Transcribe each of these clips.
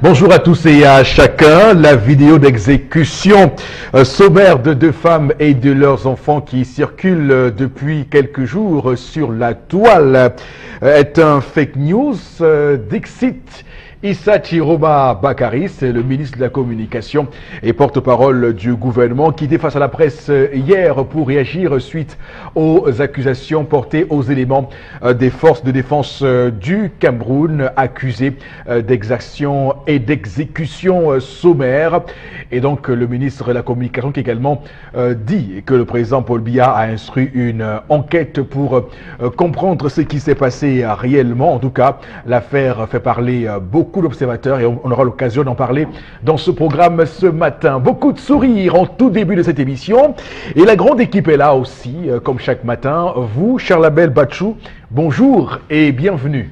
Bonjour à tous et à chacun. La vidéo d'exécution sommaire de deux femmes et de leurs enfants qui circulent depuis quelques jours sur la toile est un fake news. Dixit Issa Chiroma Bakari, c'est le ministre de la Communication et porte-parole du gouvernement qui était face à la presse hier pour réagir suite aux accusations portées aux éléments des forces de défense du Cameroun accusés d'exaction et d'exécution sommaire. Et donc le ministre de la Communication qui également dit que le président Paul Biya a instruit une enquête pour comprendre ce qui s'est passé réellement. En tout cas, l'affaire fait parler beaucoup d'observateurs et on aura l'occasion d'en parler dans ce programme ce matin. Beaucoup de sourires en tout début de cette émission et la grande équipe est là aussi, comme chaque matin. Vous, Charlabel Bachou, bonjour et bienvenue.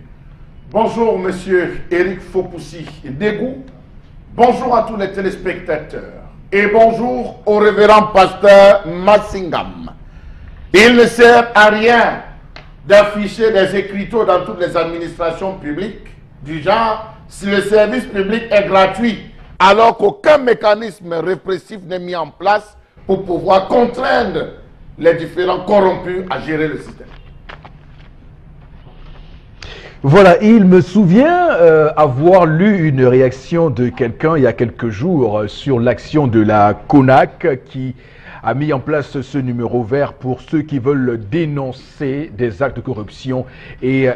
Bonjour, monsieur Eric Fopoussi Degou. Bonjour à tous les téléspectateurs. Et bonjour au révérend pasteur Massingam. Il ne sert à rien d'afficher des écriteaux dans toutes les administrations publiques du genre si le service public est gratuit, alors qu'aucun mécanisme répressif n'est mis en place pour pouvoir contraindre les différents corrompus à gérer le système. Voilà, il me souvient avoir lu une réaction de quelqu'un il y a quelques jours sur l'action de la CONAC qui a mis en place ce numéro vert pour ceux qui veulent dénoncer des actes de corruption. Et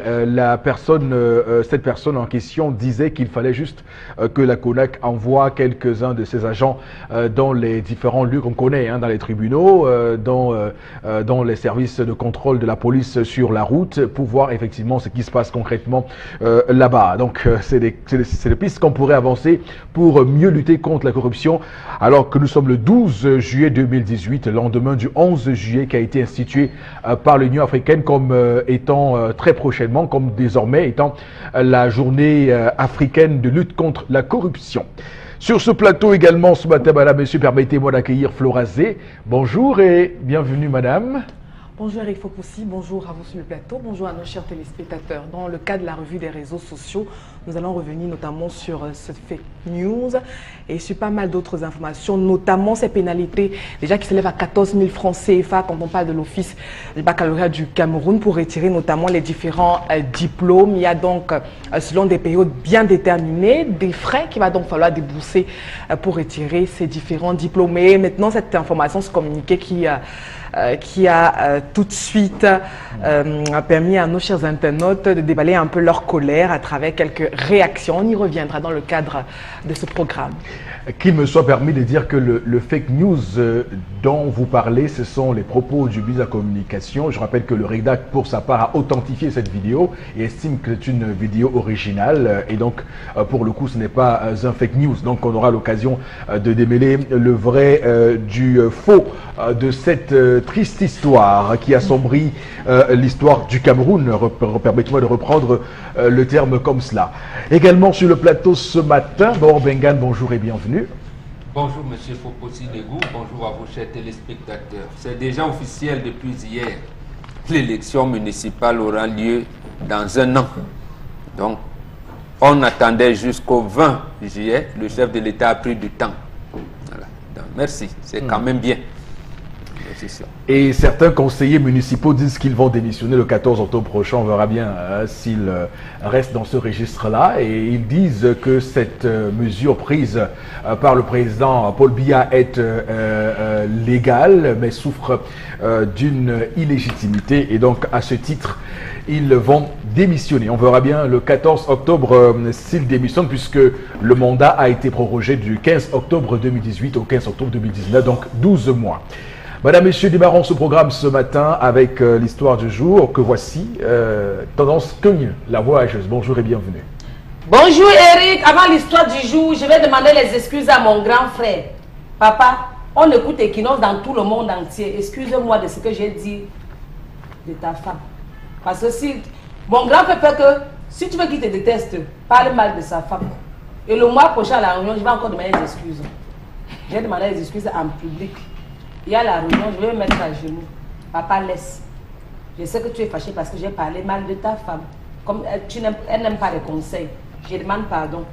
cette personne en question disait qu'il fallait juste que la CONAC envoie quelques-uns de ses agents dans les différents lieux qu'on connaît, dans les tribunaux, dans les services de contrôle de la police sur la route, pour voir effectivement ce qui se passe concrètement là-bas. Donc c'est des pistes qu'on pourrait avancer pour mieux lutter contre la corruption, alors que nous sommes le 12 juillet 2018, le lendemain du 11 juillet qui a été institué par l'Union africaine comme étant très prochainement, comme désormais étant la journée africaine de lutte contre la corruption. Sur ce plateau également ce matin, madame, monsieur, permettez-moi d'accueillir Flora Zé. Bonjour et bienvenue madame. Bonjour Eric Fopoussi, bonjour à vous sur le plateau, bonjour à nos chers téléspectateurs. Dans le cadre de la revue des réseaux sociaux, nous allons revenir notamment sur cette fake news et sur pas mal d'autres informations, notamment ces pénalités déjà qui s'élèvent à 14 000 francs CFA quand on parle de l'office du baccalauréat du Cameroun pour retirer notamment les différents diplômes. Il y a donc, selon des périodes bien déterminées, des frais qu'il va donc falloir débourser pour retirer ces différents diplômes. Et maintenant, cette information se communiquait qui a tout de suite permis à nos chers internautes de déballer un peu leur colère à travers quelques réactions. On y reviendra dans le cadre de ce programme. Qu'il me soit permis de dire que le fake news dont vous parlez, ce sont les propos du ministre de la Communication. Je rappelle que le rédac, pour sa part, a authentifié cette vidéo et estime que c'est une vidéo originale. Et donc, pour le coup, ce n'est pas un fake news. Donc, on aura l'occasion de démêler le vrai du faux de cette triste histoire qui assombrit l'histoire du Cameroun. Permettez-moi de reprendre le terme comme cela. Également sur le plateau ce matin, Bor Bengan, bonjour et bienvenue. Bonjour Monsieur Fopoussi Degou, bonjour à vos chers téléspectateurs. C'est déjà officiel depuis hier. L'élection municipale aura lieu dans un an. Donc, on attendait jusqu'au 20 juillet. Le chef de l'État a pris du temps. Voilà. Donc, merci, c'est quand même bien. Et certains conseillers municipaux disent qu'ils vont démissionner le 14 octobre prochain. On verra bien s'ils restent dans ce registre-là. Et ils disent que cette mesure prise par le président Paul Biya est légale, mais souffre d'une illégitimité. Et donc, à ce titre, ils vont démissionner. On verra bien le 14 octobre s'ils démissionnent, puisque le mandat a été prorogé du 15 octobre 2018 au 15 octobre 2019, donc 12 mois. Madame, messieurs, démarrons ce programme ce matin avec l'histoire du jour que voici. Tendance Cogne, la voyageuse. Bonjour et bienvenue. Bonjour Eric. Avant l'histoire du jour, je vais demander les excuses à mon grand frère. Papa, on écoute Equinox dans tout le monde entier. Excuse-moi de ce que j'ai dit de ta femme. Parce que si mon grand frère fait que si tu veux qu'il te déteste, parle mal de sa femme. Et le mois prochain à la réunion, je vais encore demander des excuses. J'ai demandé des excuses en public. Il y a la réunion, je vais me mettre à genoux. Papa, laisse. Je sais que tu es fâché parce que j'ai parlé mal de ta femme. Comme elle n'aime pas les conseils. Je demande pardon.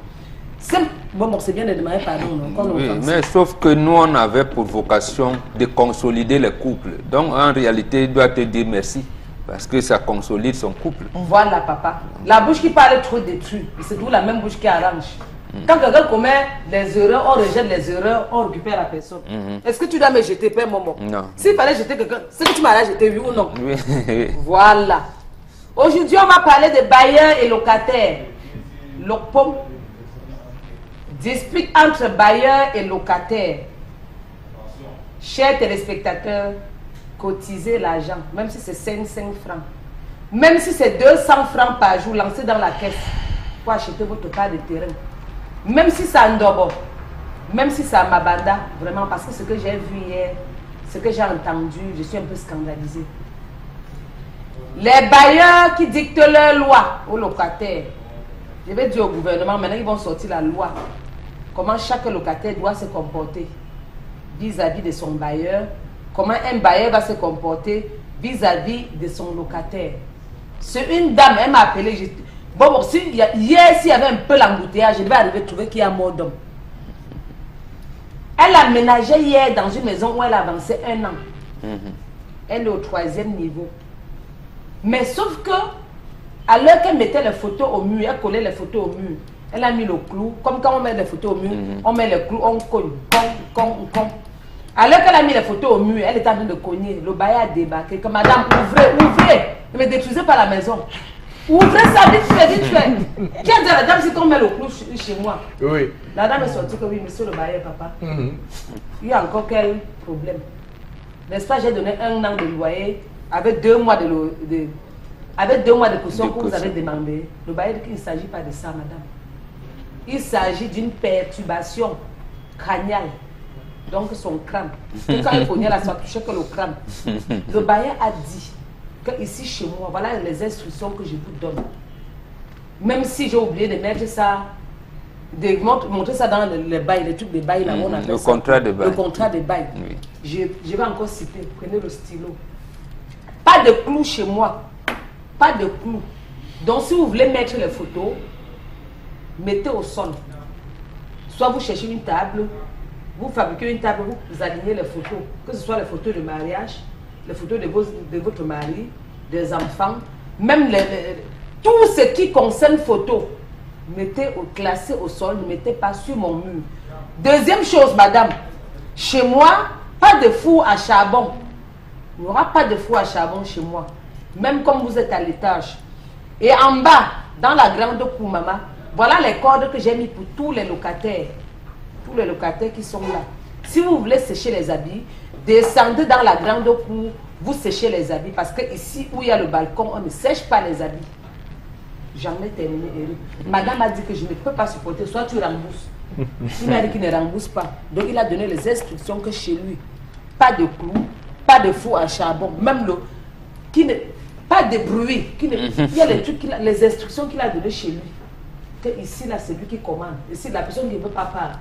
Bon, c'est bien de demander pardon. Oui, mais sauf que nous, on avait pour vocation de consolider les couples. Donc, en réalité, il doit te dire merci. Parce que ça consolide son couple. Voilà, papa. La bouche qui parle trop détruit. C'est toujours la même bouche qui arrange. Quand quelqu'un commet des erreurs, on rejette les erreurs, on récupère la personne. Est-ce que tu dois me jeter, Père Momo? Non. S'il fallait jeter quelqu'un, c'est que tu m'as jeté, oui ou non? Oui. Voilà. Aujourd'hui, on va parler de bailleurs et locataires. L'OCPOM. Dispute entre bailleurs et locataires. Chers téléspectateurs, cotisez l'argent, même si c'est 5 francs. Même si c'est 200 francs par jour, lancez dans la caisse pour acheter votre part de terrain. Même si c'est Ndobo, même si c'est Mabanda, vraiment, parce que ce que j'ai vu hier, ce que j'ai entendu, je suis un peu scandalisée. Les bailleurs qui dictent leurs lois aux locataires, je vais dire au gouvernement, maintenant ils vont sortir la loi. Comment chaque locataire doit se comporter vis-à-vis de son bailleur, comment un bailleur va se comporter vis-à-vis de son locataire. C'est une dame, elle m'a appelé. Bon, hier, s'il y avait un peu l'embouteillage, je devais arriver à trouver qu'il y a mort d'homme. Elle a ménagé hier dans une maison où elle avançait 1 an. Elle est au 3e niveau. Mais sauf que, à l'heure qu'elle mettait les photos au mur, elle collait les photos au mur, elle a mis le clou. Comme quand on met les photos au mur, on met les clous, on cogne. À l'heure qu'elle a mis les photos au mur, elle était en train de cogner. Le bail a débarqué. Que madame, ouvrez. Ne me détruisez pas la maison. Ouvrez ça, vite fait. Qui a dit à la dame si on met le clou chez moi? Oui. La dame est sortie que oui, monsieur le bailleur, papa. Il y a encore quel problème? N'est-ce pas, j'ai donné 1 an de loyer avec 2 mois de caution que vous avez demandé. Le bailleur dit qu'il ne s'agit pas de ça, madame. Il s'agit d'une perturbation crânienne. Donc son crâne. Et quand il cognait là, ça touchait que le crâne. Le bailleur a dit que ici chez moi, voilà les instructions que je vous donne. Même si j'ai oublié de mettre ça, de montrer ça dans les bails, les trucs de bail là où on appelle le ça. Contrat de bail. Le contrat de bail. Oui. Je vais encore citer, prenez le stylo. Pas de clous chez moi. Pas de clous. Donc si vous voulez mettre les photos, mettez au sol. Soit vous cherchez une table, vous fabriquez une table, vous alignez les photos, que ce soit les photos de mariage, les photos de votre mari, des enfants, même tout ce qui concerne photo, classez au sol, ne mettez pas sur mon mur. Deuxième chose, madame, chez moi, pas de four à charbon. Il n'y aura pas de four à charbon chez moi, même comme vous êtes à l'étage. Et en bas, dans la grande cour, maman, voilà les cordes que j'ai mis pour tous les locataires. Tous les locataires qui sont là. Si vous voulez sécher les habits, descendez dans la grande cour, vous séchez les habits. Parce que ici où il y a le balcon, on ne sèche pas les habits. J'en ai terminé, Eric. Madame a dit que je ne peux pas supporter, soit tu rembourses. Il m'a dit qu'il ne rembourse pas. Donc il a donné les instructions que chez lui, pas de clous, pas de four à charbon, même pas de bruit. Il y a les instructions qu'il a données chez lui. Que ici, là, c'est lui qui commande. Ici, la personne qui ne veut pas parler.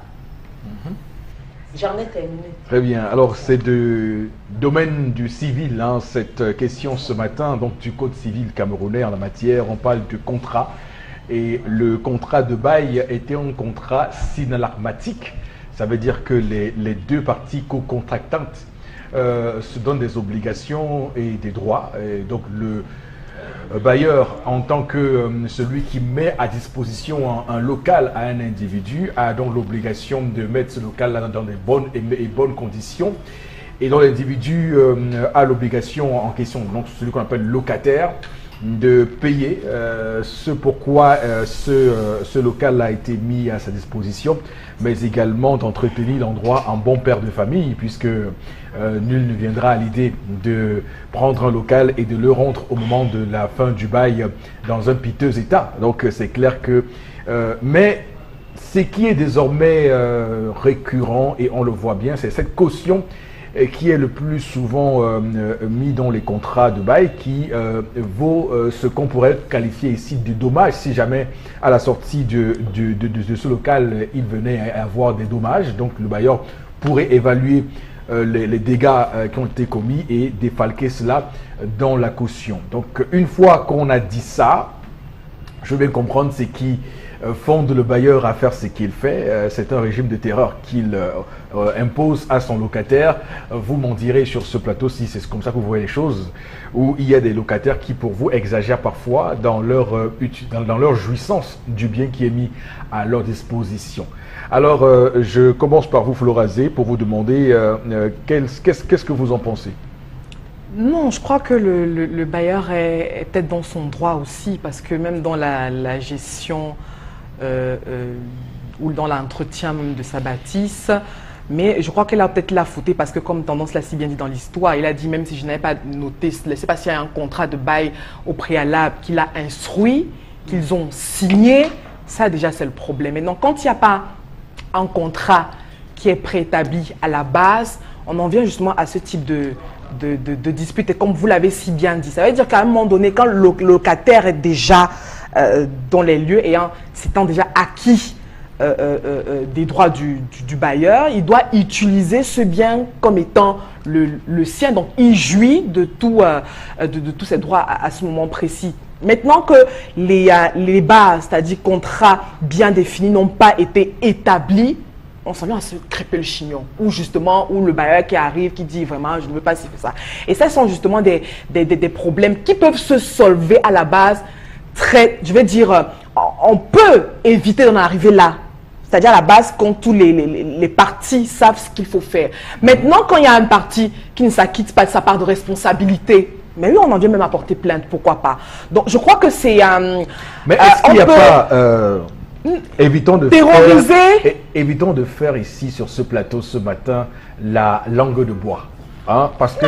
J'en ai terminé. Très bien. Alors, c'est du domaine du civil, hein, cette question ce matin, donc du code civil camerounais en la matière. On parle de contrat. Et le contrat de bail était un contrat synalagmatique. Ça veut dire que les 2 parties co-contractantes se donnent des obligations et des droits. Et donc, le bailleur, en tant que celui qui met à disposition un local à un individu, a donc l'obligation de mettre ce local-là dans des bonnes conditions. Et donc l'individu a l'obligation en question, donc celui qu'on appelle locataire, de payer ce pourquoi ce local a été mis à sa disposition, mais également d'entretenir l'endroit en bon père de famille, puisque nul ne viendra à l'idée de prendre un local et de le rendre au moment de la fin du bail dans un piteux état. Donc c'est clair que... mais ce qui est désormais récurrent, et on le voit bien, c'est cette caution qui est le plus souvent mis dans les contrats de bail, qui vaut ce qu'on pourrait qualifier ici de dommage si jamais à la sortie de ce local il venait à avoir des dommages. Donc le bailleur pourrait évaluer les dégâts qui ont été commis et défalquer cela dans la caution. Donc une fois qu'on a dit ça, je veux bien comprendre ce qui fonde le bailleur à faire ce qu'il fait. C'est un régime de terreur qu'il impose à son locataire. Vous m'en direz sur ce plateau si c'est comme ça que vous voyez les choses, où il y a des locataires qui pour vous exagèrent parfois dans leur jouissance du bien qui est mis à leur disposition. Alors, je commence par vous, Florazé, pour vous demander qu'est-ce que vous en pensez? Non, je crois que le bailleur est peut-être dans son droit aussi, parce que même dans la gestion ou dans l'entretien même de sa bâtisse, mais je crois qu'elle a peut-être la fautée parce que comme Tendance l'a si bien dit dans l'histoire, il a dit même si je n'avais pas noté, je ne sais pas s'il y a un contrat de bail au préalable qu'il a instruit, qu'ils ont signé, ça déjà c'est le problème. Maintenant, quand il n'y a pas un contrat qui est préétabli à la base, on en vient justement à ce type de dispute. Et comme vous l'avez si bien dit, ça veut dire qu'à un moment donné, quand le locataire est déjà dans les lieux et s'étant déjà acquis des droits du bailleur, il doit utiliser ce bien comme étant le sien. Donc, il jouit de tous ses droits à ce moment précis. Maintenant que les bases, c'est-à-dire contrats bien définis, n'ont pas été établis, on s'en vient à se crêper le chignon. Ou justement, où le bailleur qui arrive, qui dit vraiment, je ne veux pas si faire ça. Et ça sont justement des problèmes qui peuvent se solver à la base. Je vais dire, on peut éviter d'en arriver là. C'est-à-dire à la base, quand tous les partis savent ce qu'il faut faire. Maintenant, quand il y a un parti qui ne s'acquitte pas de sa part de responsabilité, mais oui, on en vient même à porter plainte, pourquoi pas. Donc, je crois que c'est... mais est-ce qu'il n'y a pas... évitons de faire ici, sur ce plateau, ce matin, la langue de bois. Hein, parce que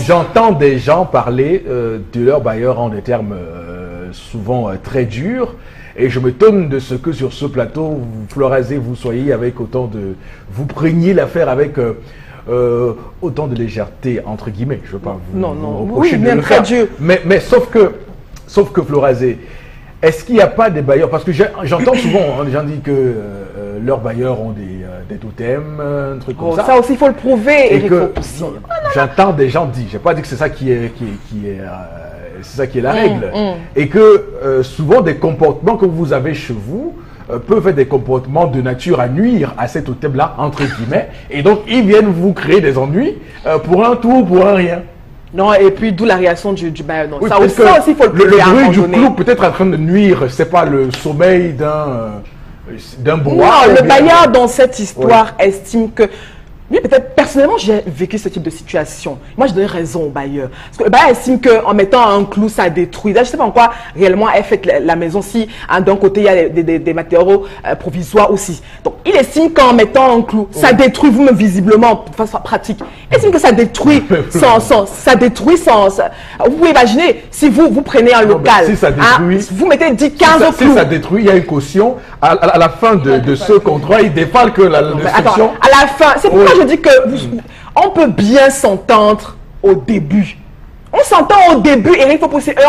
j'entends des gens parler de leur bailleur en des termes souvent très durs. Et je m'étonne de ce que sur ce plateau, Florazé, vous soyez avec autant de... Vous preniez l'affaire avec... autant de légèreté, entre guillemets. Je ne veux pas vous reprocher de le faire. Mais sauf que Florazé, est-ce qu'il n'y a pas des bailleurs? Parce que j'entends souvent les gens dire que leurs bailleurs ont des totems, un truc comme ça. Ça aussi, il faut le prouver, Eric. J'entends des gens dire, je n'ai pas dit que c'est ça qui est la règle. Et que souvent des comportements que vous avez chez vous peuvent être des comportements de nature à nuire à cet totem-là, entre guillemets. Et donc, ils viennent vous créer des ennuis pour un tout ou pour un rien. Non, et puis d'où la réaction du bailleur. Oui, ça aussi, il faut le bruit du clou peut-être en train de nuire, c'est pas le sommeil d'un bois. Non, le bailleur dans cette histoire estime que... Oui, peut-être, personnellement, j'ai vécu ce type de situation. Moi, je donne raison au bailleur. Parce que le bailleur estime qu'en mettant un clou, ça détruit. Là, je ne sais pas en quoi réellement est faite la maison, si d'un côté, il y a des matériaux provisoires aussi. Donc, il estime qu'en mettant un clou, ça détruit vous-même visiblement, de façon pratique. Il estime que ça détruit Vous pouvez imaginer, si vous prenez un local, si ça détruit, vous mettez 10, 15 clous. Si ça détruit, il y a une caution. À la fin de ce contrat, il défale que la destruction... À la fin, c'est pourquoi je dis que on peut bien s'entendre au début. On s'entend au début, Eric, et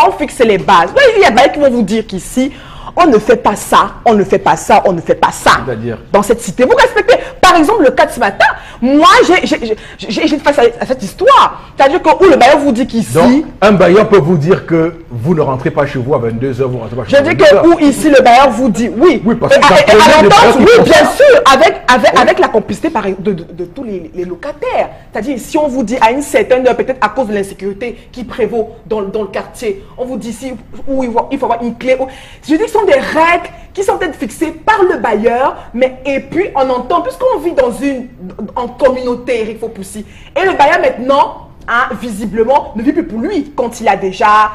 on fixe les bases. Il y a des qui vont vous dire qu'ici, on ne fait pas ça, on ne fait pas ça, on ne fait pas ça. Dans cette cité, vous respectez. Par exemple, le cas de ce matin, moi, j'ai face à cette histoire. C'est-à-dire que où le bailleur vous dit qu'ici... Donc, un bailleur peut vous dire que vous ne rentrez pas chez vous à 22h, vous rentrez pas chez vous. Je dis que où ici, le bailleur vous dit oui. Oui, parce que à l'entente, oui, bien sûr, avec la complicité de tous les locataires. C'est-à-dire, si on vous dit à une certaine heure, peut-être à cause de l'insécurité qui prévaut dans le quartier, on vous dit ici où il faut avoir une clé. Je dis que ce sont des règles qui sont peut-être fixées par le bailleur, mais et puis on entend, puisqu'on vit en communauté, Eric Fopoussi, et le bailleur maintenant, visiblement, ne vit plus pour lui quand il a déjà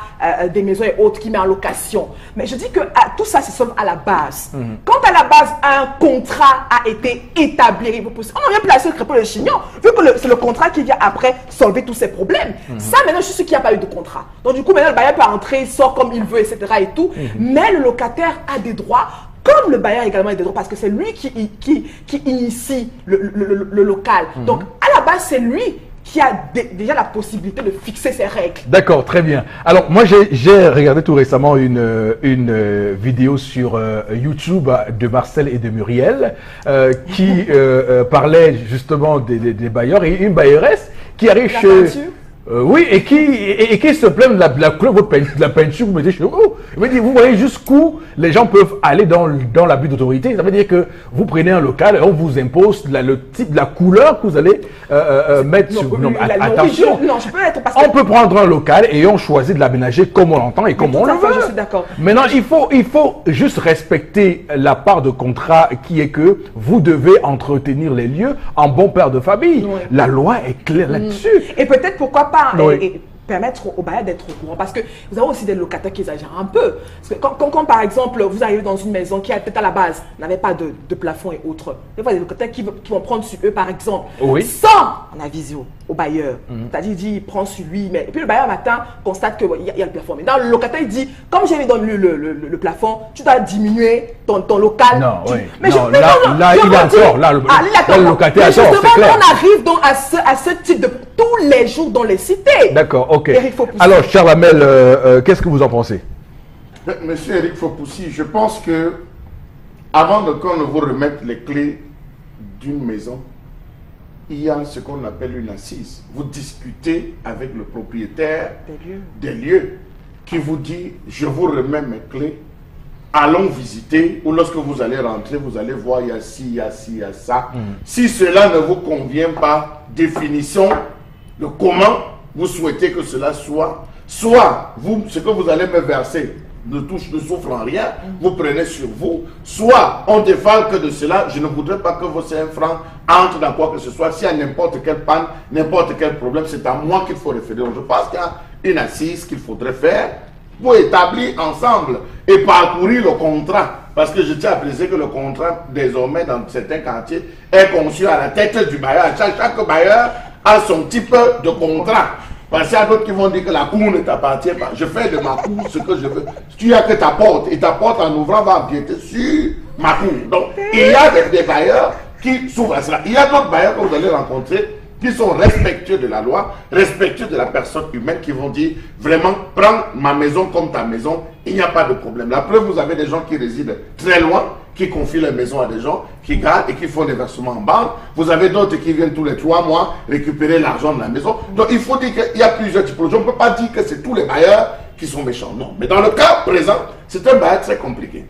des maisons et autres qu'il met en location. Mais je dis que tout ça se sauve à la base. Quand à la base, un contrat a été établi, Eric Fopoussi, on en vient placer le crêpe le chignon, vu que c'est le contrat qui vient après solver tous ces problèmes. Ça, maintenant, je suis sûr qu'il n'y a pas eu de contrat. Donc, du coup, maintenant, le bailleur peut entrer, il sort comme il veut, etc. et tout. Mais le locataire a des droits, comme le bailleur également a des droits, parce que c'est lui qui initie le local. Donc, à la base, c'est lui qui a déjà la possibilité de fixer ses règles. D'accord, très bien. Alors, moi, j'ai regardé tout récemment une vidéo sur YouTube de Marcel et de Muriel qui parlait justement des bailleurs et une bailleresse qui arrive chez... Oui, et qui se plaignent de la couleur de la peinture que vous mettez chez vous. Vous voyez jusqu'où les gens peuvent aller dans l'abus d'autorité. Ça veut dire que vous prenez un local et on vous impose le type, la couleur que vous allez mettre sur... Non, attention, on peut prendre un local et on choisit de l'aménager comme on l'entend et comme on le veut. Je suis d'accord. Maintenant, il faut juste respecter la part de contrat qui est que vous devez entretenir les lieux en bon père de famille. Oui. La loi est claire là-dessus. Et peut-être pourquoi pas oui. Permettre aux bailleurs d'être au courant. Parce que vous avez aussi des locataires qui exagèrent un peu. Parce que quand par exemple, vous arrivez dans une maison qui, peut-être à la base, n'avait pas de plafond et autres, des fois, il y a des locataires qui vont prendre sur eux, par exemple, sans en aviso au bailleur. C'est-à-dire, il dit, il prend sur lui, mais et puis le bailleur, matin, constate qu'il y a le plafond. Mais dans le locataire, il dit, comme j'ai mis dans le plafond, tu dois diminuer ton local. Non, oui. Mais non, là, il a tort. Là, le locataire a tort, c'est clair. On arrive donc à ce type de tous les jours dans les cités. D'accord, ok. Alors, cher Lamel, qu'est-ce que vous en pensez? Monsieur Eric Fopoussi, je pense que avant qu'on ne vous remette les clés d'une maison, il y a ce qu'on appelle une assise. Vous discutez avec le propriétaire des lieux qui vous dit, je vous remets mes clés, allons visiter, ou lorsque vous allez rentrer, vous allez voir, il y a ci, il y a ci, il y a ça. Si cela ne vous convient pas, définition de comment vous souhaitez que cela soit, soit vous, ce que vous allez me verser ne souffre en rien, vous prenez sur vous, soit on défend que de cela, je ne voudrais pas que vos 5 francs entrent dans quoi que ce soit, s'il y a n'importe quelle panne, n'importe quel problème, c'est à moi qu'il faut référer. Donc je pense qu'il y a une assise qu'il faudrait faire pour établir ensemble et parcourir le contrat. Parce que je tiens à préciser que le contrat, désormais, dans certains quartiers, est conçu à la tête du bailleur. Chaque bailleur a son type de contrat. Parce qu'il y a d'autres qui vont dire que la cour ne t'appartient pas. Je fais de ma cour ce que je veux. Tu as que ta porte. Et ta porte, en ouvrant, va empiéter sur ma cour. Donc, il y a des bailleurs qui s'ouvrent à cela. Il y a d'autres bailleurs que vous allez rencontrer qui sont respectueux de la loi, respectueux de la personne humaine, qui vont dire vraiment, prends ma maison comme ta maison, il n'y a pas de problème. La preuve, vous avez des gens qui résident très loin, qui confient les maisons à des gens, qui gardent et qui font des versements en banque. Vous avez d'autres qui viennent tous les 3 mois récupérer l'argent de la maison. Donc il faut dire qu'il y a plusieurs typologies. On ne peut pas dire que c'est tous les bailleurs qui sont méchants. Non. Mais dans le cas présent, c'est un bailleur très compliqué.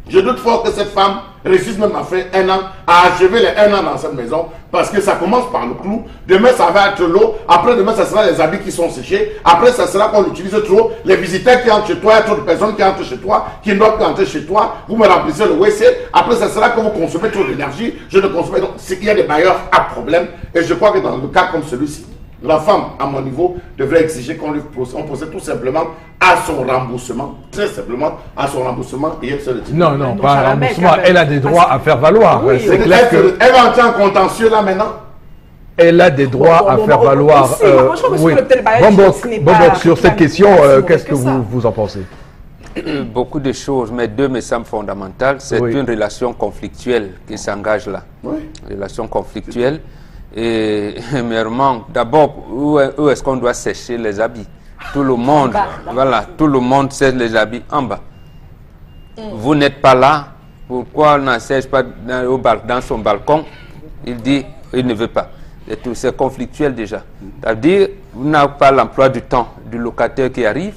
Je doute fort que cette femme réussisse même à faire 1 an, à achever les 1 an dans cette maison, parce que ça commence par le clou, demain ça va être l'eau, après demain ça sera les habits qui sont séchés, après ça sera qu'on utilise trop, les visiteurs qui entrent chez toi, il y a trop de personnes qui entrent chez toi, qui ne doivent pas entrer chez toi, vous me remplissez le WC, après ça sera que vous consommez trop d'énergie, je ne consomme pas. Donc il y a des bailleurs à problème, et je crois que dans le cas comme celui-ci, la femme, à mon niveau, devrait exiger qu'on lui procède tout simplement à son remboursement. Très simplement à son remboursement et elle se retire. Non, pas un remboursement. Elle a des droits à faire valoir. Oui, c'est clair que... Elle va entrer en contentieux là maintenant. Elle a des droits à faire valoir. Oui. Bon, sur cette question, qu'est-ce que vous en pensez? Beaucoup de choses, mais 2 me semblent fondamentales. C'est une relation conflictuelle qui s'engage là. Oui. Relation conflictuelle. Et premièrement, d'abord, où est-ce qu'on doit sécher les habits? Tout le monde, voilà, tout le monde sèche les habits en bas. Vous n'êtes pas là, pourquoi on n'en sèche pas dans son balcon? Il dit, il ne veut pas. C'est conflictuel déjà. C'est-à-dire, vous n'avez pas l'emploi du temps du locataire qui arrive.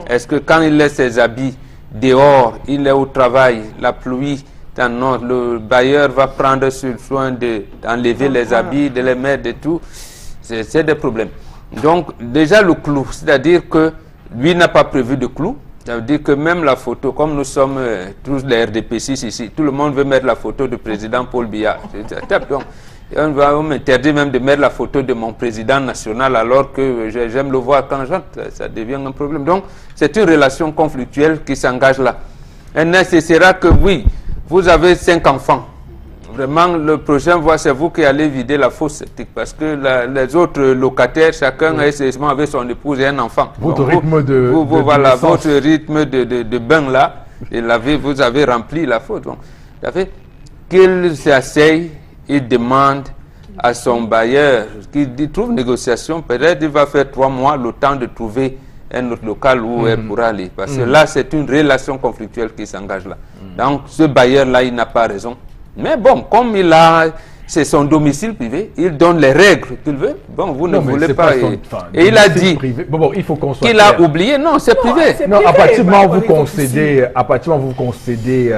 Est-ce que quand il laisse ses habits dehors, il est au travail, la pluie, non, le bailleur va prendre sur le soin d'enlever les habits, de les mettre et tout. C'est des problèmes. Donc, déjà le clou, c'est-à-dire que lui n'a pas prévu de clou. Ça veut dire que même la photo, comme nous sommes tous les RDP6 ici, tout le monde veut mettre la photo du président Paul Biya. On m'interdit même de mettre la photo de mon président national alors que j'aime le voir quand j'entre. Ça devient un problème. Donc, c'est une relation conflictuelle qui s'engage là. Et nécessaire que oui, vous avez 5 enfants. Vraiment, le prochain voie, c'est vous qui allez vider la fosse septique. Parce que les autres locataires, chacun est avec son épouse et un enfant. Votre rythme de voilà, votre rythme de bain là, vous avez rempli la fosse. Donc, qu'il s'asseye, il demande à son bailleur, qu'il trouve négociation, peut-être il va faire 3 mois le temps de trouver un autre local où elle pourra aller. Parce que là, c'est une relation conflictuelle qui s'engage là. Donc, ce bailleur-là, il n'a pas raison. Mais bon, comme il a c'est son domicile privé, il donne les règles qu'il veut. Bon, vous ne voulez pas. Et il a dit il faut qu'on soit qu'il a oublié. Non, c'est privé. Non, à partir du moment où vous concédez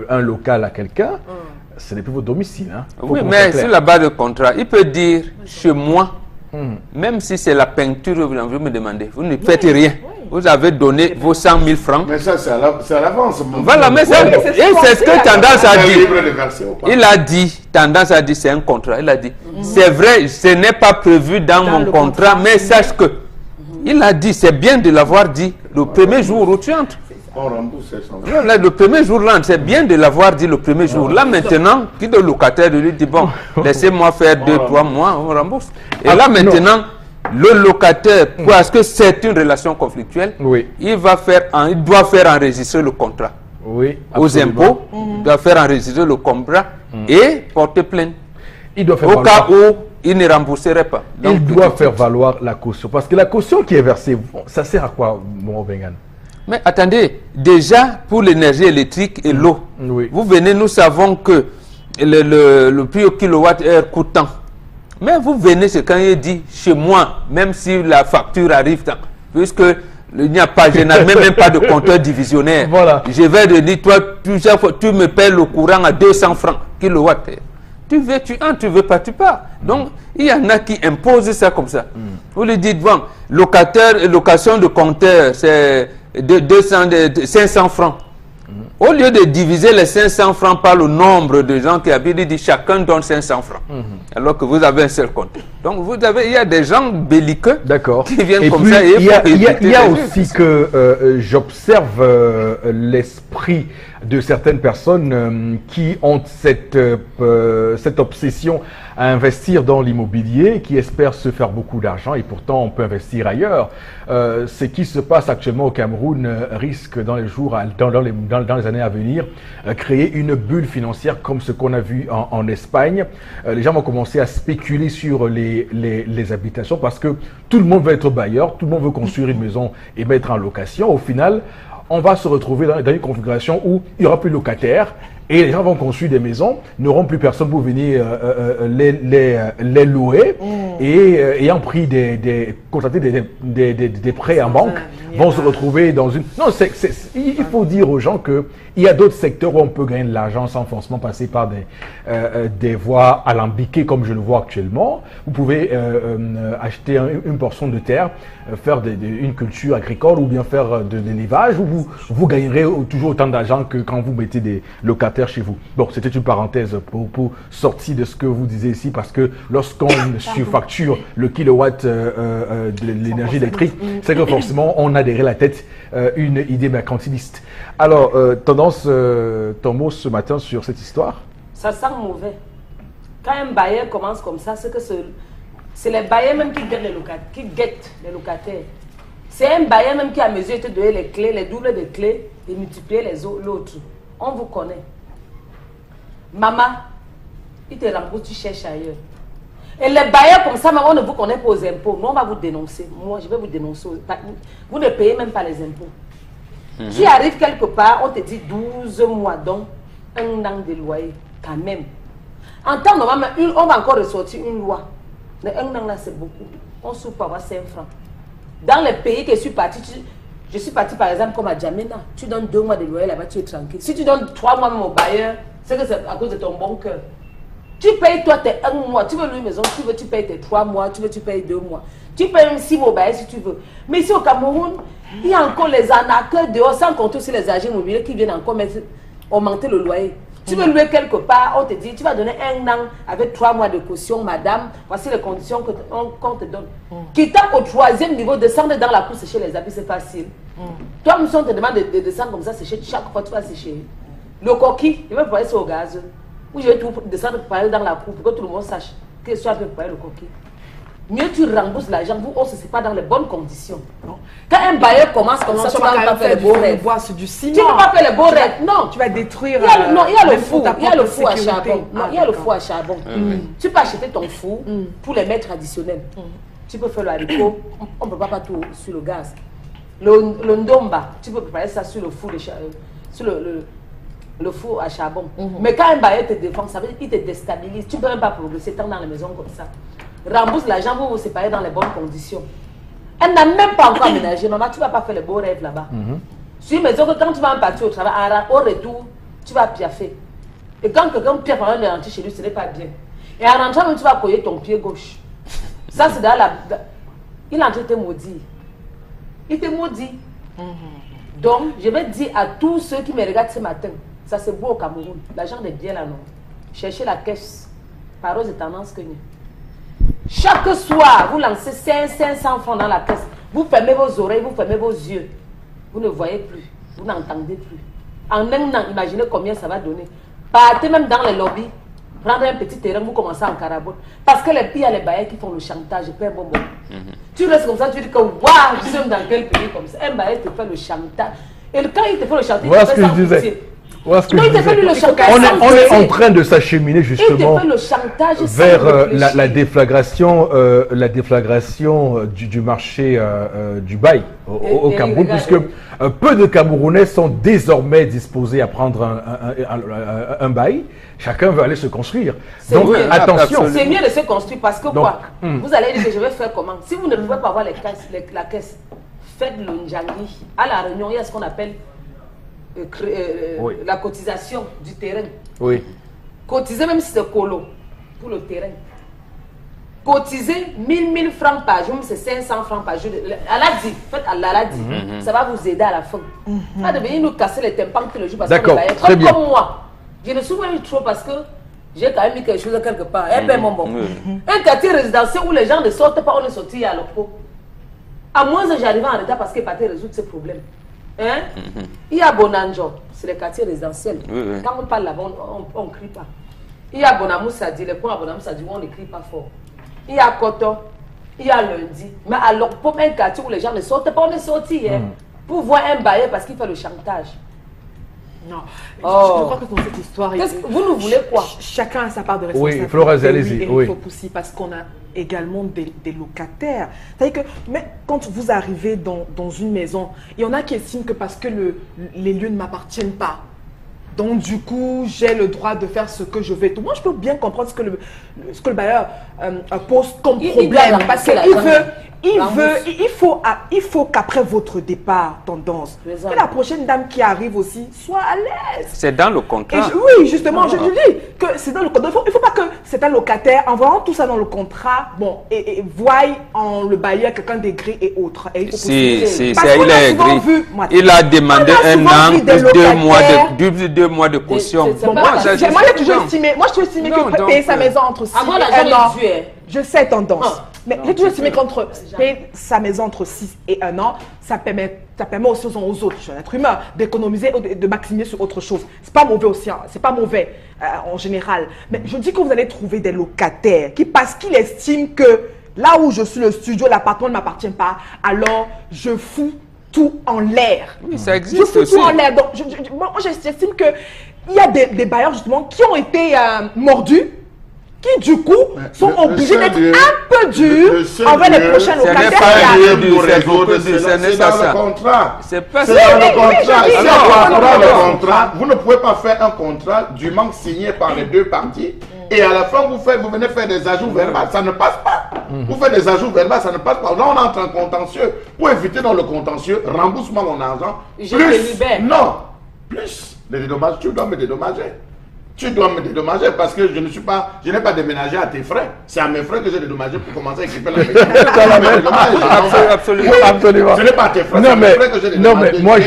un local à quelqu'un, ce n'est plus votre domicile. Hein. Oui, mais sur la base de contrat, il peut dire chez moi, même si c'est la peinture, vous me demandez, vous ne faites rien. Vous avez donné vos 100 000 francs. Mais ça, c'est à l'avance. Voilà, mais c'est ce que Tendance a dit. Il a dit, Tendance a dit, c'est un contrat. Il a dit, c'est vrai, ce n'est pas prévu dans mon contrat, mais sache que. Il a dit, c'est bien de l'avoir dit le premier jour où tu entres. On rembourse ces 100 000. Le premier jour là, c'est bien de l'avoir dit le premier jour. Là maintenant, qui le locataire de lui dit, bon, laissez-moi faire 2-3 mois, on rembourse. Et là maintenant, le locataire, parce que c'est une relation conflictuelle, il doit faire enregistrer le contrat aux impôts, il doit faire enregistrer le contrat et porter plainte. Au cas où il ne rembourserait pas. Donc, il doit faire valoir la caution. Parce que la caution qui est versée, ça sert à quoi, mon Bengan? Mais attendez, déjà pour l'énergie électrique et l'eau, vous venez, nous savons que le prix au kilowattheure coûte tant. Mais vous venez, c'est quand il dit chez moi, même si la facture arrive tant, puisque il n'y a pas, je n'ai même pas de compteur divisionnaire. Voilà. Je vais te dire, toi, tu me paies le courant à 200 francs kilowattheure. Tu veux, tu entres, tu veux pas, tu pars. Donc, il y en a qui imposent ça comme ça. Vous lui dites, bon, location de compteur, c'est 500 francs. Au lieu de diviser les 500 francs par le nombre de gens qui habitent, il dit chacun donne 500 francs. Alors que vous avez un seul compte. Donc, il y a des gens belliqueux qui viennent comme ça. Et il y a aussi que j'observe l'esprit de certaines personnes qui ont cette obsession à investir dans l'immobilier, qui espèrent se faire beaucoup d'argent et pourtant on peut investir ailleurs. Ce qui se passe actuellement au Cameroun risque dans les jours, dans les années à venir, créer une bulle financière comme ce qu'on a vu en Espagne. Les gens vont commencer à spéculer sur les habitations parce que tout le monde veut être bailleur, tout le monde veut construire une maison et mettre en location. Au final, on va se retrouver dans une configuration où il n'y aura plus de locataires et les gens vont construire des maisons, n'auront plus personne pour venir les louer et ayant pris constaté des prêts en banque, vont se retrouver dans une... Non, il faut dire aux gens qu'il y a d'autres secteurs où on peut gagner de l'argent sans forcément passer par des voies alambiquées comme je le vois actuellement. Vous pouvez acheter une portion de terre, faire une culture agricole ou bien faire de l'élevage où vous gagnerez toujours autant d'argent que quand vous mettez des locataires chez vous. Bon, c'était une parenthèse pour sortir de ce que vous disiez ici parce que lorsqu'on surfacture le kilowatt de l'énergie électrique, c'est que forcément on a derrière la tête une idée mercantiliste. Alors, tendance, ton mot ce matin sur cette histoire? Ça sent mauvais. Quand un bailleur commence comme ça, c'est que c'est les bailleurs même qui guettent les locataires. C'est un bailleur même qui a mesure de te donner les clés, les doubles de clés et multiplier l'autre. On vous connaît. Maman, il te rembourse, tu cherches ailleurs. Et les bailleurs comme ça, on ne vous connaît pas aux impôts. Nous, on va vous dénoncer. Moi, je vais vous dénoncer. Vous ne payez même pas les impôts. Tu arrives quelque part, on te dit 12 mois, donc 1 an de loyer, quand même. En temps normal, on va encore ressortir une loi. Mais 1 an là, c'est beaucoup. On soupe pour avoir 5 francs. Dans les pays que je suis parti, par exemple comme à Djamena, tu donnes 2 mois de loyer là-bas, tu es tranquille. Si tu donnes 3 mois même au bailleur, c'est que c'est à cause de ton bon cœur. Tu payes toi tes 1 mois, tu veux louer une maison, tu payes tes 3 mois, tu payes 2 mois. Tu payes même 6 mois au bailleur si tu veux. Mais ici au Cameroun, il y a encore les arnaqueurs dehors, sans compter aussi les agents immobiliers qui viennent encore augmenter le loyer. Tu veux louer quelque part, on te dit, tu vas donner 1 an avec 3 mois de caution, madame, voici les conditions qu'on te donne. Quitte au 3e niveau, descendre dans la cour sécher les habits, c'est facile. Toi, si on te demande de descendre comme ça, sécher, chaque fois tu vas sécher. Le coquille, je vais préparer ça au gaz. Ou je vais tout descendre préparer dans la cour pour que tout le monde sache que soit préparé le coquille. Mieux tu rembourses l'argent, vous, on ne se sépare dans les bonnes conditions. Non. Quand un bailleur commence comme ça, tu ne vas pas faire les beaux rêves. Tu ne vas pas faire les beaux rêves, non. Tu vas détruire. Il y a le four à charbon. Non, il y a le four à charbon. Tu peux acheter ton four pour les mets traditionnels. Tu peux faire le haricot, on ne peut pas tout sur le gaz. Le ndomba, tu peux préparer ça sur le four de charbon. le four à charbon. Mais quand un bailleur te défend, ça veut dire qu'il te déstabilise. Tu ne peux même pas progresser tant dans la maison comme ça. Rembourse l'argent, vous vous séparez dans les bonnes conditions. Elle n'a même pas encore aménagé. Maman, tu ne vas pas faire les beaux rêves là-bas. Sur une maison que quand tu vas en partir au travail, au retour, tu vas piaffer. Et quand quelqu'un piaffe avant de rentrer chez lui, ce n'est pas bien. Et en rentrant, même, tu vas coller ton pied gauche. Ça, c'est dans la... Il est en train de te maudire. Il te maudit. Donc, je vais dire à tous ceux qui me regardent ce matin, ça c'est beau au Cameroun. L'argent est bien là, non? Cherchez la caisse. Parole de tendance que nous. Chaque soir, vous lancez 500 francs dans la caisse. Vous fermez vos oreilles, vous fermez vos yeux. Vous ne voyez plus. Vous n'entendez plus. En un an, imaginez combien ça va donner. Partez même dans les lobbies. Prendre un petit terrain, vous commencez en carabote. Parce que il y a les bailleurs qui font le chantage. Bon. Tu restes comme ça, tu dis que waouh, tu sommes dans quel pays comme ça. Un bailleur te fait le chantage. Et quand il te fait le chantage, Voilà il te fait sans pitié. Voilà ce que je disais. Le chantage On est en train de s'acheminer justement le chantage vers la déflagration, du marché du bail au Cameroun, puisque peu de Camerounais sont désormais disposés à prendre un bail. Chacun veut aller se construire. Donc attention. C'est mieux de se construire parce que quoi? Vous allez dire que je vais faire comment? Si vous ne pouvez pas avoir la caisse, faites le njangui. À la Réunion, il y a ce qu'on appelle la cotisation du terrain. Oui. Cotiser même si c'est colo pour le terrain. Cotiser 1000 francs par jour, c'est 500 francs par jour. Aladi, faites à l'Aladi. Ça va vous aider à la fin. Pas de venir nous casser les tympans tous les jours parce qu'on est très bien. Comme moi. Je ne souviens pas trop parce que j'ai quand même mis quelque chose quelque part. Un quartier résidentiel où les gens ne sortent pas, on est sorti à l'oppo. À moins que j'arrive en retard parce qu'il n'est pas résoudre ces problèmes. Il y a Bonanjo, c'est le quartier résidentiel. Quand on parle là-bas, on ne crie pas. Il y a Bonamou Sadi, les points à Bonamou Sadi, on ne crie pas fort. Il y a Koto, il y a Lundi. Mais alors, pour un quartier où les gens ne sortent pas, on est sorti pour voir un bailleur parce qu'il fait le chantage. Non, je crois que pour cette histoire, vous nous voulez quoi? Chacun a sa part de responsabilité. Oui, Florence, allez-y. Oui. Parce qu'on a également des locataires. C'est-à-dire que mais quand vous arrivez dans une maison, il y en a qui estiment que parce que les lieux ne m'appartiennent pas, donc du coup, j'ai le droit de faire ce que je veux. Moi, je peux bien comprendre ce que le bailleur pose comme problème. Parce qu'il faut qu'après votre départ, tendance, que la prochaine dame qui arrive aussi soit à l'aise. C'est dans le contrat. Oui, justement, je dis que c'est dans le contrat. Il ne faut pas que c'est un locataire, en voyant tout ça dans le contrat, et voie en le bailleur quelqu'un d'aigri et autres. Et il est aigri. Il a demandé un an, plus 2 mois de caution. Moi, j'ai toujours estimé qu'il peut payer sa maison entre 6 et 1 an. Je sais tendance. Mais j'ai toujours estimé qu'entre payer sa maison entre 6 et 1 an, ça permet aussi aux autres, je suis un être humain, d'économiser ou de maximiser sur autre chose. C'est pas mauvais aussi, c'est pas mauvais en général. Mais je dis que vous allez trouver des locataires qui, parce qu'ils estiment que là où je suis le studio, l'appartement ne m'appartient pas, alors je fous tout en l'air. Oui, ça existe aussi. Je fous tout en l'air. Donc, moi, j'estime qu'il y a des bailleurs justement qui ont été mordus, qui du coup sont obligés d'être un peu durs envers les prochains locataires. C'est dans le contrat. C'est pas ça. Le contrat. Vous ne pouvez pas faire un contrat dûment signé par les deux parties et à la fin vous venez faire des ajouts verbaux, ça ne passe pas. Vous faites des ajouts verbaux, ça ne passe pas. Là on entre en contentieux. Pour éviter dans le contentieux, rembourse-moi mon argent. Plus les dédommages, tu dois me dédommager. Tu dois me dédommager parce que je n'ai pas déménagé à tes frais. C'est à mes frais que j'ai dédommagé pour commencer à équiper la maison. Absolument. Ce n'est pas à tes frais, c'est à mes frais que j'ai dédommagé. Non, mais moi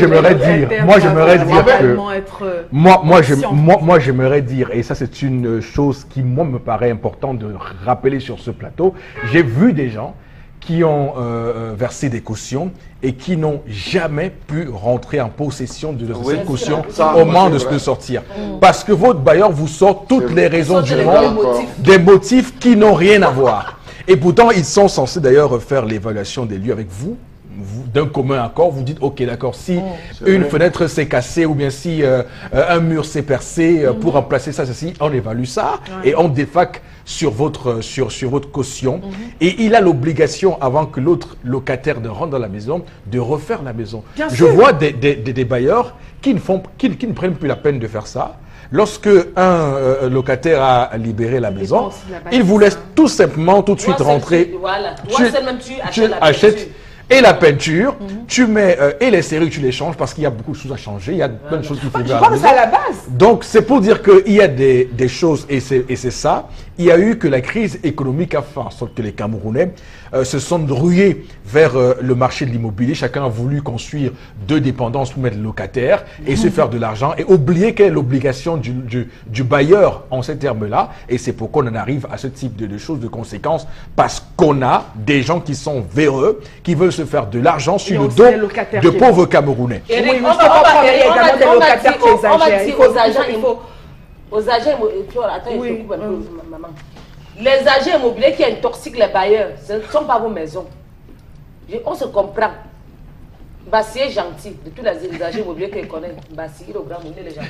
j'aimerais dire et ça c'est une chose qui moi me paraît importante de rappeler sur ce plateau. J'ai vu des gens qui ont versé des cautions et qui n'ont jamais pu rentrer en possession de cette caution au moment de sortir. Parce que votre bailleur vous sort toutes les raisons du monde, des motifs qui n'ont rien à voir. Et pourtant, ils sont censés d'ailleurs faire l'évaluation des lieux avec vous d'un commun accord, vous dites, ok, d'accord, si une fenêtre s'est cassée ou bien si un mur s'est percé, pour remplacer ça, ceci, on évalue ça et on défaque sur votre caution. Et il a l'obligation, avant que l'autre locataire ne rentre dans la maison, de refaire la maison. Je vois des bailleurs qui ne prennent plus la peine de faire ça. Lorsque un locataire a libéré la maison, il vous laisse tout simplement tout de suite rentrer. Voilà. Tu achètes et la peinture, tu mets et les serrures, tu les changes parce qu'il y a beaucoup de choses à changer. Il y a plein de choses qu'il faut faire. Je crois que c'est à la base. Donc, c'est pour dire qu'il y a des choses, et c'est ça. Il y a eu que la crise économique a fait en sorte que les Camerounais se sont rués vers le marché de l'immobilier. Chacun a voulu construire deux dépendances pour mettre le locataire et se faire de l'argent et oublier quelle est l'obligation du bailleur en ces termes-là. Et c'est pourquoi on en arrive à ce type de choses, de conséquences, parce qu'on a des gens qui sont véreux, qui veulent se faire de l'argent sur le dos de pauvres Camerounais. Eric, on va dire aux agents immobiliers, maman. Les agents immobiliers qui intoxiquent les bailleurs, ce ne sont pas vos maisons. On se comprend. Bassi est gentil, de tous les agents immobiliers que je connais. Bassi, il est au grand monde, il est gentil.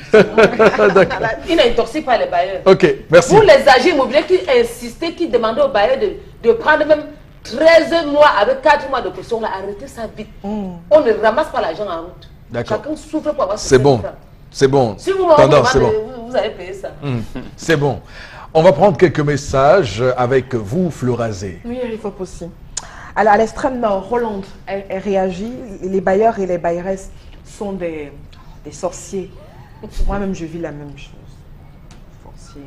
Il n'intoxique pas les bailleurs. Ok, merci. Pour les agents immobiliers qui insistaient, qui demandaient aux bailleurs de prendre même 13 mois avec 4 mois de caution, arrêtez ça vite. On ne ramasse pas l'argent en route. D'accord. Chacun souffre pour avoir c'est bon. C'est bon. Si vous m'en demandez, vous allez payer ça. C'est bon. On va prendre quelques messages avec vous, Florazé. Oui, il faut aussi. Alors, à l'extrême nord, Hollande, elle réagit. Les bailleurs et les bailleresses sont des sorciers. Moi-même, je vis la même chose. Sorciers.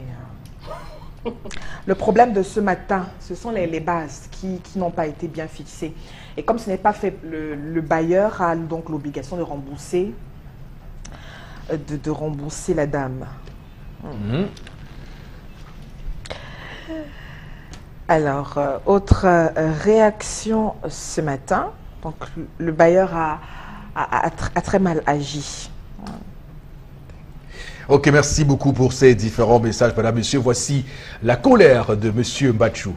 Le problème de ce matin, ce sont les bases qui n'ont pas été bien fixées. Et comme ce n'est pas fait, le bailleur a donc l'obligation de rembourser, rembourser la dame. Alors, autre réaction ce matin. Donc, le bailleur a très mal agi. Ok, merci beaucoup pour ces différents messages, madame, monsieur. Voici la colère de monsieur Mbachou.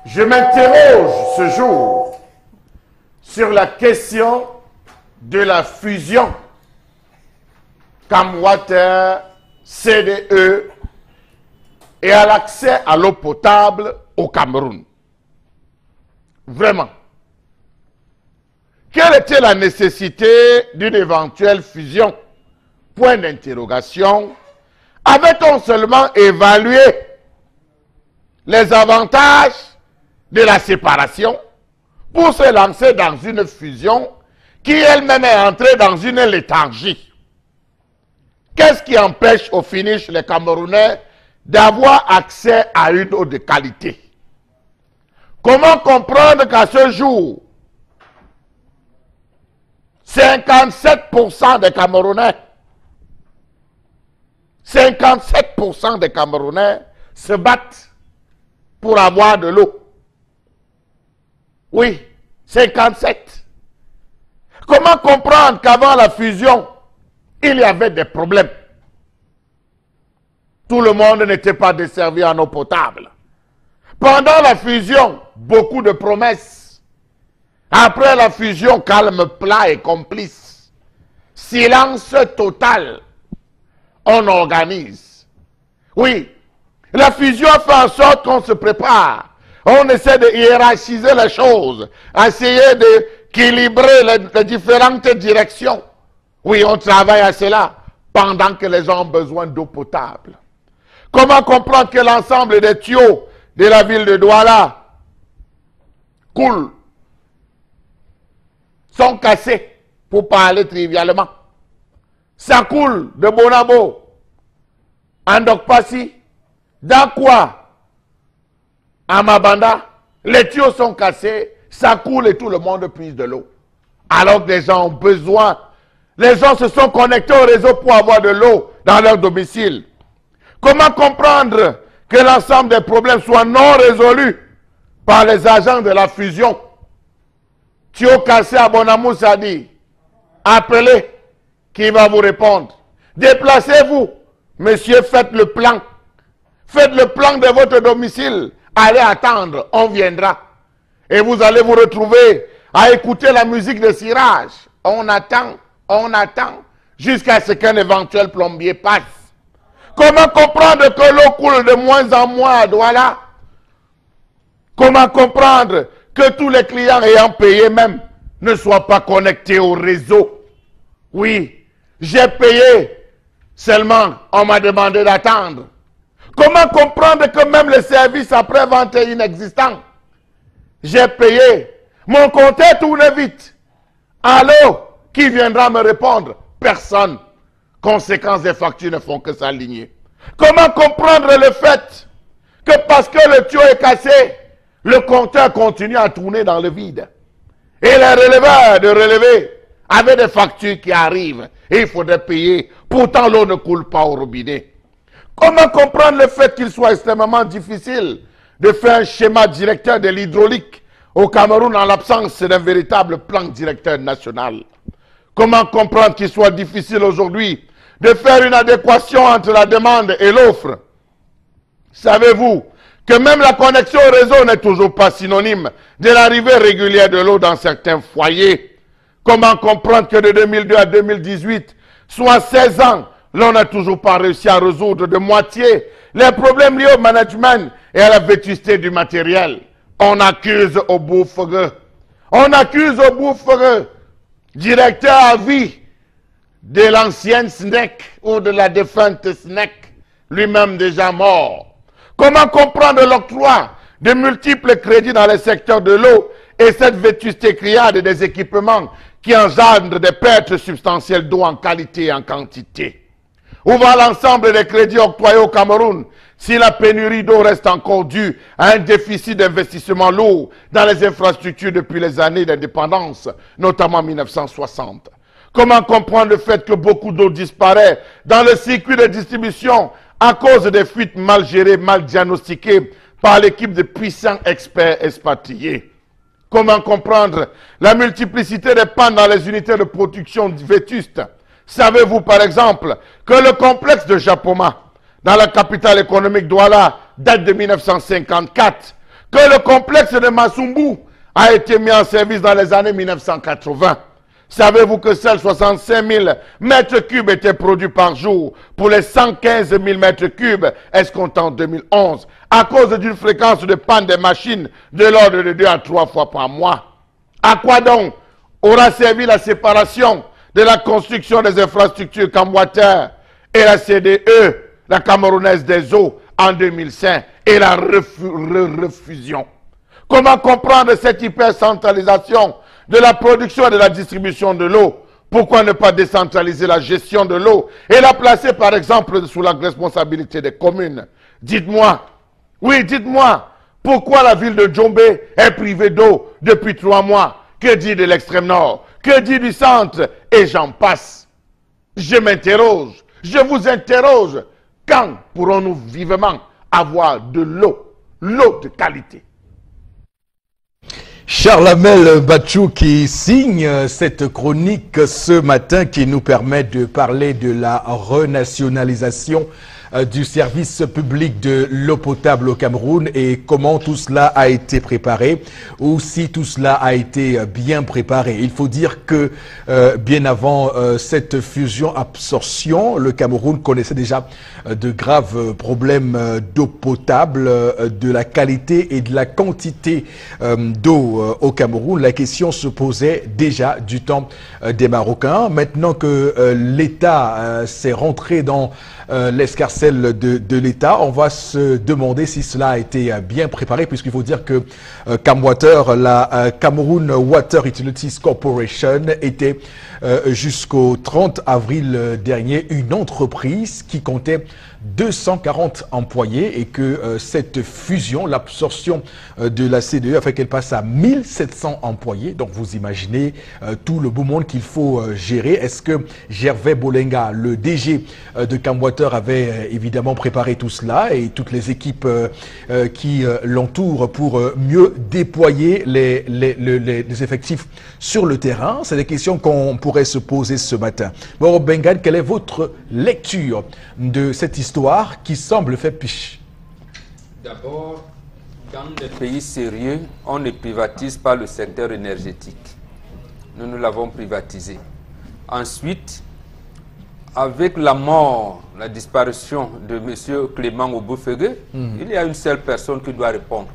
Je m'interroge ce jour sur la question de la fusion Camwater, CDE et à l'accès à l'eau potable au Cameroun. Vraiment. Quelle était la nécessité d'une éventuelle fusion? Point d'interrogation. Avait-on seulement évalué les avantages de la séparation pour se lancer dans une fusion qui elle-même est entrée dans une léthargie? Qu'est-ce qui empêche au finish les Camerounais d'avoir accès à une eau de qualité? Comment comprendre qu'à ce jour, 57% des Camerounais, 57% des Camerounais se battent pour avoir de l'eau? Oui, 57. Comment comprendre qu'avant la fusion, il y avait des problèmes? Tout le monde n'était pas desservi en eau potable. Pendant la fusion, beaucoup de promesses. Après la fusion, calme plat et complice. Silence total. On organise. Oui, la fusion fait en sorte qu'on se prépare. On essaie de hiérarchiser les choses, essayer d'équilibrer les différentes directions. Oui, on travaille à cela pendant que les gens ont besoin d'eau potable. Comment comprendre que l'ensemble des tuyaux de la ville de Douala coulent, sont cassés, pour parler trivialement? Ça coule de Bonabo, Andokpasi, Dakwa, à Mabanda, les tuyaux sont cassés, ça coule et tout le monde puise de l'eau. Alors que les gens ont besoin, les gens se sont connectés au réseau pour avoir de l'eau dans leur domicile. Comment comprendre que l'ensemble des problèmes soient non résolus par les agents de la fusion? Tuyau cassé à Bonamou Sadi, appelez, qui va vous répondre? Déplacez-vous, monsieur, faites le plan. Faites le plan de votre domicile. Allez attendre, on viendra. Et vous allez vous retrouver à écouter la musique de cirage. on attend, jusqu'à ce qu'un éventuel plombier passe. Comment comprendre que l'eau coule de moins en moins à Douala? Comment comprendre que tous les clients ayant payé même ne soient pas connectés au réseau? Oui, j'ai payé, seulement on m'a demandé d'attendre. Comment comprendre que même le service après-vente est inexistant? J'ai payé, mon compteur tourne vite. Allô, qui viendra me répondre? Personne. Conséquence des factures ne font que s'aligner. Comment comprendre le fait que parce que le tuyau est cassé, le compteur continue à tourner dans le vide? Et les releveurs de relever avaient des factures qui arrivent et il faudrait payer. Pourtant, l'eau ne coule pas au robinet. Comment comprendre le fait qu'il soit extrêmement difficile de faire un schéma directeur de l'hydraulique au Cameroun en l'absence d'un véritable plan directeur national? Comment comprendre qu'il soit difficile aujourd'hui de faire une adéquation entre la demande et l'offre? Savez-vous que même la connexion au réseau n'est toujours pas synonyme de l'arrivée régulière de l'eau dans certains foyers? Comment comprendre que de 2002 à 2018, soit 16 ans, l'on n'a toujours pas réussi à résoudre de moitié les problèmes liés au management et à la vétusté du matériel? On accuse au bouffeur. On accuse au bouffeur, directeur à vie de l'ancienne SNEC ou de la défunte SNEC, lui-même déjà mort. Comment comprendre l'octroi de multiples crédits dans le secteur de l'eau et cette vétusté criarde des équipements qui engendrent des pertes substantielles d'eau en qualité et en quantité? Où va l'ensemble des crédits octroyés au Cameroun si la pénurie d'eau reste encore due à un déficit d'investissement lourd dans les infrastructures depuis les années d'indépendance, notamment 1960? Comment comprendre le fait que beaucoup d'eau disparaît dans le circuit de distribution à cause des fuites mal gérées, mal diagnostiquées par l'équipe de puissants experts expatriés? Comment comprendre la multiplicité des pannes dans les unités de production vétustes? Savez-vous par exemple que le complexe de Japoma, dans la capitale économique Douala, date de 1954, que le complexe de Masumbu a été mis en service dans les années 1980? Savez-vous que seuls 65 000 mètres cubes étaient produits par jour pour les 115 000 mètres cubes escomptés en 2011 à cause d'une fréquence de panne des machines de l'ordre de 2 à 3 fois par mois? À quoi donc aura servi la séparation de la construction des infrastructures Camwater et la CDE, la Camerounaise des eaux, en 2005 et la refusion? Comment comprendre cette hypercentralisation de la production et de la distribution de l'eau? Pourquoi ne pas décentraliser la gestion de l'eau et la placer par exemple sous la responsabilité des communes? Dites-moi, oui, dites-moi, pourquoi la ville de Djombe est privée d'eau depuis 3 mois? Que dit de l'extrême nord? Que dit du centre? Et j'en passe. Je m'interroge, je vous interroge, quand pourrons-nous vivement avoir de l'eau de qualité? Charles Amel Bachou qui signe cette chronique ce matin qui nous permet de parler de la renationalisation du service public de l'eau potable au Cameroun et comment tout cela a été préparé ou si tout cela a été bien préparé. Il faut dire que bien avant cette fusion-absorption, le Cameroun connaissait déjà de graves problèmes d'eau potable, de la qualité et de la quantité d'eau au Cameroun. La question se posait déjà du temps des Marocains. Maintenant que l'État s'est rentré dans l'escarcelle de l'État, on va se demander si cela a été bien préparé, puisqu'il faut dire que Camwater, la Cameroun Water Utilities Corporation, était jusqu'au 30 avril dernier une entreprise qui comptait 240 employés et que cette fusion, l'absorption de la CDE a fait qu'elle passe à 1700 employés. Donc vous imaginez tout le beau monde qu'il faut gérer. Est-ce que Gervais Bolenga, le DG de Camwater, avait évidemment préparé tout cela et toutes les équipes qui l'entourent pour mieux déployer les effectifs sur le terrain? C'est des questions qu'on pourrait se poser ce matin. Bon, Bengan, quelle est votre lecture de cette histoire qui semble faire piche? D'abord, dans des pays sérieux, on ne privatise pas le secteur énergétique. nous l'avons privatisé. Ensuite, avec la mort, la disparition de M. Clément Oboufégué, il y a une seule personne qui doit répondre.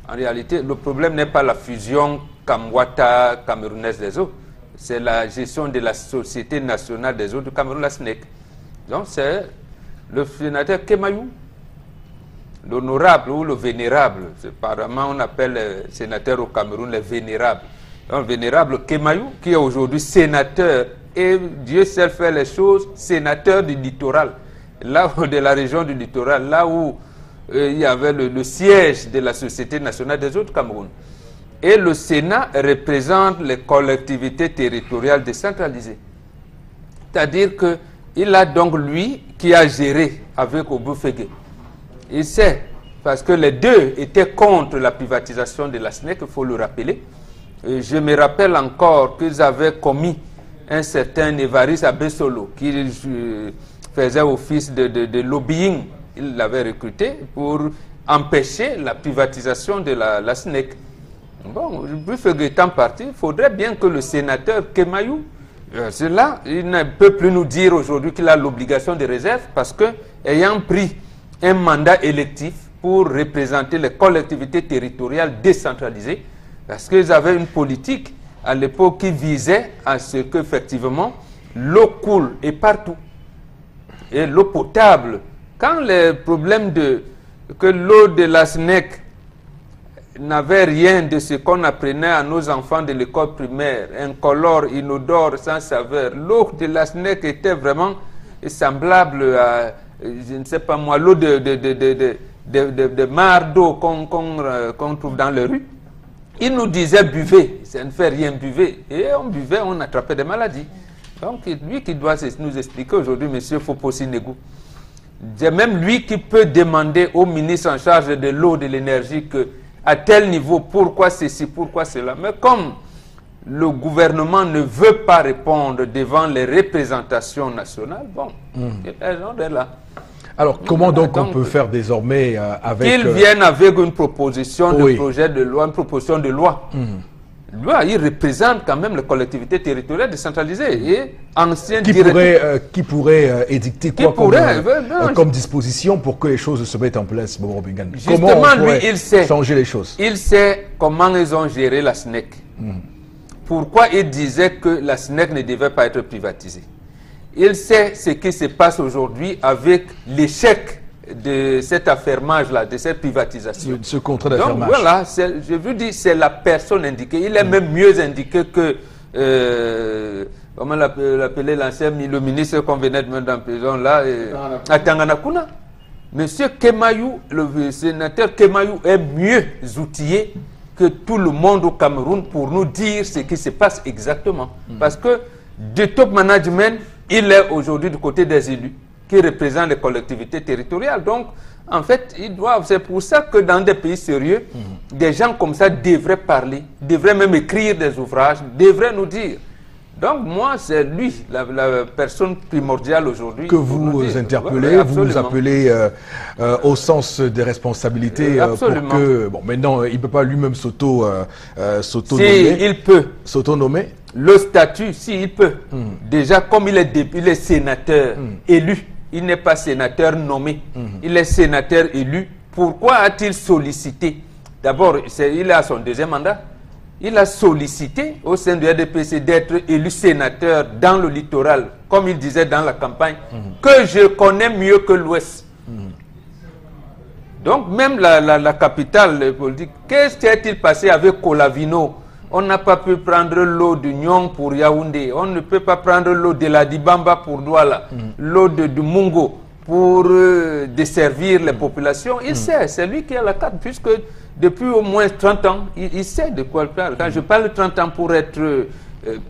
En réalité, le problème n'est pas la fusion Kamwata camerounaise des eaux, c'est la gestion de la Société nationale des eaux du Cameroun, la SNEC. Donc c'est le sénateur Kemayou, l'honorable ou le vénérable. Apparemment, on appelle les sénateurs au Cameroun les vénérables. Donc, le vénérable Kemayou, qui est aujourd'hui sénateur, et Dieu seul fait les choses, sénateur du littoral, là où, de la région du littoral, là où il y avait le siège de la Société nationale des eaux du Cameroun. Et le Sénat représente les collectivités territoriales décentralisées. C'est-à-dire qu'il a donc lui qui a géré avec Oboufégué. Il sait, parce que les deux étaient contre la privatisation de la SNEC, il faut le rappeler. Et je me rappelle encore qu'ils avaient commis un certain Évariste Abessolo qui faisait office de lobbying. Il l'avait recruté pour empêcher la privatisation de la SNEC. Bon, Oboufégué étant parti, il faudrait bien que le sénateur Kemayou, cela, il ne peut plus nous dire aujourd'hui qu'il a l'obligation de réserve parce que, ayant pris un mandat électif pour représenter les collectivités territoriales décentralisées, parce qu'ils avaient une politique à l'époque qui visait à ce qu'effectivement l'eau coule et partout. Et l'eau potable, quand les problèmes que l'eau de la SNEC n'avait rien de ce qu'on apprenait à nos enfants de l'école primaire, incolore, inodore, sans saveur, l'eau de la SNEC était vraiment semblable à, je ne sais pas moi, l'eau de mare d'eau qu'on trouve dans les rues. Il nous disait buvez, ça ne fait rien, buvez. Et on buvait, on attrapait des maladies. Donc lui qui doit nous expliquer aujourd'hui, M. Foposi Negou, c'est même lui qui peut demander au ministre en charge de l'eau, de l'énergie, que à tel niveau, pourquoi ceci, pourquoi cela. Mais comme le gouvernement ne veut pas répondre devant les représentations nationales, bon, il y a raison d'être là. Alors, comment donc on peut faire désormais avec... Qu'ils viennent avec une proposition de projet de loi, une proposition de loi. Il représente quand même les collectivités territoriales décentralisées et anciens qui pourrait édicter quoi comme disposition pour que les choses se mettent en place, Bobo Bingan? Comment on pourrait changer les choses? Il sait comment ils ont géré la SNEC. Pourquoi il disait que la SNEC ne devait pas être privatisée. Il sait ce qui se passe aujourd'hui avec l'échec de cet affermage-là, de cette privatisation. Ce contrat d'affermage. Donc voilà, je vous dis, c'est la personne indiquée. Il est même mieux indiqué que, comment l'appeler l'ancien, le ministre qu'on venait de mettre en prison là, à Tanganakuna. Monsieur Kemayou, le sénateur Kemayou est mieux outillé que tout le monde au Cameroun pour nous dire ce qui se passe exactement. Parce que du top management, il est aujourd'hui du côté des élus qui représentent les collectivités territoriales. Donc, en fait, ils doivent. C'est pour ça que dans des pays sérieux, des gens comme ça devraient parler, devraient même écrire des ouvrages, devraient nous dire. Donc, moi, c'est lui, la personne primordiale aujourd'hui. Que vous interpellez, vous appelez au sens des responsabilités pour que... Bon, maintenant, il ne peut pas lui-même s'auto-nommer. Si, il peut. S'auto-nommer. Le statut, si, il peut. Déjà, comme il est sénateur élu, il n'est pas sénateur nommé. Il est sénateur élu. Pourquoi a-t-il sollicité? D'abord, il a son deuxième mandat. Il a sollicité au sein du RDPC d'être élu sénateur dans le littoral, comme il disait dans la campagne, que je connais mieux que l'Ouest. Donc, même la capitale politique, qu'est-ce qui a-t-il passé avec Colavino? On n'a pas pu prendre l'eau de Nyong pour Yaoundé. On ne peut pas prendre l'eau de la Dibamba pour Douala. L'eau de Mungo pour desservir les populations. Il sait, c'est lui qui a la carte, puisque depuis au moins 30 ans, il sait de quoi il parle. Quand je parle de 30 ans pour être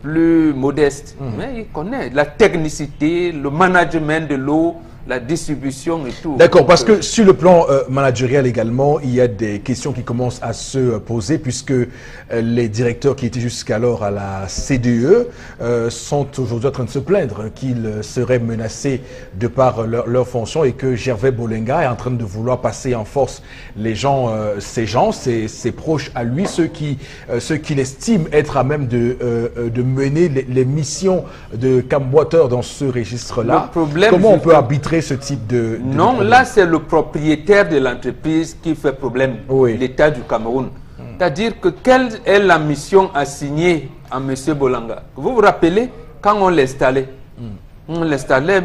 plus modeste, mais il connaît la technicité, le management de l'eau, la distribution et tout. D'accord, parce que sur le plan managérial également, il y a des questions qui commencent à se poser puisque les directeurs qui étaient jusqu'alors à la CDE sont aujourd'hui en train de se plaindre qu'ils seraient menacés de par leur fonction et que Gervais Bolenga est en train de vouloir passer en force les gens, ses proches à lui, ceux qu'il estime être à même de mener les missions de Camboateur dans ce registre-là. Comment on peut arbitrer ce type de non, là c'est le propriétaire de l'entreprise qui fait problème, l'État du Cameroun. C'est-à-dire que quelle est la mission assignée à M. Bolanga? Vous vous rappelez quand on l'installait? On l'installait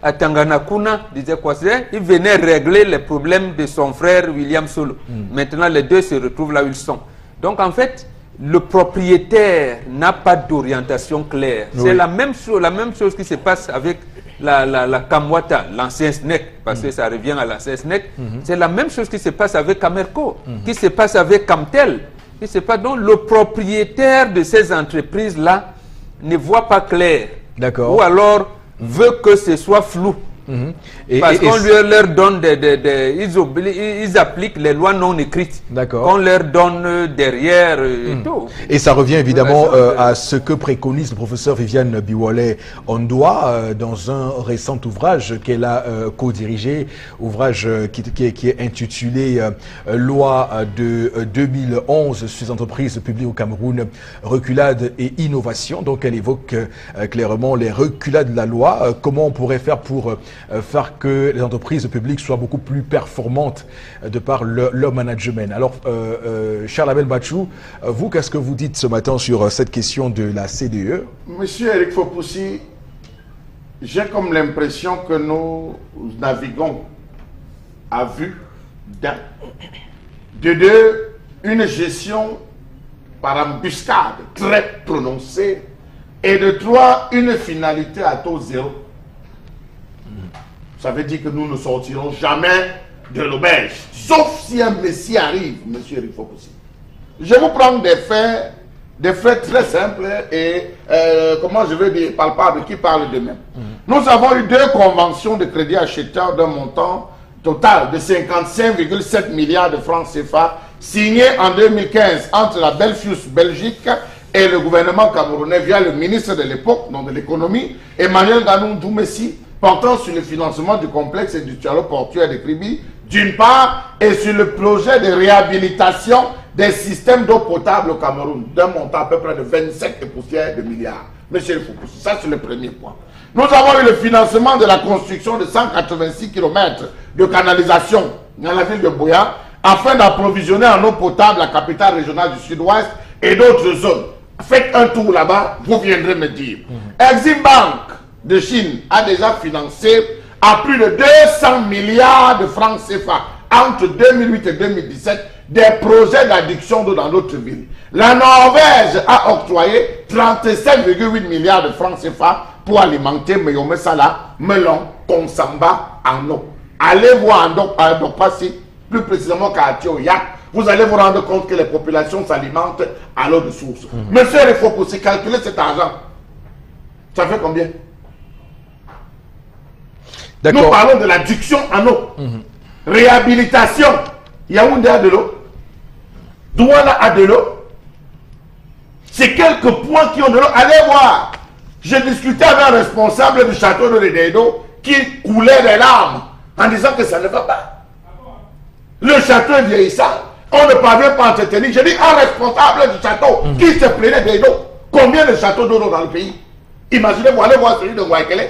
à Tanganakuna, disait quoi? Il venait régler les problèmes de son frère William Solo. Maintenant les deux se retrouvent là où ils sont. Donc en fait, le propriétaire n'a pas d'orientation claire. C'est la même chose qui se passe avec la Kamwata, l'ancien SNEC, parce que ça revient à l'ancien SNEC. C'est la même chose qui se passe avec Camerco, qui se passe avec Camtel. Donc le propriétaire de ces entreprises-là ne voit pas clair. Ou alors veut que ce soit flou. Parce qu'on leur donne ils appliquent les lois non écrites qu'on leur donne derrière et tout. Et ça revient évidemment à ce que préconise le professeur Viviane Biwale-Ondoa dans un récent ouvrage qu'elle a co-dirigé, ouvrage qui est intitulé Loi de 2011 sur les entreprises publiques au Cameroun, reculade et innovation. Donc elle évoque clairement les reculades de la loi, comment on pourrait faire pour faire que les entreprises publiques soient beaucoup plus performantes de par leur management. Alors, Charles Abel Bachou, vous, qu'est-ce que vous dites ce matin sur cette question de la CDE? Monsieur Eric Fopoussi, j'ai comme l'impression que nous naviguons à vue d'un. De deux, une gestion par embuscade très prononcée. Et de trois, une finalité à taux zéro. Ça veut dire que nous ne sortirons jamais de l'auberge. Sauf si un messie arrive, monsieur Eric Fopoussi. Je vous prends des faits très simples et, comment je veux dire, palpables, qui parlent d'eux-mêmes. Nous avons eu 2 conventions de crédit acheteur d'un montant total de 55,7 milliards de francs CFA signées en 2015 entre la Belfius Belgique et le gouvernement camerounais via le ministre de l'époque, non de l'économie, Emmanuel Ganou Doumessi, portant sur le financement du complexe industriel portuaire de Kribi, d'une part, et sur le projet de réhabilitation des systèmes d'eau potable au Cameroun, d'un montant à peu près de 27 et poussières de milliards. Monsieur le Fopoussi, ça c'est le premier point. Nous avons eu le financement de la construction de 186 km de canalisation dans la ville de Boya, afin d'approvisionner en eau potable la capitale régionale du Sud-Ouest et d'autres zones. Faites un tour là-bas, vous viendrez me dire. Exim Bank de Chine a déjà financé à plus de 200 milliards de francs CFA entre 2008 et 2017 des projets d'adduction d'eau dans notre ville. La Norvège a octroyé 37,8 milliards de francs CFA pour alimenter Meyome Sala, Melon, Konsamba en eau. Allez voir en Dokpasi, plus précisément qu'à Atioyak, vous allez vous rendre compte que les populations s'alimentent à l'eau de source. Monsieur, il faut aussi calculer cet argent. Ça fait combien? Nous parlons de l'adduction en eau. Réhabilitation. Yaoundé a de l'eau. Douala a de l'eau. C'est quelques points qui ont de l'eau. Allez voir. J'ai discuté avec un responsable du château de Lededo qui coulait des larmes en disant que ça ne va pas. Le château est vieillissant. On ne parvient pas à entretenir. J'ai dit un responsable du château qui se plaignait de l'eau. Combien de châteaux d'eau dans le pays? Imaginez-vous, allez voir celui de Waikele.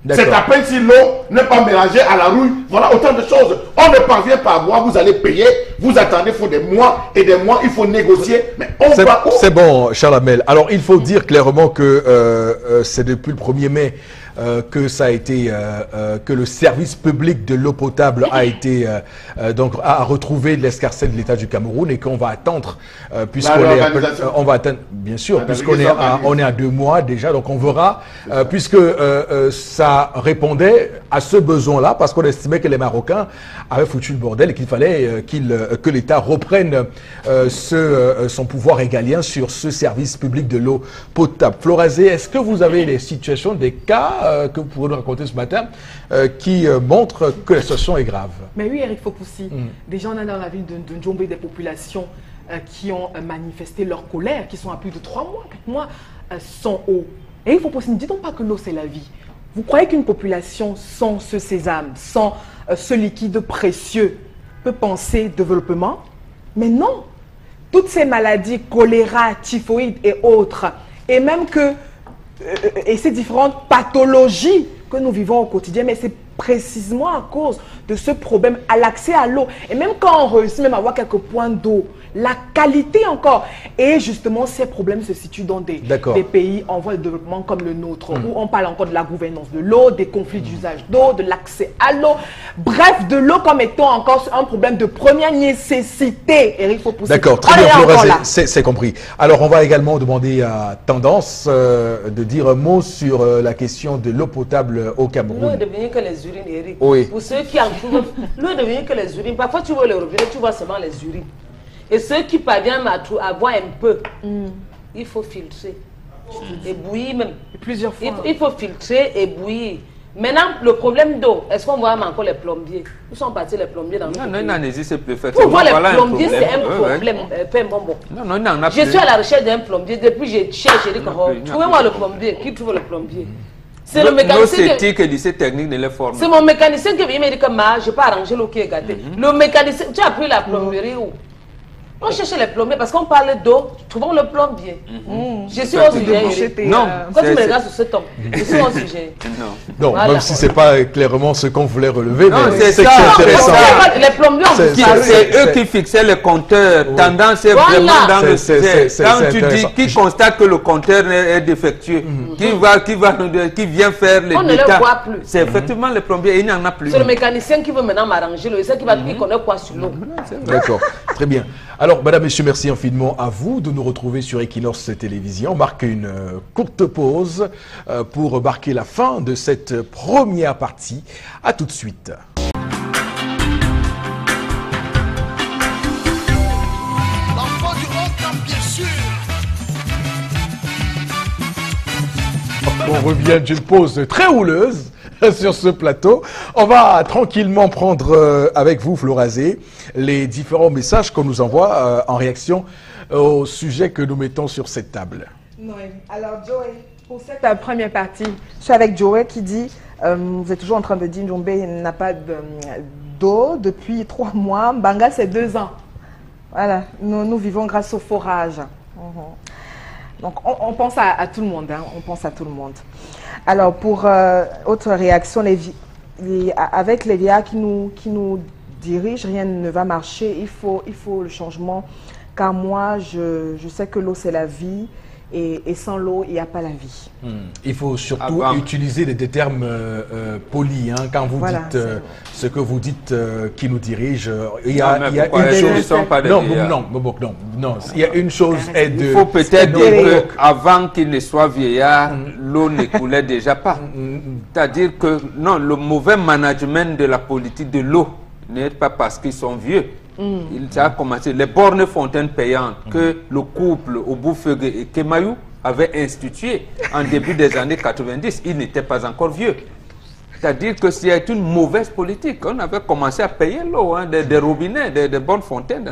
C'est à peine si l'eau n'est pas mélangée à la rouille. Voilà autant de choses. On ne parvient pas à boire, vous allez payer, vous attendez, il faut des mois et des mois, il faut négocier. Mais on va où? C'est bon, Charles Amel. Alors, il faut dire clairement que c'est depuis le 1er mai que ça a été, que le service public de l'eau potable a été, donc, a retrouvé l'escarcelle de l'État du Cameroun et qu'on va attendre, puisqu'on est, on va attendre, bien sûr, puisqu'on est on est à 2 mois déjà, donc on verra, puisque ça répondait à ce besoin-là, parce qu'on estimait que les Marocains avaient foutu le bordel et qu'il fallait que l'État reprenne son pouvoir régalien sur ce service public de l'eau potable. Florazé, est-ce que vous avez les situations, des cas cas que vous pourrez nous raconter ce matin qui montre que la situation est grave. Mais oui, Eric Fopoussi, déjà on a dans la ville de Njombe des populations qui ont manifesté leur colère, qui sont à plus de 3 mois, 4 mois, sans eau. Eric Fopoussi, ne dites-donc pas que l'eau c'est la vie. Vous croyez qu'une population sans ce sésame, sans ce liquide précieux, peut penser développement? Mais non. Toutes ces maladies, choléra, typhoïde et autres, et même que et ces différentes pathologies que nous vivons au quotidien, mais c'est précisément à cause de ce problème à l'accès à l'eau. Et même quand on réussit même à avoir quelques points d'eau, la qualité encore. Et justement, ces problèmes se situent dans des pays en voie de développement comme le nôtre, où on parle encore de la gouvernance de l'eau, des conflits d'usage d'eau, de l'accès à l'eau. Bref, de l'eau comme étant encore un problème de première nécessité. Eric Fopoussi. D'accord, très bien, c'est compris. Alors, on va également demander à Tendance de dire un mot sur la question de l'eau potable au Cameroun. L'eau est devenue que les urines, Eric. Oui. Pour ceux qui en trouvent, l'eau est devenue que les urines. Parfois, tu vois le robinet, tu vois seulement les urines. Et ceux qui parviennent à boire un peu, il faut filtrer. Et bouillir même. Plusieurs fois. Il faut filtrer et bouillir. Maintenant, le problème d'eau, est-ce qu'on voit encore les plombiers? Où sont partis les plombiers dans notre pays? Non, il n'en existe plus. Pour voir les plombiers, c'est un problème. Non, il n'en a plus. Je suis à la recherche d'un plombier. Depuis, je cherche, je dis, trouvez-moi le plombier. Qui trouve le plombier? C'est le mécanicien. Que le lycée technique ne les forme. C'est mon mécanicien qui vient me dire que je peux arranger l'eau qui est gâtée. Le mécanicien, tu as pris la plomberie où? On cherche les plombiers parce qu'on parle d'eau, trouvons le plombier. Je suis au sujet. Non. Quand tu me regardes sur ce ton, je suis au sujet. Non, voilà. Même si ce n'est pas clairement ce qu'on voulait relever, non, mais c'est intéressant. Les plombiers, c'est eux qui fixaient le compteur. Tendance est vraiment dans le sujet. Quand tu dis qui constate que le compteur est défectueux, qui vient faire les on ne le voit plus. C'est effectivement le plombier, il n'y en a plus. C'est le mécanicien qui veut maintenant m'arranger l'eau. C'est qui connaît quoi sur l'eau. D'accord, très bien. Alors, madame, messieurs, merci infiniment à vous de nous retrouver sur Equinox Télévision. On marque une courte pause pour marquer la fin de cette première partie. À tout de suite. L'enfant du rock, bien sûr. On revient d'une pause très houleuse sur ce plateau. On va tranquillement prendre avec vous, Florazé, les différents messages qu'on nous envoie en réaction au sujet que nous mettons sur cette table. Noël. Alors, Joey, pour cette première partie, je suis avec Joey qui dit, vous êtes toujours en train de dire Njombe n'a pas d'eau depuis 3 mois. Mbanga, c'est 2 ans. Voilà, nous vivons grâce au forage. Donc, on pense à tout le monde. Hein, on pense à tout le monde. Alors, pour autre réaction, avec les vieillards qui nous dirigent, rien ne va marcher. Il faut le changement. Car moi, je sais que l'eau, c'est la vie. Et sans l'eau, il n'y a pas la vie. Il faut surtout utiliser des termes polis. Hein, quand vous dites ce que vous dites qui nous dirige, il y a une chose... Non, il y a une chose est de... Il faut peut-être dire qu'avant qu'il ne soit vieillard, l'eau ne coulait déjà pas. C'est-à-dire que non, le mauvais management de la politique de l'eau n'est pas parce qu'ils sont vieux. Ça a commencé. Les bornes fontaines payantes que le couple Oboufegue et Kemayou avaient instituées en début des années 90, ils n'étaient pas encore vieux. C'est-à-dire que c'est une mauvaise politique. On avait commencé à payer l'eau, hein, des robinets, des bornes fontaines.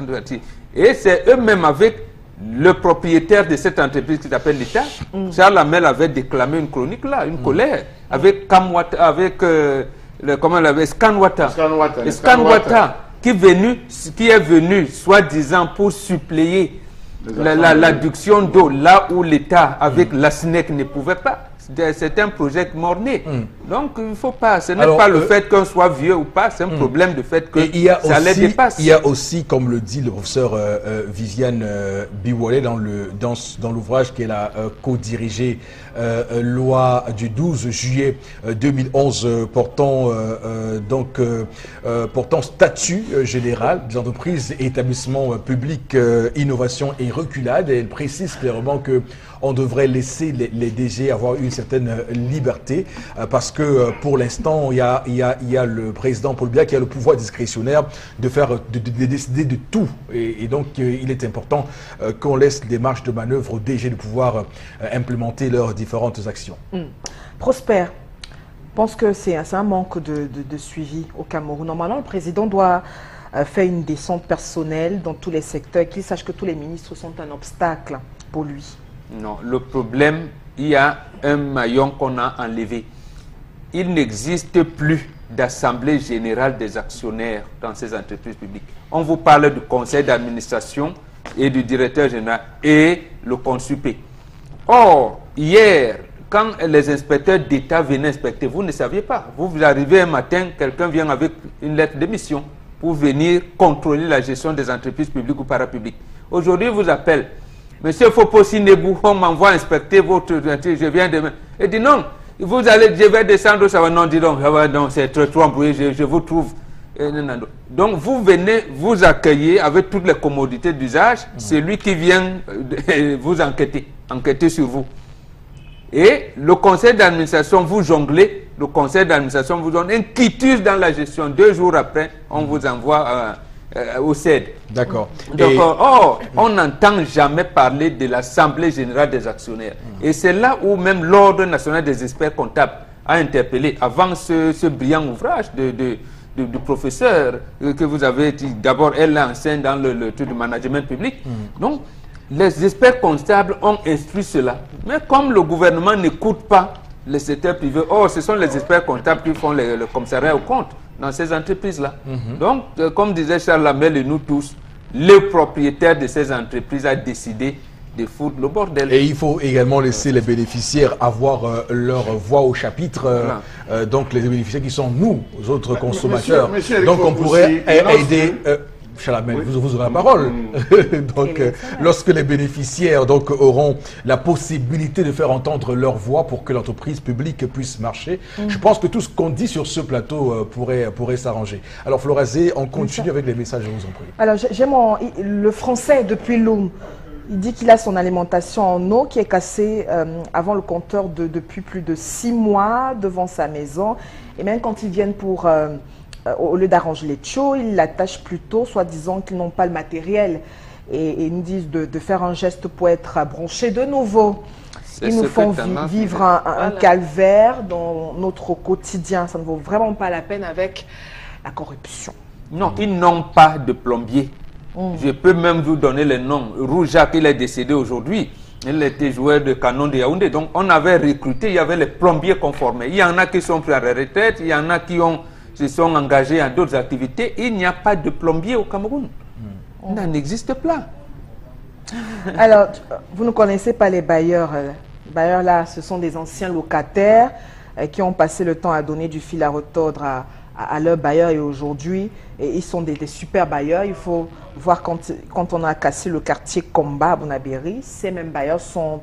Et c'est eux-mêmes avec le propriétaire de cette entreprise qui s'appelle l'État. Charles Lamel avait déclamé une chronique là, une colère, avec Scanwata. Qui est venu, soi-disant, pour suppléer l'adduction d'eau là où l'État, avec la SNEC, ne pouvait pas. C'est un projet mort-né. Donc, il ne faut pas. Ce n'est pas le fait qu'on soit vieux ou pas, c'est un problème de fait que ça les dépasse. Il y a aussi, comme le dit le professeur Viviane Biwole dans l'ouvrage qu'elle a co-dirigé, loi du 12 juillet 2011 portant statut général des entreprises et établissements publics, innovation et reculade. Et elle précise clairement que on devrait laisser les DG avoir une certaine liberté parce que pour l'instant, il y a le président Paul Biya qui a le pouvoir discrétionnaire de décider de tout. Et donc, il est important qu'on laisse des marges de manœuvre aux DG de pouvoir implémenter leurs différentes actions. Prosper, pense que c'est un manque de suivi au Cameroun. Normalement, le président doit faire une descente personnelle dans tous les secteurs, qu'il sache que tous les ministres sont un obstacle pour lui. Non, le problème, il y a un maillon qu'on a enlevé. Il n'existe plus d'assemblée générale des actionnaires dans ces entreprises publiques. On vous parle du conseil d'administration et du directeur général et le consupé. Or, hier, quand les inspecteurs d'État venaient inspecter, vous ne saviez pas. Vous arrivez un matin, quelqu'un vient avec une lettre de mission pour venir contrôler la gestion des entreprises publiques ou parapubliques. Aujourd'hui, vous appelle, Monsieur Foposi Negou, on m'envoie inspecter votre entreprise, je viens demain. Il dit non, vous allez, je vais descendre, ça va, non, dis donc, non, c'est trop embrouillé, je vous trouve. Donc vous venez vous accueillir avec toutes les commodités d'usage, c'est lui qui vient vous enquêter sur vous. Et le conseil d'administration vous jonglez, le conseil d'administration vous donne un quitus dans la gestion. 2 jours après, on vous envoie au CED. D'accord. Donc, on n'entend jamais parler de l'Assemblée générale des actionnaires. Et c'est là où même l'Ordre national des experts comptables a interpellé, avant ce brillant ouvrage du professeur que vous avez dit, d'abord elle enseigne dans le truc du management public. Donc, les experts comptables ont instruit cela. Mais comme le gouvernement n'écoute pas le secteur privé, ce sont les experts comptables qui font le commissariat aux comptes dans ces entreprises-là. Donc, comme disait Charles Lamel et nous tous, le propriétaire de ces entreprises a décidé de foutre le bordel. Et il faut également laisser les bénéficiaires avoir leur voix au chapitre, donc les bénéficiaires qui sont nous, aux autres consommateurs. Monsieur donc on pourrait aider... Chalamel, vous aurez la parole. Donc, lorsque les bénéficiaires donc, auront la possibilité de faire entendre leur voix pour que l'entreprise publique puisse marcher, je pense que tout ce qu'on dit sur ce plateau pourrait s'arranger. Alors, Florazé, on continue avec les messages, je vous en prie. Alors, j'ai le français depuis Loum. Il dit qu'il a son alimentation en eau qui est cassée avant le compteur depuis plus de 6 mois devant sa maison. Et même quand ils viennent pour... au lieu d'arranger les tuyaux, ils l'attachent plutôt, soi-disant qu'ils n'ont pas le matériel. Et ils nous disent de faire un geste pour être branchés de nouveau. Ils nous font vivre un calvaire dans notre quotidien. Ça ne vaut vraiment pas la peine avec la corruption. Non, ils n'ont pas de plombier. Je peux même vous donner les noms. Roujac, il est décédé aujourd'hui. Il était joueur de canon de Yaoundé. Donc on avait recruté, il y avait les plombiers conformés. Il y en a qui sont pris à la retraite, il y en a qui se sont engagés à d'autres activités. Il n'y a pas de plombier au Cameroun. Ça n'existe pas. Alors, vous ne connaissez pas les bailleurs. Les bailleurs là, ce sont des anciens locataires qui ont passé le temps à donner du fil à retordre à leurs bailleurs et aujourd'hui, ils sont des super bailleurs. Il faut voir quand on a cassé le quartier Combat à Bonabéry, ces mêmes bailleurs sont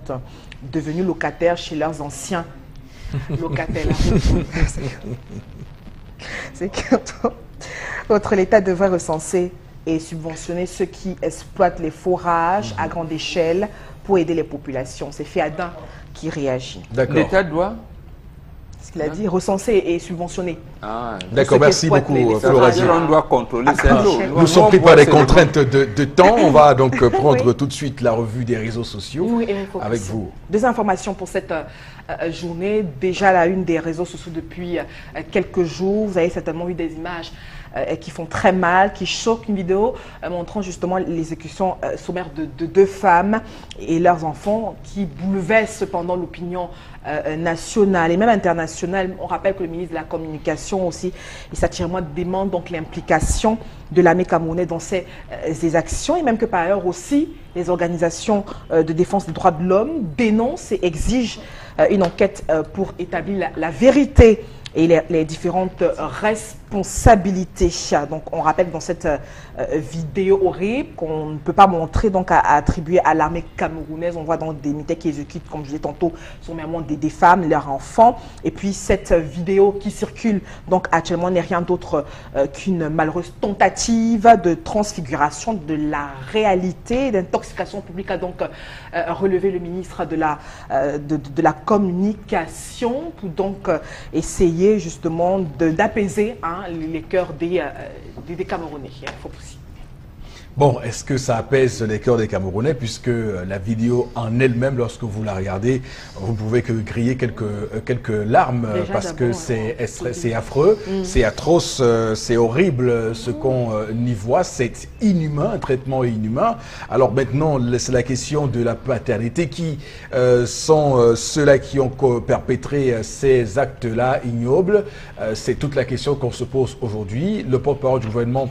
devenus locataires chez leurs anciens locataires. C'est que l'État devrait recenser et subventionner ceux qui exploitent les forages à grande échelle pour aider les populations. C'est Féadin qui réagit. L'État doit... Ce qu'il a dit, recenser et subventionner. D'accord, merci beaucoup, Florazé. On doit contrôler cette eau. Nous sommes pris par des contraintes de temps. On va donc prendre tout de suite la revue des réseaux sociaux avec vous. 2 informations pour cette journée. Déjà la une des réseaux sociaux depuis quelques jours. Vous avez certainement vu des images qui font très mal, qui choquent. Une vidéo montrant justement l'exécution sommaire de 2 femmes et leurs enfants qui bouleversent cependant l'opinion nationale et même internationale. On rappelle que le ministre de la Communication aussi, il s'attirement demande donc l'implication de l'armée camerounaise dans ces actions et même que par ailleurs aussi les organisations de défense des droits de l'homme dénoncent et exigent une enquête pour établir la vérité et les différentes responsabilités. Donc on rappelle dans cette vidéo horrible qu'on ne peut pas montrer, donc à attribuer à l'armée camerounaise. On voit donc des militaires qui exécutent, comme je disais tantôt, sommairement des femmes, leurs enfants. Et puis cette vidéo qui circule donc actuellement n'est rien d'autre qu'une malheureuse tentative de transfiguration de la réalité, d'intoxication publique, a donc relevé le ministre de la Communication pour donc essayer justement d'apaiser les cœurs des Camerounais. Il faut aussi. Bon, est-ce que ça apaise les cœurs des Camerounais, puisque la vidéo en elle-même, lorsque vous la regardez, vous pouvez que griller quelques larmes, parce que c'est affreux, c'est atroce, c'est horrible ce qu'on y voit, c'est inhumain, un traitement inhumain. Alors maintenant, c'est la question de la paternité. Qui sont ceux-là qui ont perpétré ces actes-là ignobles? C'est toute la question qu'on se pose aujourd'hui. Le porte-parole du gouvernement,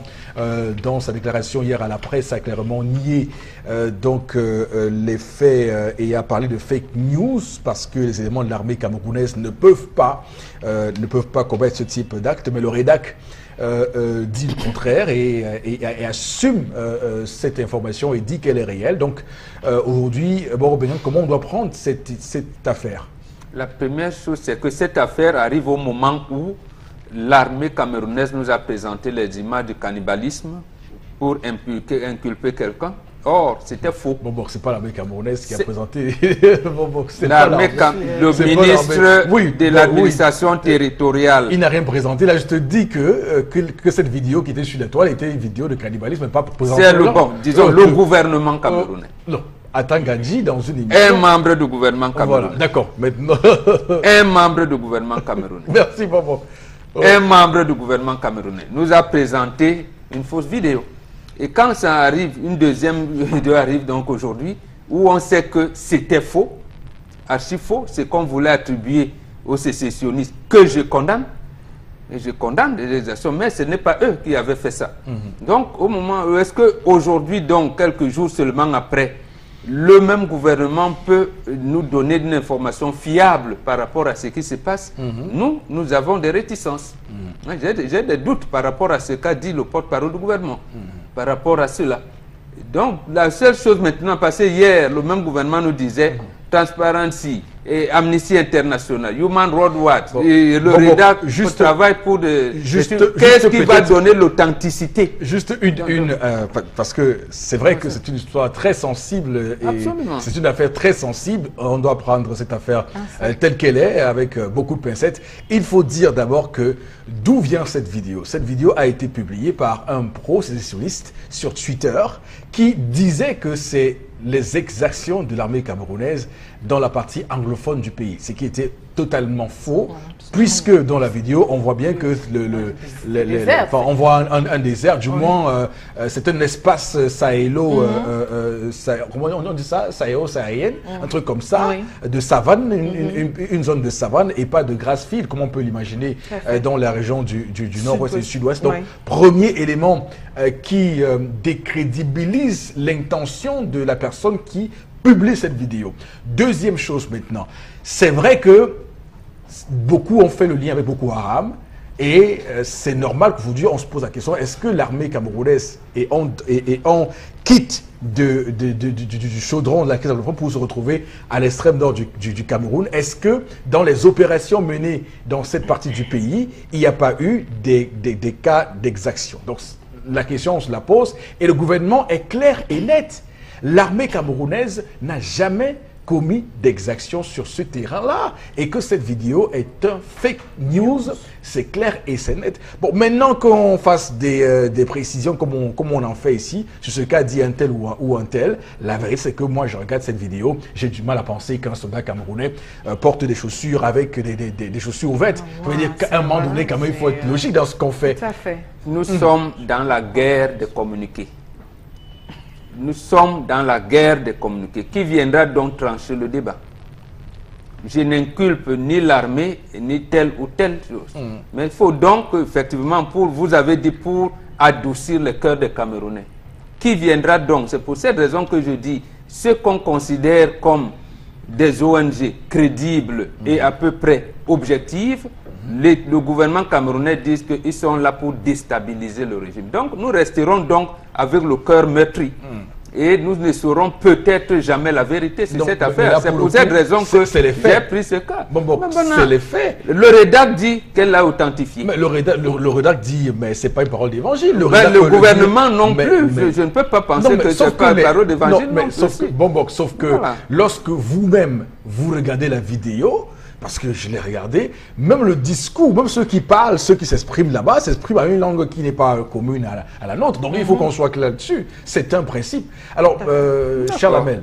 dans sa déclaration hier à la presse, a clairement nié les faits et a parlé de fake news, parce que les éléments de l'armée camerounaise ne peuvent pas commettre ce type d'acte. Mais le REDAC dit le contraire et assume cette information et dit qu'elle est réelle. Donc aujourd'hui, comment on doit prendre cette affaire? La première chose, c'est que cette affaire arrive au moment où l'armée camerounaise nous a présenté les images du cannibalisme pour inculper quelqu'un. Or, c'était faux. C'est pas l'armée camerounaise qui a présenté. Le ministre de l'administration territoriale. Il n'a rien présenté. Là, je te dis que cette vidéo qui était sur la toile était une vidéo de cannibalisme, pas présentée. C'est le gouvernement camerounais. Non. Atangandji dans une émission. Un membre du gouvernement camerounais. Voilà, d'accord. Maintenant. Un membre du gouvernement camerounais. Merci, Bobo. Un membre du gouvernement camerounais nous a présenté une fausse vidéo. Et quand ça arrive, une deuxième vidéo arrive donc aujourd'hui, où on sait que c'était faux, archi faux, c'est qu'on voulait attribuer aux sécessionnistes, que je condamne. Et je condamne les actions, mais ce n'est pas eux qui avaient fait ça. Donc, au moment où est-ce qu'aujourd'hui, donc, quelques jours seulement après, le même gouvernement peut nous donner une information fiable par rapport à ce qui se passe? Nous avons des réticences. J'ai des doutes par rapport à ce qu'a dit le porte-parole du gouvernement, par rapport à cela. Donc, la seule chose maintenant, parce que hier, le même gouvernement nous disait Transparency et Amnesty International, Human Rights Watch, et le REDAC travaille pour qu'est-ce qui va donner l'authenticité? Juste parce que c'est vrai que c'est une histoire très sensible et c'est une affaire très sensible. On doit prendre cette affaire telle qu'elle est, avec beaucoup de pincettes. Il faut dire d'abord que d'où vient cette vidéo? Cette vidéo a été publiée par un pro-sécessionniste sur Twitter qui disait que c'est les exactions de l'armée camerounaise dans la partie anglophone du pays, ce qui était totalement faux, puisque dans la vidéo, on voit bien que on voit un désert, du moins, c'est un espace sahélo, comment on dit ça, sahélo-saharienne, un truc comme ça, de savane, une zone de savane et pas de grass field, comme on peut l'imaginer dans la région du nord-ouest et du sud-ouest. Donc, premier élément qui décrédibilise l'intention de la personne qui publie cette vidéo. Deuxième chose maintenant, c'est vrai que beaucoup ont fait le lien avec Boko Haram et c'est normal qu'aujourd'hui on se pose la question, est-ce que l'armée camerounaise est en quitte du chaudron de la caisse anglophone pour se retrouver à l'extrême nord du Cameroun? Est-ce que dans les opérations menées dans cette partie du pays, il n'y a pas eu des cas d'exaction? Donc la question, on se la pose et le gouvernement est clair et net. L'armée camerounaise n'a jamais commis d'exaction sur ce terrain-là et que cette vidéo est un fake news, c'est clair et c'est net. Bon, maintenant qu'on fasse des précisions comme on en fait ici, sur ce qu'a dit un tel ou un tel, la vérité c'est que moi je regarde cette vidéo, j'ai du mal à penser qu'un soldat camerounais porte des chaussures avec des chaussures ouvertes. Je veux dire qu'à un moment donné, quand même, il faut être logique dans ce qu'on fait. Tout à fait. Nous sommes dans la guerre de communiquer. Nous sommes dans la guerre des communiqués. Qui viendra donc trancher le débat? Je n'inculpe ni l'armée, ni telle ou telle chose. Mais il faut donc, effectivement, vous avez dit, pour adoucir le cœur des Camerounais. Qui viendra donc? C'est pour cette raison que je dis, ce qu'on considère comme des ONG crédibles et à peu près objectives, le gouvernement camerounais dit qu'ils sont là pour déstabiliser le régime. Donc nous resterons donc avec le cœur meurtri. Et nous ne saurons peut-être jamais la vérité sur cette affaire. C'est pour cette raison que j'ai pris ce cas. C'est les faits. Le REDAC dit qu'elle l'a authentifié. Mais le REDAC dit, mais ce n'est pas une parole d'évangile. Le gouvernement non plus. Je ne peux pas penser que c'est pas une parole d'évangile. Sauf que lorsque vous-même, vous regardez la vidéo, parce que je l'ai regardé, même le discours, même ceux qui parlent, ceux qui s'expriment là-bas, s'expriment à une langue qui n'est pas commune à la nôtre. Donc il faut qu'on soit clair là-dessus. C'est un principe. Alors, Charles Hamel.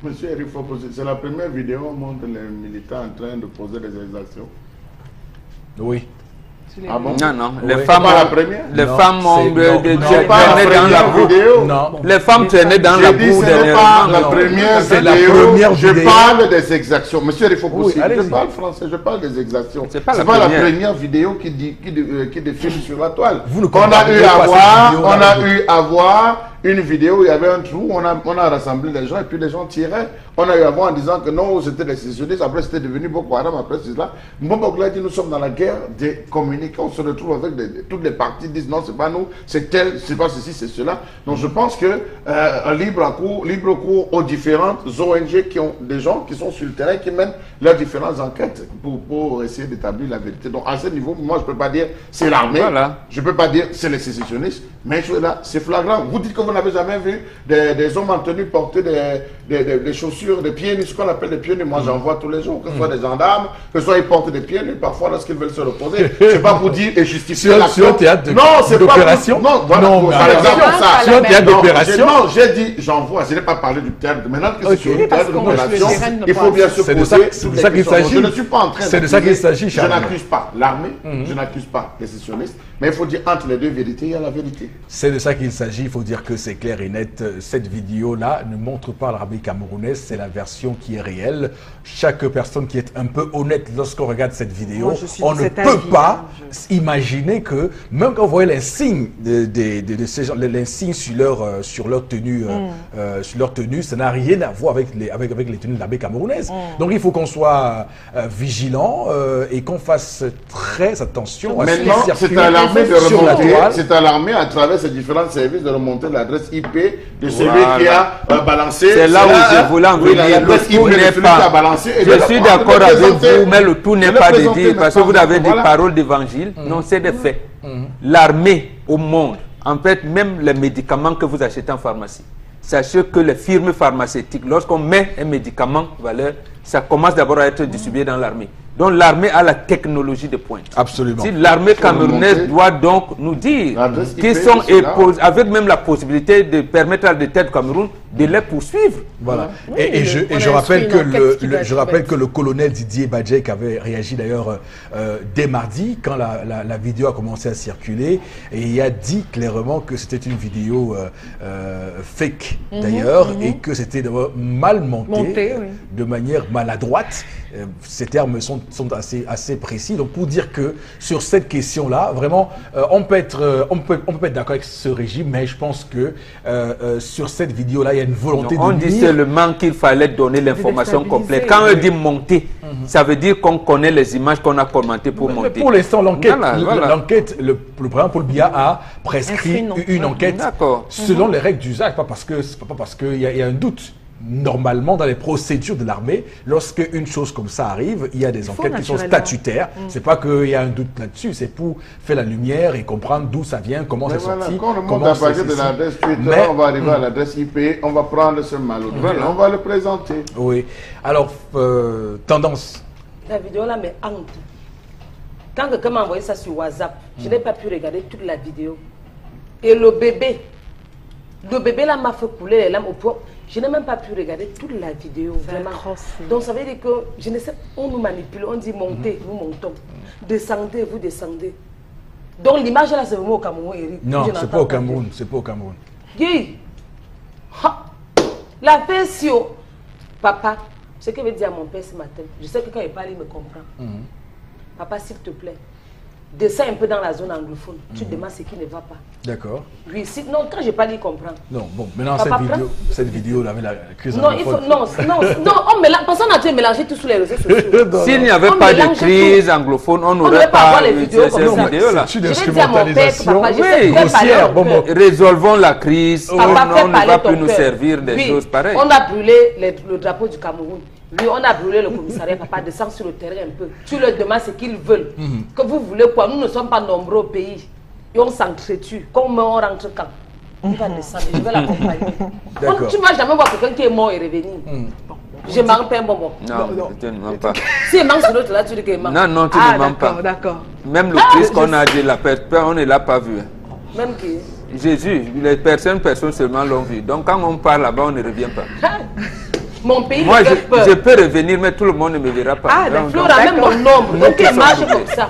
Monsieur Eric Foposi, c'est la première vidéo où on montre les militants en train de poser des exactions. Oui. Ah bon? Non, non. Oui. Les femmes pas la ont, première? les Non, femmes ont c'est- non, traîné non, C'est pas la dans la première boue. vidéo. Non. Les femmes traînaient dans la J'ai boue dit, ce n'est pas dernièrement. la non. première C'est la vidéo. première Je vidéo. parle des exactions. Monsieur Eric Foposi, Oui, je allez-y. parle français, je parle des exactions. C'est pas C'est la pas la première. première vidéo qui défile sur la toile. Vous ne On a comparez eu pas à cette voir, vidéo on là, a vous. eu à voir une vidéo où il y avait un trou, on a rassemblé les gens et puis les gens tiraient. On a eu à voir en disant que non, c'était des sécessionnistes, après c'était devenu Boko Haram, après c'est cela. Mbombo a dit nous sommes dans la guerre des communicants, on se retrouve avec toutes les parties disent non, c'est pas nous, c'est tel, c'est pas ceci, c'est cela. Donc je pense que un libre cours aux différentes ONG qui ont des gens qui sont sur le terrain, qui mènent leurs différentes enquêtes pour essayer d'établir la vérité. Donc à ce niveau, moi je peux pas dire c'est l'armée, Voilà. je peux pas dire c'est les sécessionnistes, mais là c'est flagrant. Vous dites que vous n'avez jamais vu des hommes en tenue porter des chaussures, des pieds nus, ce qu'on appelle des pieds nus. Moi j'en vois tous les jours, que ce soit des gendarmes, que ce soit ils portent des pieds nus, parfois lorsqu'ils veulent se reposer. C'est pas pour dire et justifier Sur un théâtre d'opération? Non, voilà, Non, par mais exemple attention, ça. sur un théâtre d'opération? Non, j'ai dit j'en vois, je n'ai pas parlé du théâtre. Maintenant que c'est sur Ok. le théâtre Parce qu'on va d'opération, sur le terrain de il faut bien se C'est de poser ça- c'est toutes de les ça qu'il questions. s'agit. Je ne suis pas en train C'est de ça qu'il d'accuser- s'agit, Je Charles. n'accuse pas l'armée, je n'accuse pas les sécessionnistes, mais il faut dire entre les deux vérités, il y a la vérité. C'est de ça qu'il s'agit. Il faut dire que c'est clair et net. Cette vidéo-là ne montre pas l'armée camerounaise. C'est la version qui est réelle. Chaque personne qui est un peu honnête lorsqu'on regarde cette vidéo, Moi, je suis on de ne cet peut avis, pas hein, imaginer que, même quand vous voyez les signes de ces gens, les signes sur leur tenue, ça n'a rien à voir avec les tenues de l'armée camerounaise. Donc il faut qu'on soit vigilant et qu'on fasse très attention à ce qui Maintenant, c'est circule à l'armée de sur la remonter, toile. c'est à l'armée à travers ces différents services de remonter l'adresse IP de celui Voilà. qui a balancé. C'est là où je voulais en Oui, venir. l'adresse Le IP tout de n'est celui pas- qui a balancé. Et Je de suis la- d'accord de avec présenter- vous, mais le tout n'est de le pas de présenter dire, parce que vous maintenant. avez dit Voilà. paroles d'évangile. Non, c'est des faits. L'armée au monde, en fait, même les médicaments que vous achetez en pharmacie, sachez que les firmes pharmaceutiques, lorsqu'on met un médicament valeur, ça commence d'abord à être distribué dans l'armée. Donc l'armée a la technologie de pointe. Absolument. Si l'armée Faut camerounaise remonter. doit donc nous dire L'adresse IP, qu'ils sont c'est là. avec même la possibilité de permettre à l'État du Cameroun de les poursuivre. Voilà. Oui, Et on je a rappelle instruit que une enquête qui doit être ouverte. le colonel Didier Badjek avait réagi d'ailleurs dès mardi quand la vidéo a commencé à circuler et il a dit clairement que c'était une vidéo fake d'ailleurs et que c'était mal monté, Oui. de manière maladroite. Ces termes sont assez précis. Donc pour dire que sur cette question-là, vraiment, on peut être d'accord avec ce régime, mais je pense que sur cette vidéo-là, il y a une volonté On de dit nuire. seulement qu'il fallait donner l'information déstabiliser, complète. Quand on dit monter, ça veut dire qu'on connaît les images qu'on a commentées pour Mais monter. pour l'instant, l'enquête, Voilà. l'enquête, le président Paul Biya a prescrit Inscrit une enquête D'accord. selon les règles d'usage, pas parce qu'il y a un doute. Normalement, dans les procédures de l'armée, lorsque une chose comme ça arrive, il y a des enquêtes qui sont naturellement. statutaires. C'est pas qu'il y a un doute là-dessus, c'est pour faire la lumière et comprendre d'où ça vient, comment Mais c'est voilà, sorti. quand on remonte comment à partir c'est de ceci. l'adresse Twitter, Mais- on va arriver à l'adresse IP, on va prendre ce malhonnête, Voilà. on va le présenter. Oui. Alors, tendance. La vidéo là me hante. Quand quelqu'un m'a envoyé ça sur WhatsApp, je n'ai pas pu regarder toute la vidéo. Et le bébé là m'a fait couler les larmes au point. Je n'ai même pas pu regarder toute la vidéo. C'est Vraiment. atroce. Donc ça veut dire que je ne sais, on nous manipule, on dit montez, nous montons. Descendez, vous descendez. Donc l'image là c'est vraiment au Cameroun, Eric. Non, Je c'est n'entends pas au Cameroun. C'est pas au Cameroun. Guy, ha, la version, papa, ce que veut dire à mon père ce matin, je sais que quand il parle, il me comprend. Papa, s'il te plaît, descends un peu dans la zone anglophone. Tu demandes ce qui ne va pas. D'accord. Lui, non, quand je parle, il comprend. Non, bon, maintenant Papa, cette vidéo, là, avec la crise Non, il faut, anglophone. non, on mélange, parce qu'on a dû mélanger tout sur les réseaux sociaux. Non, S'il non. n'y avait On pas de mélange crise anglophone, on n'aurait n'aurait pas pas avoir les vidéos ces comme ça. vidéos-là. C'est une Je vais dire à mon père que instrumentalisation papa, je sais Oui, que fais grossière. parler Bon, au bon. cœur. Résolvons la crise, Papa, on fais ne parler va ton plus nous cœur. servir des Oui, choses pareilles. On a brûlé le drapeau du Cameroun. Lui, on a brûlé le commissariat. Papa, descend sur le terrain un peu. Tu leur demandes ce qu'ils veulent. Que vous voulez quoi? Nous ne sommes pas nombreux au pays. Et on s'entretue. Quand on meurt, on rentre quand? Il va descendre. Je vais l'accompagner. D'accord. Tu ne vas jamais voir quelqu'un qui est mort et revenir. Je manque pas un bonbon. Non, je ne mens pas. Si il manque sur l'autre, là, tu dis qu'il manque. Non, non, tu Ah, ne mens pas. d'accord. Même le Christ qu'on a dit, on ne l'a pas vu. Même qui? Jésus, les personnes seulement l'ont vu. Donc quand on parle là-bas, on ne revient pas. Mon pays Moi, me fait peur. je peux revenir, mais tout le monde ne me verra pas. Ah, Donc, d'accord. Flora, même mon nombre, Nous donc qui il sommes marche doublés. comme ça.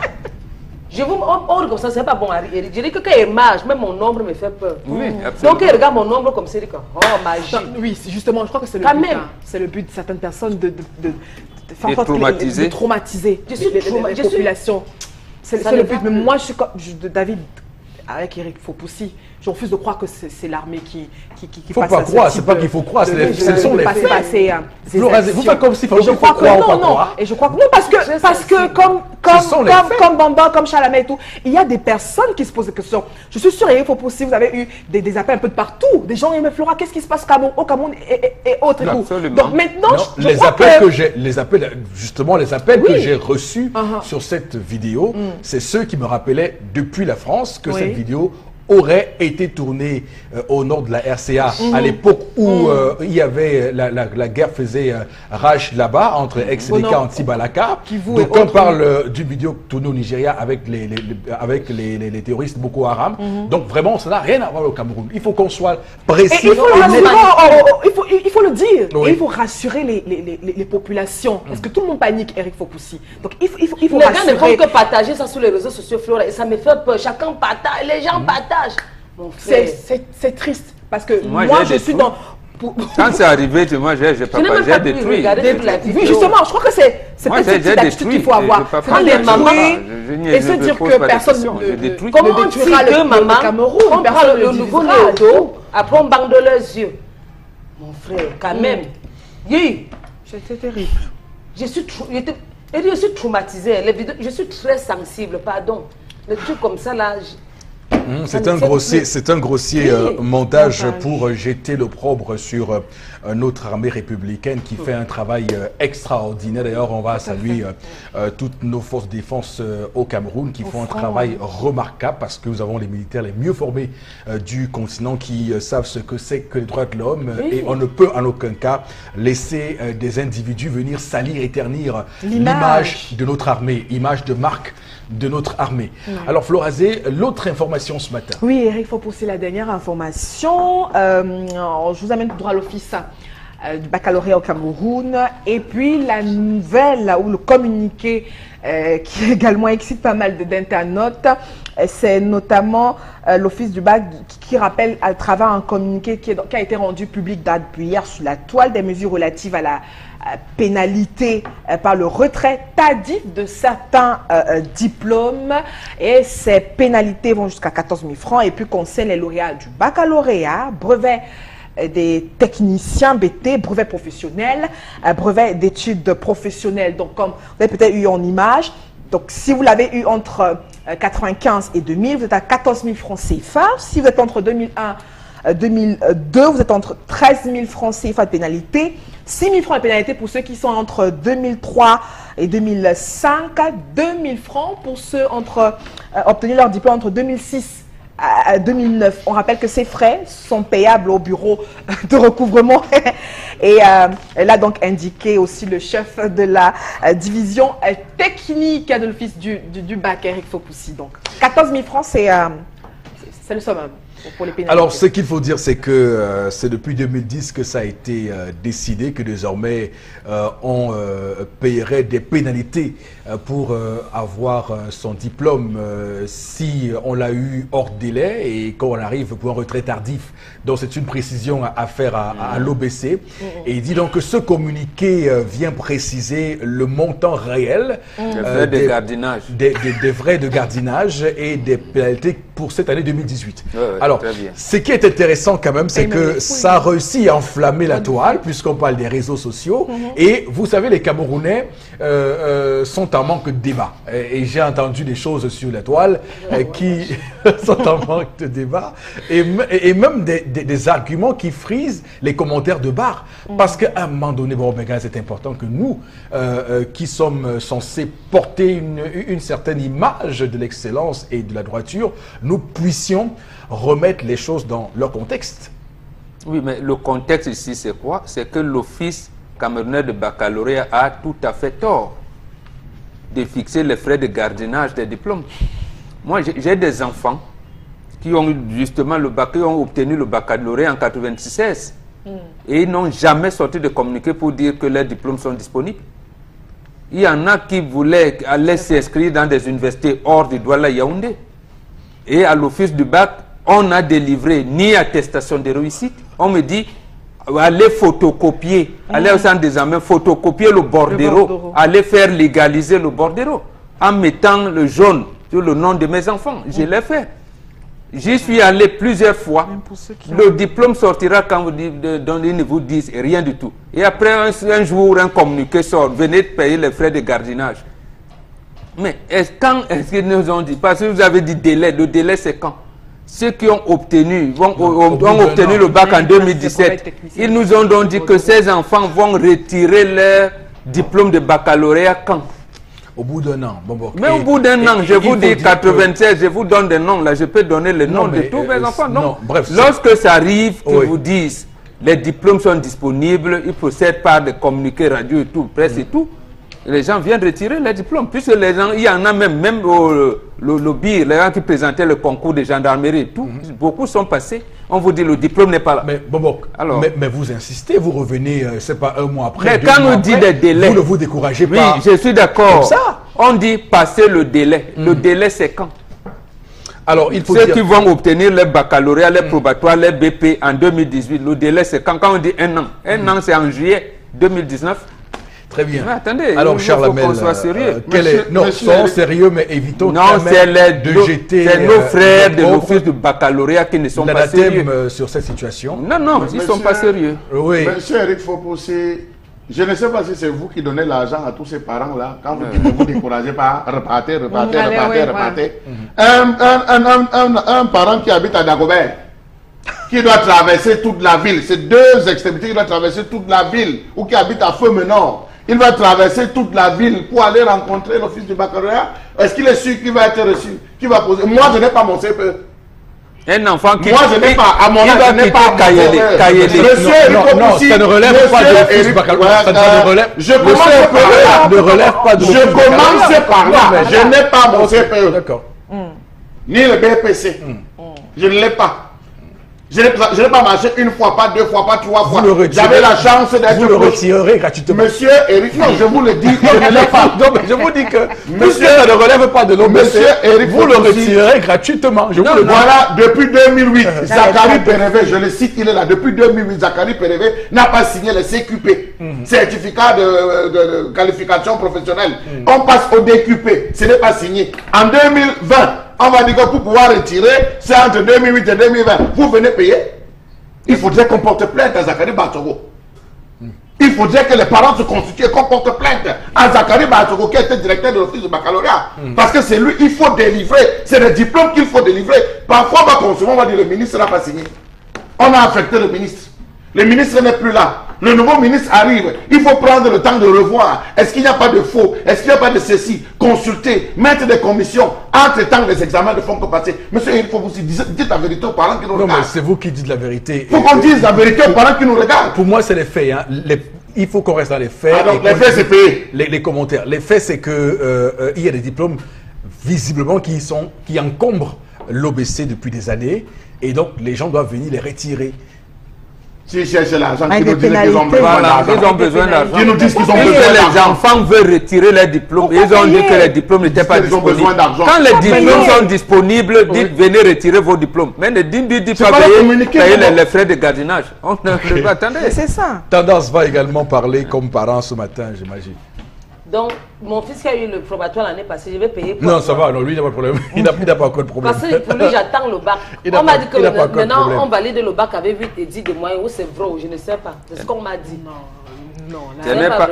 Je vous ordre comme ça, c'est pas bon, Eric. Je dis que quand il marche, même mon nombre me fait peur. Oui, Donc absolument. il regarde mon nombre comme ça, il dit que, oh, magie. Oui, justement, je crois que c'est le Quand but. même. Hein. C'est le but de certaines personnes de faire De en sorte que traumatiser. de traumatiser Je suis les populations. C'est Ça le ne but. va Mais plus. moi, je suis comme David, avec Eric Fopoussi, je refuse de croire que c'est l'armée qui Faut passe pas à ce croire, type c'est pas de- qu'il faut croire, de- c'est les- de- ce sont de les passer faits. par ces Flora, vous actions. faites comme s'il Et fallait je faut crois que croire ou non, pas non. croire. Et je crois que non, parce que Ce sont les faits. comme Bamba, comme Chalamet et tout, il y a des personnes qui se posent des questions. Je suis sûre, Eric Fopoussi, vous avez eu des appels un peu de partout. Des gens, mais Flora, qu'est-ce qui se passe au Cameroun et autres et tout. Absolument. Donc maintenant, Non, je les crois appels que que j'ai, les appels que Oui. j'ai reçus Uh-huh. sur cette vidéo, c'est ceux qui me rappelaient depuis la France que Oui. cette vidéo aurait été tournée au nord de la RCA à l'époque où il y avait la guerre faisait rage là-bas entre ex-Sénéca nord. anti-Balaka. Kivu et Donc on autres. parle du vidéo tourné au Nigeria avec les terroristes Boko Haram. Donc vraiment, ça n'a rien à voir au Cameroun. Il faut qu'on soit Et précis. il faut, et net. il faut le dire. Oui. Et il faut rassurer les populations. Parce que tout le monde panique, Eric Fopoussi. Donc il faut Les gars ne rassurer. font que partager ça sur les réseaux sociaux, Flora, et ça me fait peur. Chacun partage, les gens partagent. Mon frère. C'est triste. Parce que Moi, moi, j'ai je des suis trucs. dans... Quand c'est arrivé, moi, j'ai Je n'ai même partagé pas des pu trucs. regarder toute la vidéo. Oui, justement, je crois que c'est Moi, peut-être cette j'ai petite attitude qu'il faut avoir. Je peux C'est pas de les dire, mamans, détruire et se je dire pose que pas de personne questions, je détruis. Comment ne on détruira dit que le maman, Cameroun, on personne parle ne le nouveau né divisera. au dos, après on bande de leurs yeux. Mon frère, quand même. Oui, C'est terrible. je suis traumatisée. Les vidéos, je suis très sensible, pardon. Les trucs comme ça, là, C'est un grossier Oui. montage Montage. pour jeter l'opprobre sur notre armée républicaine qui fait un travail extraordinaire. D'ailleurs, on va saluer toutes nos forces de défense au Cameroun qui font un front, travail remarquable parce que nous avons les militaires les mieux formés du continent qui savent ce que c'est que les droits de l'homme Oui. et on ne peut en aucun cas laisser des individus venir salir et ternir l'image de notre armée, image de marque de notre armée. Alors Florazé, l'autre information ce matin. Oui, Eric, il faut pousser la dernière information. Je vous amène tout droit à l'office du baccalauréat au Cameroun. Et puis la nouvelle ou le communiqué qui également excite pas mal d'internautes, c'est notamment l'office du bac qui rappelle à travers un communiqué qui a été rendu public date hier sur la toile des mesures relatives à la pénalité par le retrait tardif de certains diplômes et ces pénalités vont jusqu'à 14 000 francs et puis concernent les lauréats du baccalauréat, brevet des techniciens BT, brevet professionnel, brevet d'études professionnelles. Donc comme vous avez peut-être eu en image, donc si vous l'avez eu entre 95 et 2000, vous êtes à 14 000 francs CFA. Si vous êtes entre 2001 2002, vous êtes entre 13 000 francs CFA de pénalité, 6 000 francs de pénalité pour ceux qui sont entre 2003 et 2005, 2 000 francs pour ceux entre obtenir leur diplôme entre 2006 à 2009. On rappelle que ces frais sont payables au bureau de recouvrement et là donc indiqué aussi le chef de la division technique de l'office du bac, Eric Fopoussi. Donc 14 000 francs, c'est le summum pour les pénalités. Alors, ce qu'il faut dire, c'est que c'est depuis 2010 que ça a été décidé que désormais on payerait des pénalités pour avoir son diplôme si on l'a eu hors délai et quand on arrive pour un retrait tardif. Donc, c'est une précision à faire à l'OBC. Et il dit donc que ce communiqué vient préciser le montant réel Les frais de gardinage. des frais de gardinage et des pénalités pour cette année 2018. Ouais, ouais, Alors, très bien. ce qui est intéressant quand même, c'est Et même que les fouilles. ça a réussi à enflammer la toile, puisqu'on parle des réseaux sociaux. Et vous savez, les Camerounais sont en manque de débat. Et j'ai entendu des choses sur la toile qui sont en manque de débat. Et même des arguments qui frisent les commentaires de barre. Parce qu'à un moment donné, bon, ben, c'est important que nous, qui sommes censés porter une certaine image de l'excellence et de la droiture, nous puissions remettre les choses dans leur contexte. Oui, mais le contexte ici, c'est quoi? C'est que l'office Camerounais de baccalauréat a tout à fait tort de fixer les frais de gardiennage des diplômes. Moi, j'ai des enfants qui ont justement qui ont obtenu le baccalauréat en 96 et ils n'ont jamais sorti de communiqué pour dire que leurs diplômes sont disponibles. Il y en a qui voulaient aller s'inscrire dans des universités hors du Douala Yaoundé. Et à l'office du bac, on n'a délivré ni attestation de réussite. On me dit, allez photocopier, allez au centre des examens, photocopier le bordereau, allez faire légaliser le bordereau en mettant le jaune sur le nom de mes enfants. Je l'ai fait. J'y suis allé plusieurs fois. Le diplôme sortira quand ils ne vous disent rien du tout. Et après, un jour, un communiqué sort. Venez de payer les frais de gardiennage. Mais quand est-ce qu'ils nous ont dit? Parce que vous avez dit délai. Le délai, c'est quand? Ceux qui ont obtenu, ont obtenu le bac en 2017, ils nous ont donc dit que ces enfants vont retirer leur diplôme de baccalauréat quand? Au bout d'un an. Mais au bout d'un an, je vous dis 96, je vous donne des noms, là, je peux donner les noms de tous mes enfants. Non, bref, lorsque ça arrive, qu'ils vous disent les diplômes sont disponibles, ils procèdent par des communiqués radio et tout, presse et tout, les gens viennent retirer les diplômes, puisque les gens, il y en a même le BIR, les gens qui présentaient le concours de gendarmerie et tout, beaucoup sont passés. On vous dit le diplôme n'est pas là. Mais mais vous insistez, vous revenez, c'est pas un mois après. Mais quand on dit des délais, vous ne vous découragez pas. Oui, je suis d'accord. On dit passer le délai. Le délai, c'est quand? Alors, il faut Ceux qui vont obtenir les baccalauréats, les probatoires, les BP en 2018, le délai, c'est quand on dit un an. Un an, c'est en juillet 2019. Très bien. Mais attendez, alors Charles Hamel, sérieux. Non, soyons sérieux, mais évitons non, c'est nos frères de l'office de baccalauréat qui ne sont pas sérieux sur cette situation. Non, ils ne sont pas sérieux. Oui. Monsieur Eric Fopossé, je ne sais pas si c'est vous qui donnez l'argent à tous ces parents-là, quand vous dites ne vous découragez pas, repartez. Un parent qui habite à Dagobert, qui doit traverser toute la ville, c'est deux extrémités qui doivent traverser toute la ville, ou qui habite à Feu-Menor, il va traverser toute la ville pour aller rencontrer l'office du baccalauréat. Est-ce qu'il est sûr qu'il va être reçu? Qui va poser? Moi, je n'ai pas mon CPE. Un enfant qui... Moi, je n'ai pas, à mon âge, je n'ai pas mon CPE. Monsieur, non, ça ne relève pas de l'office du baccalauréat. Ça ne relève pas de l'office. Je commence par là. Je n'ai pas mon CPE. D'accord. Ni le BPC. Je ne l'ai pas. Je n'ai pas marché une fois, pas deux fois, pas trois fois. J'avais la chance d'être... Vous le retirerez gratuitement. Monsieur Eric, non, je vous le dis, je ne l'ai pas. Non, mais je vous dis que monsieur ne relève pas de l'OBC. Monsieur Eric, vous le retirerez gratuitement. Je vous le dis. Voilà, depuis 2008, Zachary Pérévé, je le cite, il est là. Depuis 2008, Zachary Pérévé n'a pas signé le CQP, certificat de qualification professionnelle. On passe au DQP, ce n'est pas signé. En 2020, on va dire que pour pouvoir retirer, c'est entre 2008 et 2020. Vous venez payer. Il faudrait qu'on porte plainte à Zachary Batsogo. Il faudrait que les parents se constituent et qu'on porte plainte à Zachary Batsogo, qui était directeur de l'office de baccalauréat. Parce que c'est lui, il faut délivrer. C'est le diplôme qu'il faut délivrer. Parfois, on va consommer, on va dire le ministre n'a pas signé. On a affecté le ministre. Le ministre n'est plus là. Le nouveau ministre arrive. Il faut prendre le temps de revoir. Est-ce qu'il n'y a pas de faux? Est-ce qu'il n'y a pas de ceci? Consulter, mettre des commissions. Entre-temps, les examens ne font que passer. Monsieur, il faut vous dire la vérité aux parents qui nous regardent. Non, mais c'est vous qui dites la vérité. Il faut qu'on dise la vérité aux parents qui nous regardent. Pour moi, c'est les faits. Hein. Il faut qu'on reste dans les faits. Alors, les faits, c'est payé. Les commentaires. Les faits, c'est que il y a des diplômes visiblement qui encombrent l'OBC depuis des années. Et donc, les gens doivent venir les retirer. S'ils cherchent l'argent, qui nous disent qu'ils ont besoin d'argent. Ils nous disent qu'ils ont besoin d'argent. Les enfants veulent retirer leurs diplômes. Ils ont dit que les diplômes n'étaient pas disponibles. Quand les diplômes sont disponibles, dites venez retirer vos diplômes. Mais ne dites pas payer les frais de gardiennage. Attendez. C'est ça. Tendance va également parler comme parent ce matin, j'imagine. Donc, mon fils qui a eu le probatoire l'année passée, je vais payer pour... Non, ça va, non, lui, il n'a pas de problème. Il n'a pas encore de problème. Parce que pour lui, j'attends le bac. On m'a dit que maintenant, on valide le bac avec 8 et 10 de moyenne. Ou c'est vrai ou je ne sais pas. C'est ce qu'on m'a dit. Non,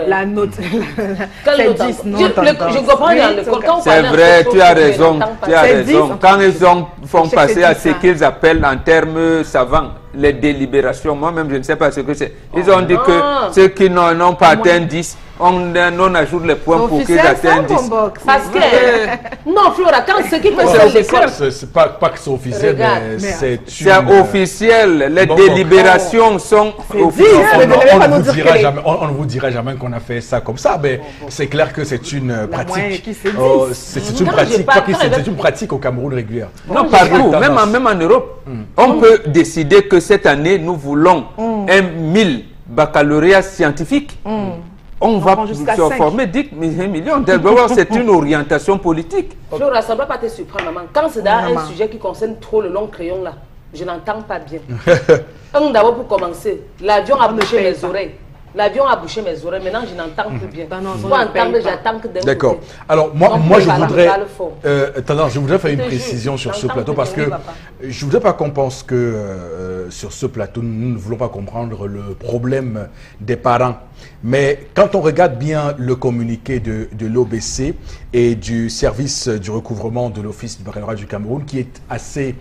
la note. C'est 10, non. Je comprends dans l'école. C'est vrai, tu as raison. Tu as raison. Quand ils font passer à ce qu'ils appellent en termes savants les délibérations, moi-même, je ne sais pas ce que c'est. Ils ont dit que ceux qui n'ont pas atteint 10, on ajoute les points pour qu'ils atteignent 10. Parce que, non, Flora, quand ce qui Mais concerne c'est l'école, officiel, c'est pas que c'est officiel, Regarde. mais C'est officiel, les Bon, délibérations sont officielles. On ne vous dira jamais qu'on a fait ça comme ça, mais c'est clair que c'est une pratique. C'est une pratique, c'est une pratique au Cameroun régulière. Non, partout, même en Europe. On peut décider que cette année, nous voulons 1000 baccalauréats scientifiques. On va se former 10 millions. D'abord, c'est une orientation politique. Flora, ça ne doit pas te surprendre, maman. Quand c'est dans un sujet qui concerne trop le long crayon, là, je n'entends pas bien. D'abord, pour commencer, l'avion a bouché mes oreilles. L'avion a bouché mes oreilles. Maintenant, je n'entends plus bien. Pour entendre, j'attends que d'un côté. D'accord. Alors, moi je voudrais faire une précision sur ce plateau parce que je ne voudrais pas qu'on pense que sur ce plateau, nous ne voulons pas comprendre le problème des parents. Mais quand on regarde bien le communiqué de l'OBC et du service du recouvrement de l'Office du baccalauréat du Cameroun, qui est assez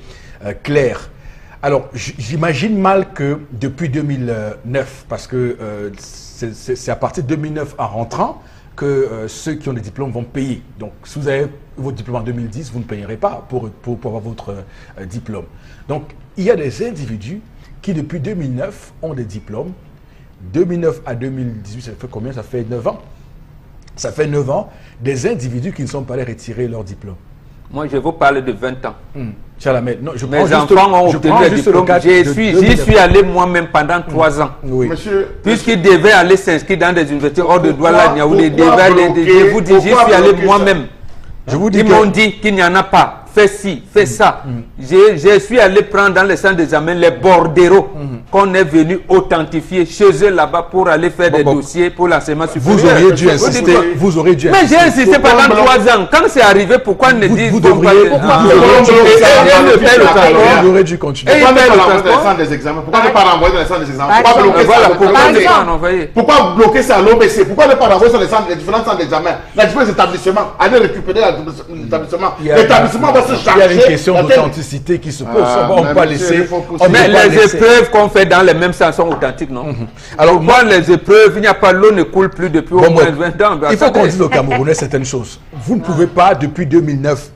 clair. Alors, j'imagine mal que depuis 2009, parce que c'est à partir de 2009 en rentrant que ceux qui ont des diplômes vont payer. Donc, si vous avez votre diplôme en 2010, vous ne payerez pas pour avoir votre diplôme. Donc, il y a des individus qui, depuis 2009, ont des diplômes. 2009 à 2018, ça fait combien? Ça fait 9 ans. Ça fait 9 ans, des individus qui ne sont pas allés retirer leur diplôme. Moi, je vous parle de 20 ans. Mes enfants ont obtenu le diplôme. J'y suis allé moi-même pendant 3 ans. Oui. Puisqu'ils devaient aller s'inscrire dans des universités hors de Douala, Niaoulé, je vous dis, j'y suis allé moi-même. Ils m'ont dit qu'il n'y en a pas. Fais ci, fais ça. Je suis allé prendre dans les centres d'examen les bordereaux qu'on est venu authentifier chez eux là-bas pour aller faire des dossiers pour l'enseignement supérieur. Vous auriez dû insister. Vous auriez dû insister. Mais j'ai insisté pendant 3 ans. Quand c'est arrivé, pourquoi ne disent pas vous auriez dû continuer. Pourquoi ne pas renvoyer dans les centres des examens? Pourquoi ne pas renvoyer dans les centres des examens? Pourquoi bloquer ça à l'OBC? Pourquoi ne pas renvoyer sur les différents centres d'examen? Les différents établissements. Allez récupérer l'établissement. L'établissement va se charger. Il y a une question d'authenticité qui se pose. On ne peut pas laisser. Mais les épreuves qu'on fait dans les mêmes sens sont authentiques, non? Alors, moi, les épreuves, il n'y a pas, l'eau ne coule plus depuis au moins 20 ans. Il faut qu'on dise aux Camerounais certaines choses. Vous ne pouvez pas, depuis 2009,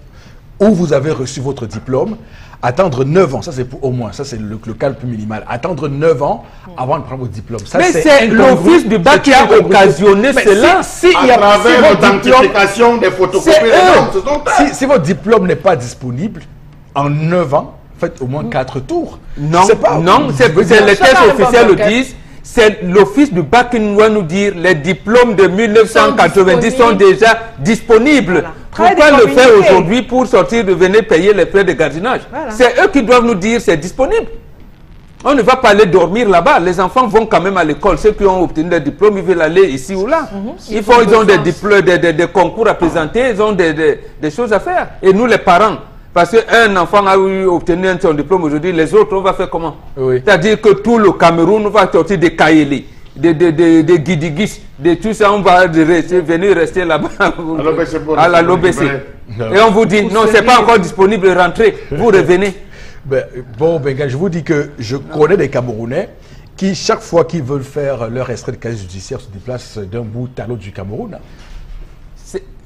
où vous avez reçu votre diplôme, attendre 9 ans, ça c'est au moins, ça c'est le cas le plus minimal, attendre 9 ans avant de prendre votre diplôme. Ça, mais c'est l'office du bac qui a occasionné cela. À travers l'authentification des photocopies. Si votre diplôme n'est pas disponible, en 9 ans, faites au moins 4 tours. Non, c'est les tests officiels le disent. C'est l'office du bac qui doit nous dire les diplômes de 1990 sont déjà disponibles. Voilà. Pourquoi le faire aujourd'hui pour sortir de venir payer les frais de gardiennage? Voilà. C'est eux qui doivent nous dire c'est disponible. On ne va pas aller dormir là-bas. Les enfants vont quand même à l'école. Ceux qui ont obtenu des diplômes, ils veulent aller ici ou là. Ils ont des diplômes, des concours à présenter, ils ont des choses à faire. Et nous, les parents, parce qu'un enfant a obtenu son diplôme aujourd'hui, les autres, on va faire comment? C'est-à-dire que tout le Cameroun va sortir des Kaéli, des Guidigis, de tout ça, on va venir rester là-bas à l'OBC. Et on vous dit, non, ce n'est pas encore disponible, rentrez, vous revenez. Bon, je vous dis que je connais des Camerounais qui, chaque fois qu'ils veulent faire leur extrait de casier judiciaire, se déplacent d'un bout à l'autre du Cameroun.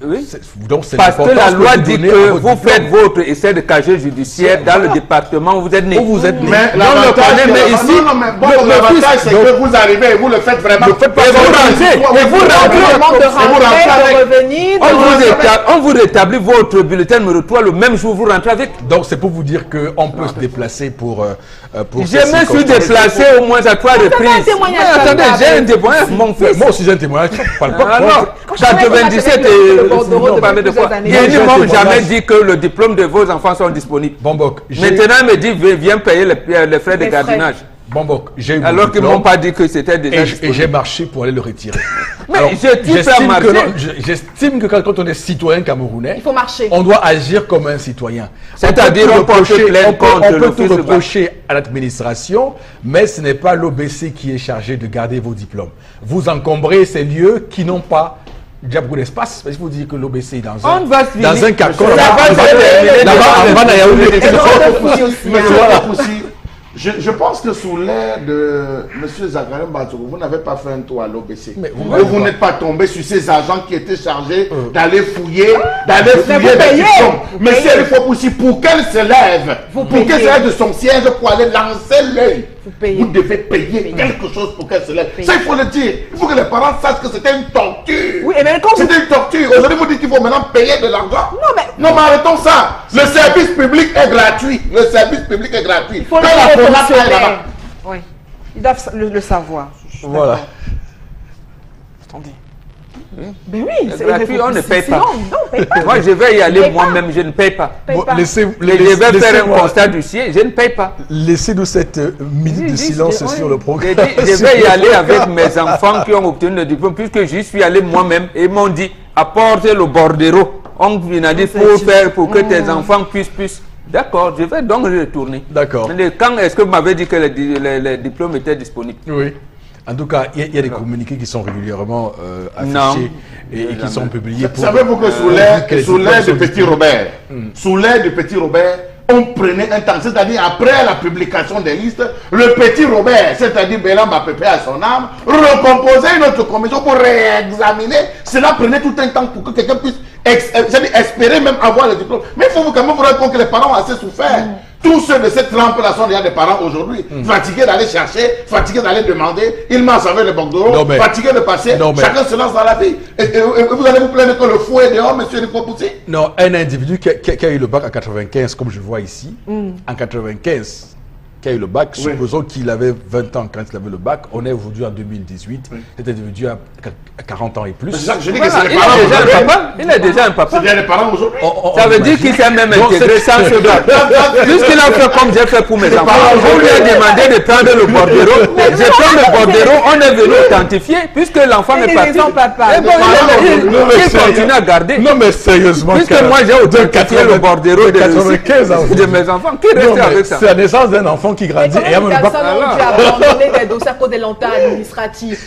Oui. Donc, parce que la loi dit que vous faites votre essai de casier judiciaire dans le département où vous êtes né. Mais l'avantage, c'est que vous arrivez et vous le faites vraiment. On vous rétablit votre bulletin numéro 3 le même jour, vous rentrez avec. Donc, c'est pour vous dire qu'on peut se déplacer pour je me suis déplacé au moins à 3 reprises. Attendez, j'ai un témoignage, mon frère. Moi aussi, j'ai un témoignage. Alors, 97 et... Ils ne m'ont jamais dit que le diplôme de vos enfants sont disponibles. Maintenant, il me dit, viens payer les frais de gardiennage. Alors qu'ils ne m'ont pas dit que c'était déjà disponible. Et j'ai marché pour aller le retirer. Mais j'estime que quand on est citoyen camerounais, il faut marcher. On doit agir comme un citoyen. C'est-à-dire on peut tout reprocher à l'administration, mais ce n'est pas l'OBC qui est chargé de garder vos diplômes. Vous encombrez ces lieux qui n'ont pas déjà beaucoup d'espace. Il faut dire que l'OBC est dans un carcan. Je pense que sous l'ère de M. Zakaria Mbatogo, vous n'avez pas fait un tour à l'OBC. Vous n'êtes pas tombé sur ces agents qui étaient chargés d'aller fouiller, les diplômes. Monsieur il faut aussi, pour qu'elle se lève, pour qu'elle se lève de son siège, pour aller lancer l'œil, vous devez payer quelque chose pour qu'elle se lève. Ça, il faut le dire. Il faut que les parents sachent que c'était une torture. Oui, mais quand c'était une torture. Aujourd'hui, vous dites qu'il faut maintenant payer de l'argent. Non, mais arrêtons ça. Le service public est gratuit. Le service public est gratuit. Il faut le faire. Oui, ils doivent le savoir. Voilà. Attendez. Ben oui, c'est gratuit, on ne paye pas. Non, on paye pas. Moi, je vais y aller moi-même, je ne paye pas. Bon, je vais faire un constat du ciel, je ne paye pas. Laissez-nous cette minute de silence sur le programme. Je vais y aller avec mes enfants qui ont obtenu le diplôme, puisque j'y suis allé moi-même et ils m'ont dit apporte le bordereau. On m'a dit pour que tes enfants puissent. D'accord, je vais donc retourner. D'accord. Quand est-ce que vous m'avez dit que les diplômes étaient disponibles? Oui. En tout cas, il y a des communiqués qui sont régulièrement affichés et qui sont publiés. Savez-vous que sous l'ère de Petit Robert, on prenait un temps, c'est-à-dire après la publication des listes, le Petit Robert, c'est-à-dire Bélan Mapépé à son âme, recomposait une autre commission pour réexaminer. Cela prenait tout un temps pour que quelqu'un puisse espérer même avoir le diplôme. Mais il faut quand même vous rendre compte que les parents ont assez souffert. Tous ceux de cette trempe-là sont déjà des parents aujourd'hui, fatigués d'aller chercher, fatigués d'aller demander, ils m'en savaient le bordereau, fatigués de passer, chacun se lance dans la vie. Et vous allez vous plaindre que le fou est dehors, monsieur Nipopoussi? Non, un individu qui a eu le bac en 95, comme je vois ici, en 95, qui a eu le bac, supposons qu'il avait 20 ans quand il avait le bac, on est aujourd'hui en 2018, cet individu a 40 ans et plus. Je dis que c'est les parents. Il est déjà un papa. C'est bien les parents aujourd'hui. Ça veut dire qu'il s'est même intégré sans ce bac. Puisqu'il a fait comme j'ai fait pour mes enfants, on lui a demandé de prendre le bordereau. J'ai pris le bordereau, on est venu authentifier, puisque l'enfant n'est pas parti. Et bon, il continue à garder. Non mais sérieusement. Puisque moi j'ai authentifié le bordereau de mes enfants. Qui reste avec ça? C'est la naissance d'un enfant qui grandit et il y a personne qui a abandonné des dossiers à cause des lenteurs administratives.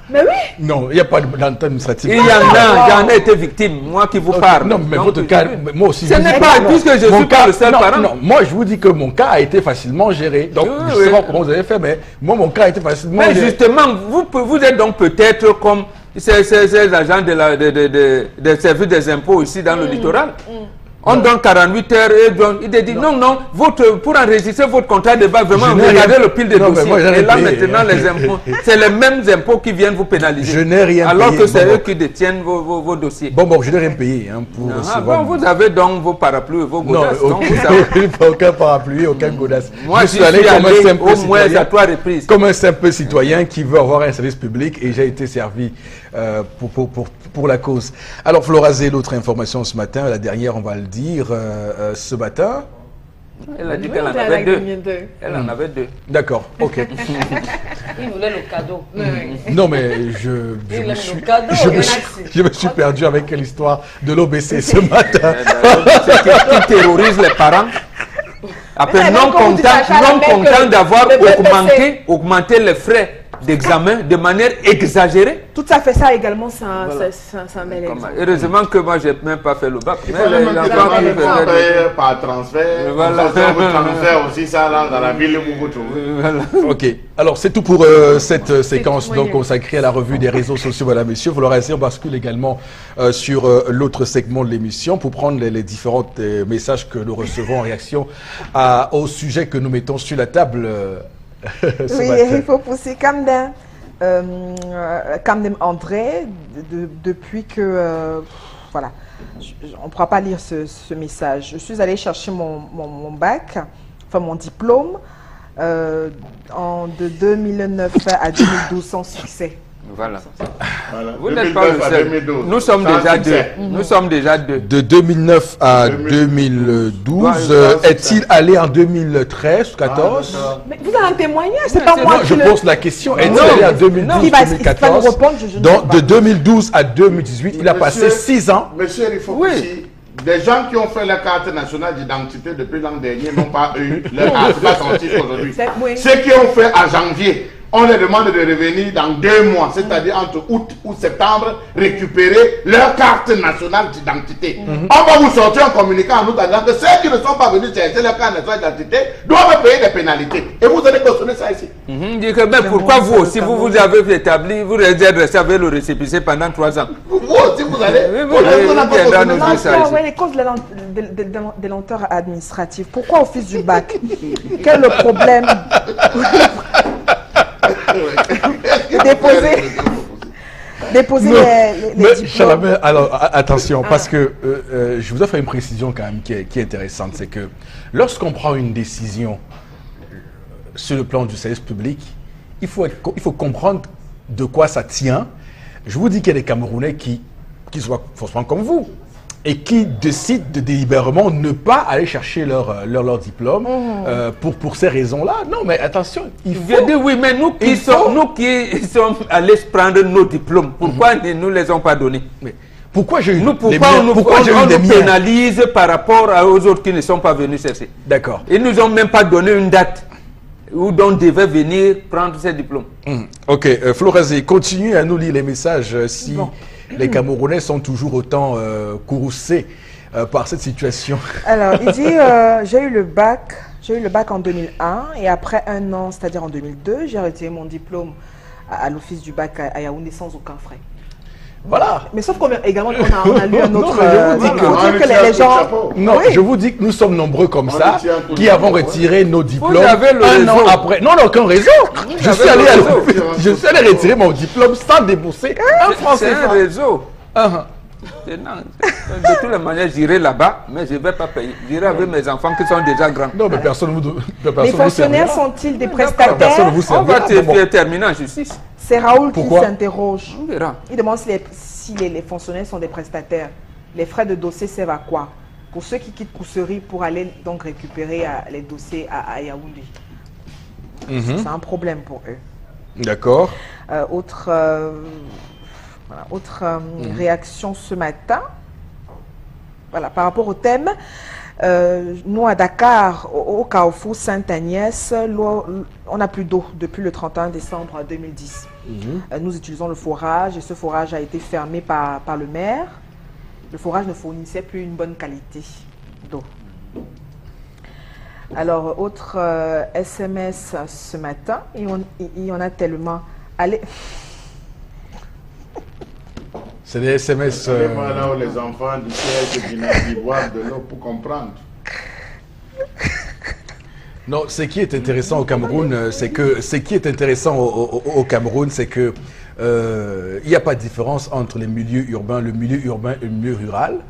Mais oui. Non, il n'y a pas de lenteur administrative. Il y en a été victime, moi qui vous parle. Non, mais votre cas, moi aussi. Ce n'est pas, puisque je suis pas le seul parent. Non, moi je vous dis que mon cas a été facilement géré. Donc, je ne sais pas comment vous avez fait, mais moi mon cas a été facilement géré. Mais justement, vous êtes donc peut-être comme ces agents des services des impôts ici dans le littoral. On donne 48 heures et il dit non, pour enregistrer votre contrat de bac, vraiment, regardez le pile de dossiers. Et là maintenant, les impôts, c'est les mêmes impôts qui viennent vous pénaliser. Je n'ai rien payé. Alors que c'est eux qui détiennent vos dossiers. Bon, je n'ai rien payé pour recevoir. Vous avez donc vos parapluies et vos godasses. Non, aucun parapluie, aucun godasse. Moi, je suis allé au moins à 3 reprises. Comme un simple citoyen qui veut avoir un service public et j'ai été servi pour la cause. Alors, Florazé, l'autre information ce matin, la dernière, on va le dire, ce matin. Elle a dit qu'elle en avait 2. Elle en avait 2. D'accord, ok. Il voulait le cadeau. Non, mais je me suis perdu avec l'histoire de l'OBC ce matin. Qui terrorise les parents. Après, non content d'avoir augmenté les frais d'examen de manière exagérée. Tout ça fait ça également, ça met les heureusement que moi, je n'ai même pas fait le bac. Il faut même par transfert. Voilà. Transfert aussi, ça, là, dans la ville où vous trouvez. Ok. Alors, c'est tout pour cette séquence donc, consacrée à la revue des réseaux sociaux, voilà, messieurs. Vous l'aurez on bascule également sur l'autre segment de l'émission pour prendre les différents messages que nous recevons en réaction au sujet que nous mettons sur la table. Oui, il faut pousser Camden André, depuis que, voilà, on ne pourra pas lire ce message. Je suis allée chercher mon bac, enfin mon diplôme, de 2009 à 2012 sans succès. Voilà. Vous n'êtes pas le seul. Nous sommes déjà deux. Nous sommes déjà deux. De 2009 à 2012, est-il allé en 2013 ou 2014? Mais vous avez un témoignage, c'est pas moi qui je pose la question. Est-il allé en 2012-2014? Donc de 2012 à 2018, il a passé 6 ans. Monsieur, il faut aussi... Des gens qui ont fait la carte nationale d'identité depuis l'an dernier n'ont pas eu leur carte aujourd'hui. Ceux qui ont fait en janvier on les demande de revenir dans 2 mois, c'est-à-dire entre août ou septembre, récupérer leur carte nationale d'identité. On va vous sortir un communiqué en nous disant que ceux qui ne sont pas venus chercher leur carte nationale d'identité doivent payer des pénalités. Et vous allez cautionner ça ici. Pourquoi vous aussi, vous avez établi, vous resté avec le récépissé pendant 3 ans? Vous aussi, vous allez... Les causes des lenteurs administratives. Pourquoi office du bac? Quel est le problème? Déposer les diplômes. Chalamé, alors attention, parce que je vous ai fait une précision quand même qui est intéressante, c'est que lorsqu'on prend une décision sur le plan du service public, il faut comprendre de quoi ça tient. Je vous dis qu'il y a des Camerounais qui soient forcément comme vous et qui décident de délibérément ne pas aller chercher leur diplôme pour ces raisons-là. Non, mais attention, il faut... Je dis oui, mais nous qui sommes allés prendre nos diplômes, pourquoi ils ne nous les ont pas donnés? Mais pourquoi j'ai eu nous, des miens? Pourquoi j'ai eu des miens? Pénalise par rapport aux autres qui ne sont pas venus chercher. D'accord. Ils ne nous ont même pas donné une date où on devait venir prendre ces diplômes. Ok, Florazé, continue à nous lire les messages si... Bon. Les Camerounais sont toujours autant courroucés par cette situation. Alors, il dit, j'ai eu le bac en 2001 et après 1 an, c'est-à-dire en 2002, j'ai retiré mon diplôme à l'office du bac à Yaoundé sans aucun frais. Voilà. Mais sauf qu'également, on a lu un autre... Je vous dis que nous sommes nombreux comme ça, qui avons retiré nos diplômes 1 an après. Non, aucun réseau. Je suis allé retirer mon diplôme sans débourser un franc. C'est un réseau. De toutes les manières, j'irai là-bas, mais je ne vais pas payer. J'irai avec mes enfants qui sont déjà grands. Non, mais personne ne vous... Les fonctionnaires sont-ils des prestataires? On va terminer en justice. C'est Raoul qui s'interroge. Il demande si les fonctionnaires sont des prestataires. Les frais de dossier servent à quoi? Pour ceux qui quittent Kousserie pour aller donc récupérer les dossiers à Yaoundé. C'est un problème pour eux. D'accord. Autre réaction ce matin. Voilà, par rapport au thème. Nous, à Dakar, au Carrefour Sainte-Agnès, on n'a plus d'eau depuis le 31 décembre 2010. Nous utilisons le forage et ce forage a été fermé par le maire. Le forage ne fournissait plus une bonne qualité d'eau. Alors, autre SMS ce matin, il y en a tellement. Allez. C'est des SMS... Voilà où les enfants du siège qui boivent de l'eau pour comprendre. Non, ce qui est intéressant au Cameroun, c'est que il n'y a pas de différence entre les milieux urbains, le milieu urbain et le milieu rural.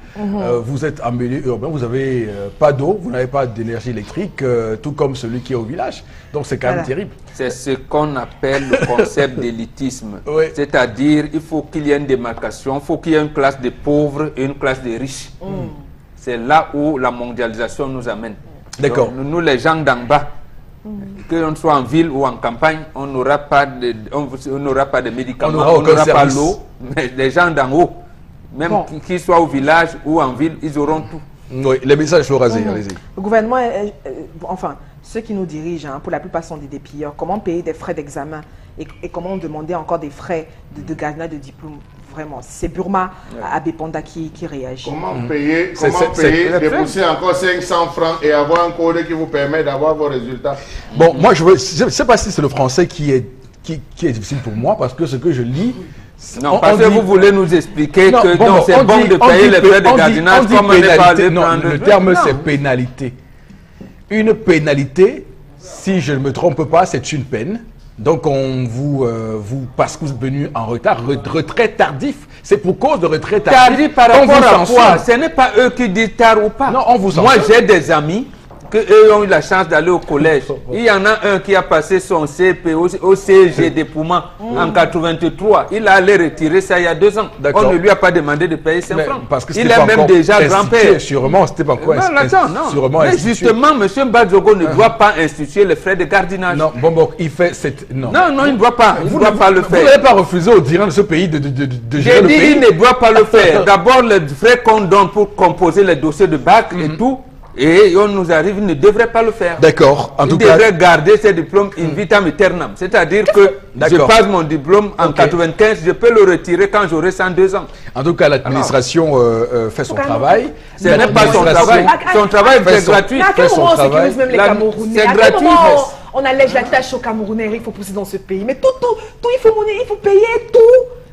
Vous êtes en milieu urbain, vous n'avez pas d'eau, vous n'avez pas d'énergie électrique, tout comme celui qui est au village. Donc c'est quand même terrible. C'est ce qu'on appelle le concept d'élitisme. Oui. C'est-à-dire il faut qu'il y ait une démarcation, il faut qu'il y ait une classe de pauvres et une classe de riches. C'est là où la mondialisation nous amène. D'accord. Nous, les gens d'en bas, que l'on soit en ville ou en campagne, on n'aura pas de médicaments, on n'aura pas l'eau, mais les gens d'en haut, même qu'ils soient au village ou en ville, ils auront tout. Oui, les messages Florazé, allez-y. Le gouvernement, enfin, ceux qui nous dirigent, pour la plupart sont des pilleurs. Comment payer des frais d'examen et comment demander encore des frais de gardiennage de diplôme? Vraiment, c'est Burma à Bépanda qui réagit. Comment payer, débourser encore 500 francs et avoir un code qui vous permet d'avoir vos résultats? Bon, moi, je ne sais pas si c'est le français qui est difficile pour moi, parce que ce que je lis... Non, parce que vous voulez nous expliquer que c'est bon de payer les frais de gardiennage comme on n'est pas de prendre... Le terme, c'est pénalité. Une pénalité, si je ne me trompe pas, c'est une peine. Donc, parce que vous êtes venu en retard, retrait tardif, c'est pour cause de retrait tardif. Tardif par rapport à quoi? Ce n'est pas eux qui disent tard ou pas. Non, on vous Moi, j'ai des amis eux ont eu la chance d'aller au collège. Il y en a un qui a passé son CP au CG des Poumans en 83. Il a allé retirer ça il y a 2 ans. On ne lui a pas demandé de payer 5 francs. Parce que il est même déjà grand-père. Sûrement, c'était pas encore sûrement mais justement, M. Badjogo ne doit pas instituer les frais de gardiennage. Non, bon, il fait cette... Non, il ne doit pas. Il ne doit pas le faire. Vous n'avez pas refusé aux dirigeants de ce pays de gérer le pays. J'ai dit il ne doit pas le faire. D'abord, les frais qu'on donne pour composer les dossiers de bac et tout, Et on nous arrive, il ne devrait pas le faire. D'accord. En Il tout cas, devrait garder ses diplômes in vitam aeternam. C'est-à-dire que je passe mon diplôme en 95, je peux le retirer quand j'aurai 102 ans. en tout cas, l'administration fait son travail. Ce n'est pas son travail. Son travail est gratuit. Mais à quel Fait son moment on travail. sécurise même les La- Camerounais? c'est À quel gratuit, moment mais- on allège la tâche aux Camerounais? Il faut pousser dans ce pays. Mais tout, il faut payer tout.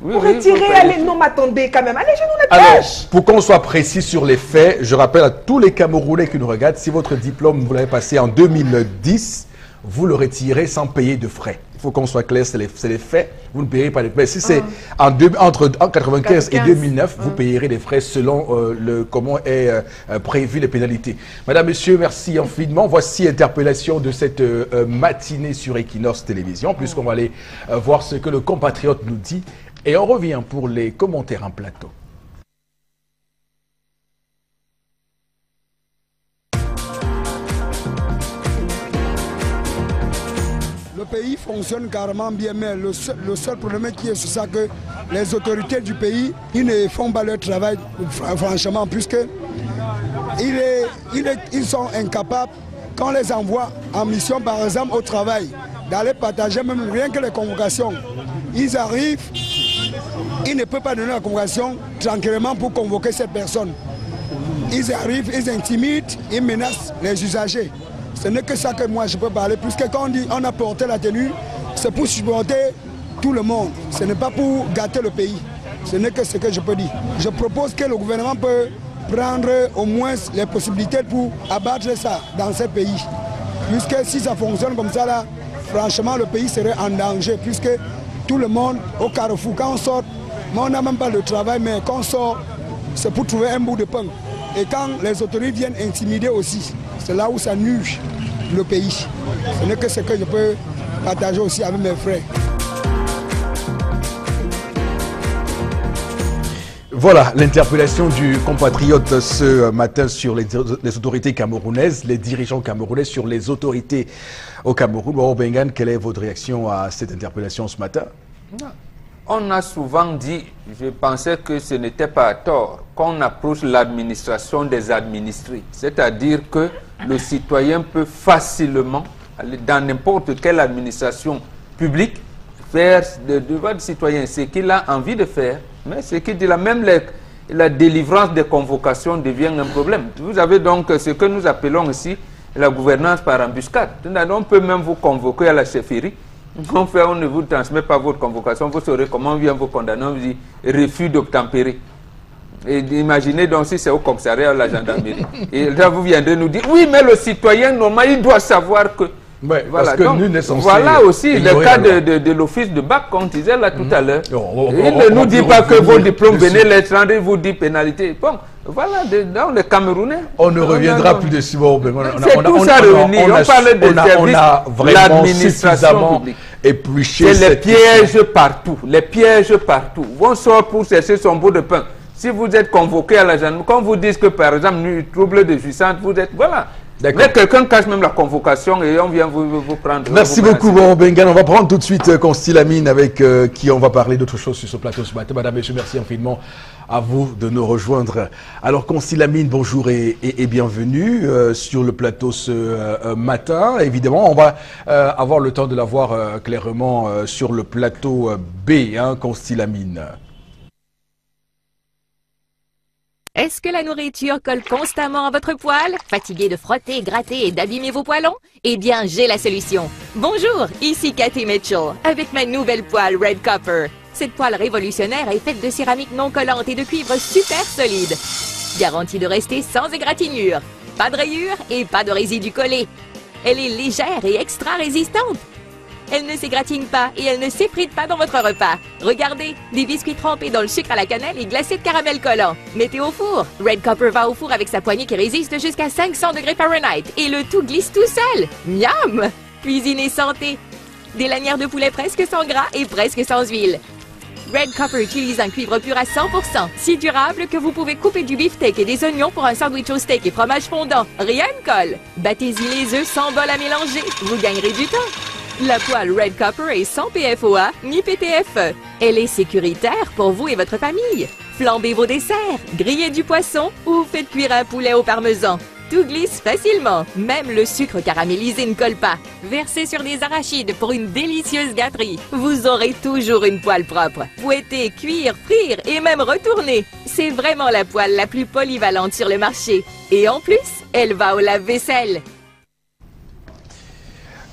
Oui, Pour oui, il faut retirer, payer. allez, non, mais attendez quand même. Allégez-nous la Alors, tâche. pour qu'on soit précis sur les faits, je rappelle à tous les Camerounais qui nous regardent, si votre diplôme, vous l'avez passé en 2010, vous le retirez sans payer de frais. Il faut qu'on soit clair, c'est les faits, vous ne payerez pas de frais. Si c'est entre 95 et 2009, vous payerez des frais selon comment est prévu les pénalités. Madame, Monsieur, merci infiniment. Voici interpellation de cette matinée sur Equinox Télévision, puisqu'on va aller voir ce que le compatriote nous dit. Et on revient pour les commentaires en plateau. Le pays fonctionne carrément bien, mais le seul problème qui est, c'est ça que les autorités du pays, ils ne font pas leur travail, franchement, puisque ils sont incapables, quand on les envoie en mission, par exemple, au travail, d'aller partager même rien que les convocations. Ils arrivent, ils ne peuvent pas donner la convocation tranquillement pour convoquer cette personne. Ils arrivent, ils intimident, ils menacent les usagers. Ce n'est que ça que moi je peux parler, puisque quand on dit on a porté la tenue, c'est pour supporter tout le monde. Ce n'est pas pour gâter le pays. Ce n'est que ce que je peux dire. Je propose que le gouvernement peut prendre au moins les possibilités pour abattre ça dans ce pays. Puisque si ça fonctionne comme ça, là, franchement, le pays serait en danger, puisque tout le monde au carrefour, quand on sort, on n'a même pas le travail, mais quand on sort, c'est pour trouver un bout de pain. Et quand les autorités viennent intimider aussi, c'est là où ça nuit le pays. Ce n'est que ce que je peux partager aussi avec mes frères. Voilà l'interpellation du compatriote ce matin sur les autorités camerounaises, les dirigeants camerounais sur les autorités au Cameroun. Bon, Bengan, quelle est votre réaction à cette interpellation ce matin? On a souvent dit, je pensais que ce n'était pas à tort, qu'on approche l'administration des administrés. C'est-à-dire que le citoyen peut facilement, aller dans n'importe quelle administration publique, faire de votre citoyen ce qu'il a envie de faire, mais ce qu'il dit là, même la délivrance des convocations devient un problème. Vous avez donc ce que nous appelons ici la gouvernance par embuscade. On peut même vous convoquer à la chefferie. On ne vous transmet pas votre convocation, vous saurez comment on vient vous condamner, on vous dit refus d'obtempérer. Et imaginez donc si c'est au commissariat ou à la gendarmerie. Et là vous viendrez nous dire, oui mais le citoyen normal il doit savoir que... Ouais, voilà, parce que donc, nul n'est censé voilà aussi le cas la loi. de l'office de bac qu'on disait là tout à l'heure. Il on ne nous va dit plus pas que revenir vos diplômes dessus. venaient les rendre, il vous dit pénalité. Bon, voilà, dans les Camerounais. On ne reviendra plus dessus. Bon, ben, C'est tout ça réuni. On parlait des services, l'administration l'administration publique. épluché C'est les cette pièges partout. Les pièges partout. On sort pour chercher son bout de pain. Si vous êtes convoqué à la gendarmerie, quand vous dites que par exemple, trouble de jouissance, vous êtes. Voilà. Mais quelqu'un cache même la convocation et on vient vous prendre. Merci vous beaucoup, bon, Bengan. On va prendre tout de suite Constilamine avec qui on va parler d'autre chose sur ce plateau ce matin. Madame, Monsieur, merci infiniment à vous de nous rejoindre. Alors, Constilamine, bonjour et bienvenue sur le plateau ce matin. Évidemment, on va avoir le temps de la voir clairement sur le plateau B, hein, Constilamine. Est-ce que la nourriture colle constamment à votre poêle? Fatigué de frotter, gratter et d'abîmer vos poêlons? Eh bien, j'ai la solution. Bonjour, ici Cathy Mitchell, avec ma nouvelle poêle Red Copper. Cette poêle révolutionnaire est faite de céramique non collante et de cuivre super solide. Garantie de rester sans égratignure. Pas de rayures et pas de résidus collés. Elle est légère et extra résistante. Elle ne s'égratigne pas et elle ne s'effrite pas dans votre repas. Regardez, des biscuits trempés dans le sucre à la cannelle et glacés de caramel collant. Mettez au four. Red Copper va au four avec sa poignée qui résiste jusqu'à 500 degrés Fahrenheit. Et le tout glisse tout seul. Miam! Cuisine et santé. Des lanières de poulet presque sans gras et presque sans huile. Red Copper utilise un cuivre pur à 100%, si durable que vous pouvez couper du beefsteak et des oignons pour un sandwich au steak et fromage fondant. Rien ne colle. Battez-y les œufs sans bol à mélanger. Vous gagnerez du temps. La poêle Red Copper est sans PFOA ni PTFE. Elle est sécuritaire pour vous et votre famille. Flambez vos desserts, grillez du poisson ou faites cuire un poulet au parmesan. tout glisse facilement. Même le sucre caramélisé ne colle pas. Versez sur des arachides pour une délicieuse gâterie. Vous aurez toujours une poêle propre. Fouetter, cuire, frire et même retourner. C'est vraiment la poêle la plus polyvalente sur le marché. Et en plus, elle va au lave-vaisselle.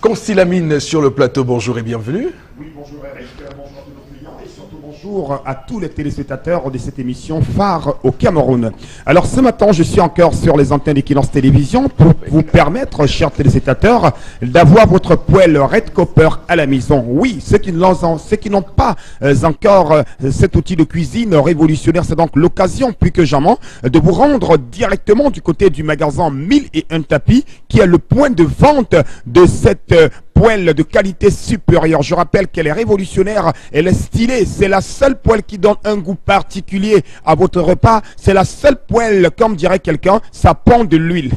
Constilamine sur le plateau, bonjour et bienvenue. Oui, bonjour Eric, bonjour à tous nos clients et surtout bonjour à tous les téléspectateurs de cette émission phare au Cameroun. Alors ce matin, je suis encore sur les antennes d'Equinox Télévision pour vous permettre, chers téléspectateurs, d'avoir votre poêle Red Copper à la maison. Oui, ceux qui n'ont pas encore cet outil de cuisine révolutionnaire, c'est donc l'occasion plus que jamais de vous rendre directement du côté du magasin 1001 tapis qui est le point de vente de cette poêle de qualité supérieure. Je rappelle qu'elle est révolutionnaire, elle est stylée. C'est la seule poêle qui donne un goût particulier à votre repas. C'est la seule poêle, comme dirait quelqu'un, ça pond de l'huile.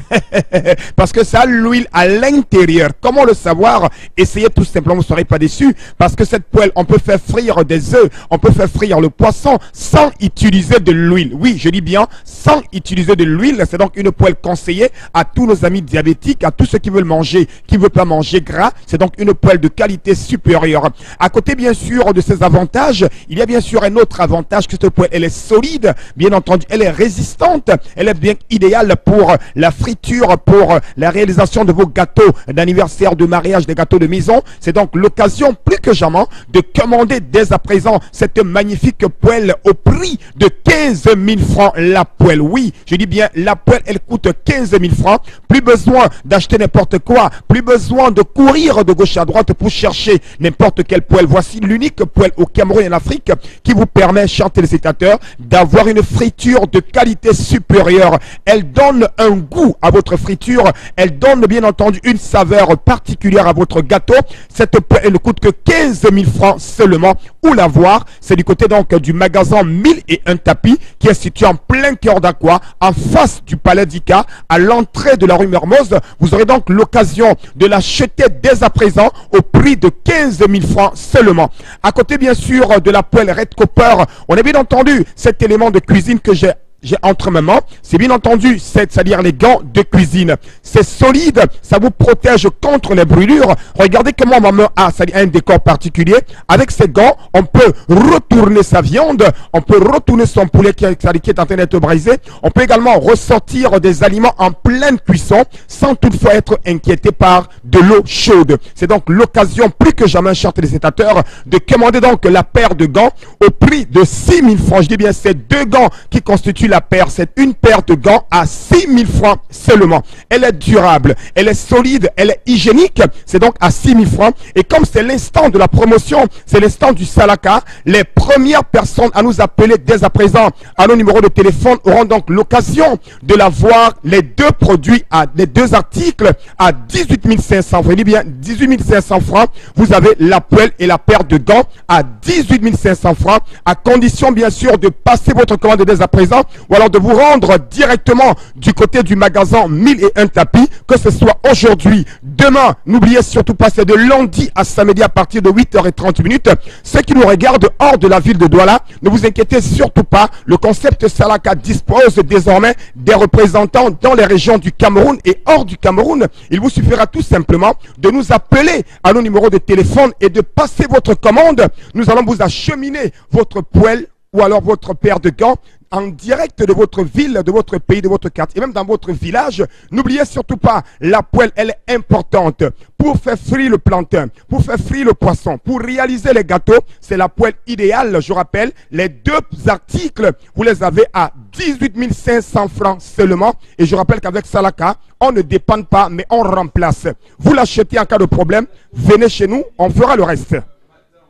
Parce que ça a l'huile à l'intérieur. Comment le savoir? Essayez tout simplement, vous ne serez pas déçus. Parce que cette poêle, on peut faire frire des œufs, on peut faire frire le poisson sans utiliser de l'huile. Oui, je dis bien sans utiliser de l'huile. C'est donc une poêle conseillée à tous nos amis diabétiques, à tous ceux qui veulent manger, qui ne veulent pas manger gras. C'est donc une poêle de qualité supérieure. À côté, bien sûr, de ces avantages, il y a bien sûr un autre avantage, que cette poêle, elle est solide, bien entendu, elle est résistante, elle est bien idéale pour la friture, pour la réalisation de vos gâteaux d'anniversaire, de mariage, des gâteaux de maison. C'est donc l'occasion, plus que jamais, de commander dès à présent cette magnifique poêle au prix de 15 000 francs la poêle. Oui, je dis bien, la poêle, elle coûte 15 000 francs. Plus besoin d'acheter n'importe quoi, plus besoin de courir de gauche à droite pour chercher n'importe quelle poêle. Voici l'unique poêle au Cameroun et en Afrique qui vous permet, chers téléspectateurs, d'avoir une friture de qualité supérieure. Elle donne un goût à votre friture, elle donne bien entendu une saveur particulière à votre gâteau. Cette poêle, elle ne coûte que 15 000 francs seulement. Où la voir? C'est du côté donc du magasin 1001 tapis qui est situé en plein cœur d'Aqua, en face du palais d'Ika, à l'entrée de la rue Mermoz. Vous aurez donc l'occasion de l'acheter dès à présent au prix de 15 000 francs seulement. À côté bien sûr de la poêle Red Copper, on a bien entendu cet élément de cuisine que j'ai entre mes mains, c'est bien entendu, c'est-à-dire les gants de cuisine. C'est solide, ça vous protège contre les brûlures. Regardez comment ma main a un décor particulier. Avec ces gants, on peut retourner sa viande, on peut retourner son poulet qui est en train d'être braisé. On peut également ressortir des aliments en pleine cuisson sans toutefois être inquiété par de l'eau chaude. C'est donc l'occasion plus que jamais, chers téléspectateurs, de commander donc la paire de gants au prix de 6 000 francs. Je dis bien, c'est deux gants qui constituent la paire, c'est une paire de gants à 6 000 francs seulement. Elle est durable, elle est solide, elle est hygiénique, c'est donc à 6 000 francs. Et comme c'est l'instant de la promotion, c'est l'instant du Salaka, les premières personnes à nous appeler dès à présent à nos numéros de téléphone auront donc l'occasion de l'avoir, les deux produits, les deux articles à 18 500 francs. Je dis bien 18 500 francs. Vous avez la poêle et la paire de gants à 18 500 francs, à condition bien sûr de passer votre commande dès à présent, ou alors de vous rendre directement du côté du magasin 1001 tapis, que ce soit aujourd'hui, demain. N'oubliez surtout pas, c'est de lundi à samedi à partir de 8h30. Ceux qui nous regardent hors de la ville de Douala, ne vous inquiétez surtout pas, le concept Salaka dispose désormais des représentants dans les régions du Cameroun et hors du Cameroun. Il vous suffira tout simplement de nous appeler à nos numéros de téléphone et de passer votre commande. Nous allons vous acheminer votre poêle ou alors votre paire de gants en direct de votre ville, de votre pays, de votre quartier, et même dans votre village. N'oubliez surtout pas, la poêle, elle est importante pour faire frire le plantain, pour faire frire le poisson, pour réaliser les gâteaux. C'est la poêle idéale. Je rappelle, les deux articles, vous les avez à 18 500 francs seulement. Et je rappelle qu'avec Salaka, on ne dépend pas, mais on remplace. Vous l'achetez en cas de problème, venez chez nous, on fera le reste.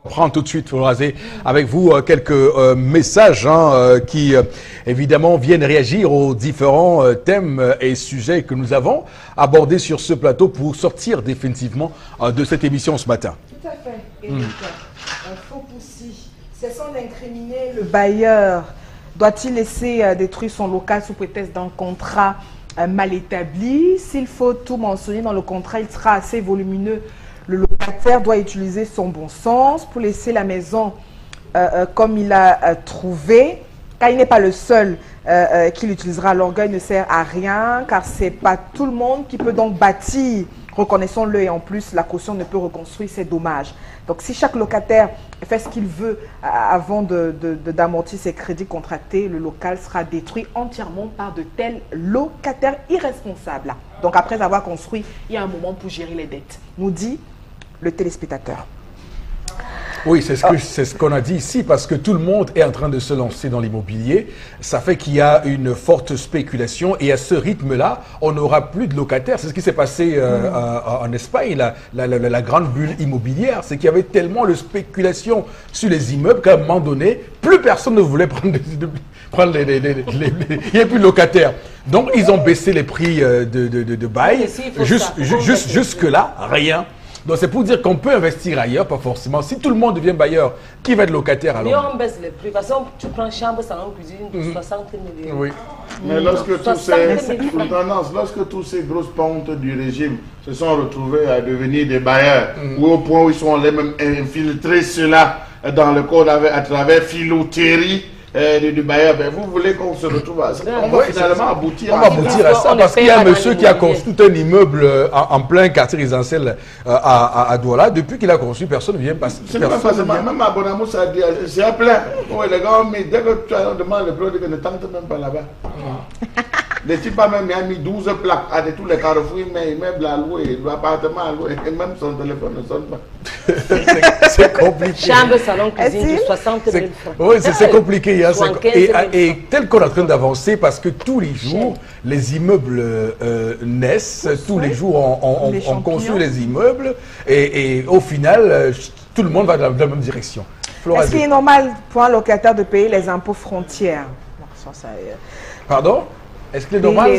On prend tout de suite, pour raser avec vous quelques messages qui évidemment viennent réagir aux différents thèmes et sujets que nous avons abordés sur ce plateau pour sortir définitivement de cette émission ce matin. Tout à fait, Eric. Faux Poussi, cessons d'incriminer le bailleur. Doit-il laisser détruire son local sous prétexte d'un contrat mal établi? S'il faut tout mentionner dans le contrat, il sera assez volumineux. Le locataire doit utiliser son bon sens pour laisser la maison comme il a trouvé. car il n'est pas le seul qui l'utilisera. L'orgueil ne sert à rien, car c'est pas tout le monde qui peut donc bâtir. Reconnaissons-le, et en plus, la caution ne peut reconstruire, c'est dommage. Donc, si chaque locataire fait ce qu'il veut avant d'amortir ses crédits contractés, le local sera détruit entièrement par de tels locataires irresponsables. Donc, après avoir construit, il y a un moment pour gérer les dettes, nous dit le téléspectateur. Oui, c'est ce qu'on a dit ici, parce que tout le monde est en train de se lancer dans l'immobilier. Ça fait qu'il y a une forte spéculation, et à ce rythme-là, on n'aura plus de locataires. C'est ce qui s'est passé en Espagne, la grande bulle immobilière. C'est qu'il y avait tellement de spéculation sur les immeubles qu'à un moment donné, plus personne ne voulait prendre il n'y a plus de locataires. Donc, ils ont baissé les prix de bail. Jusque-là, rien. Donc c'est pour dire qu'on peut investir ailleurs, pas forcément. Si tout le monde devient bailleur, qui va être locataire alors? Mais on baisse les prix. Parce que tu prends chambre, salon, cuisine, 60 millions. Oui. Mais lorsque tous ces grosses pentes du régime se sont retrouvés à devenir des bailleurs, ou au point où ils sont allés même infiltrer cela dans le code à travers filouterie du bailleur, ben vous voulez qu'on se retrouve à ça? On va finalement aboutir à ça, parce qu'il y a un monsieur qui a construit un immeuble en plein quartier résidentiel à Douala. Depuis qu'il a construit, personne ne vient passer. Même à Bonamou, c'est à plein. Oui, les gars, mais dès que tu demandes le produit, ne tente même pas là-bas. Les types même ont mis 12 plaques à tous les carrefours, mais immeubles à louer, l'appartement à louer, et même son téléphone ne sonne pas. C'est compliqué. Chambre, salon, cuisine, 60 000 francs. Oui, c'est compliqué. Et tel qu'on est en train d'avancer, parce que tous les jours, les immeubles naissent, tous les jours, on construit les immeubles, et au final, tout le monde va dans la même direction. Est-ce qu'il est normal pour un locataire de payer les impôts frontières? Pardon? Est-ce qu'il est normal?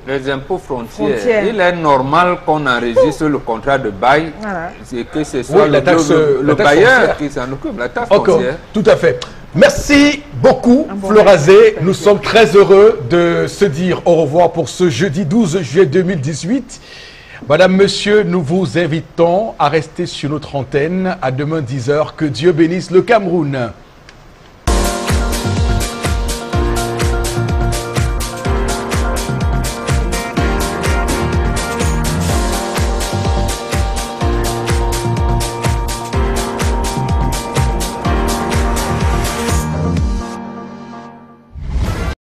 Les impôts frontières. Il est normal qu'on enregistre le contrat de bail et que ce soit le bailleur qui s'en occupe, la taxe frontière. Tout à fait. Merci beaucoup, Florazé. Nous sommes très heureux de se dire au revoir pour ce jeudi 12 juillet 2018. Madame, Monsieur, nous vous invitons à rester sur notre antenne à demain 10h. Que Dieu bénisse le Cameroun.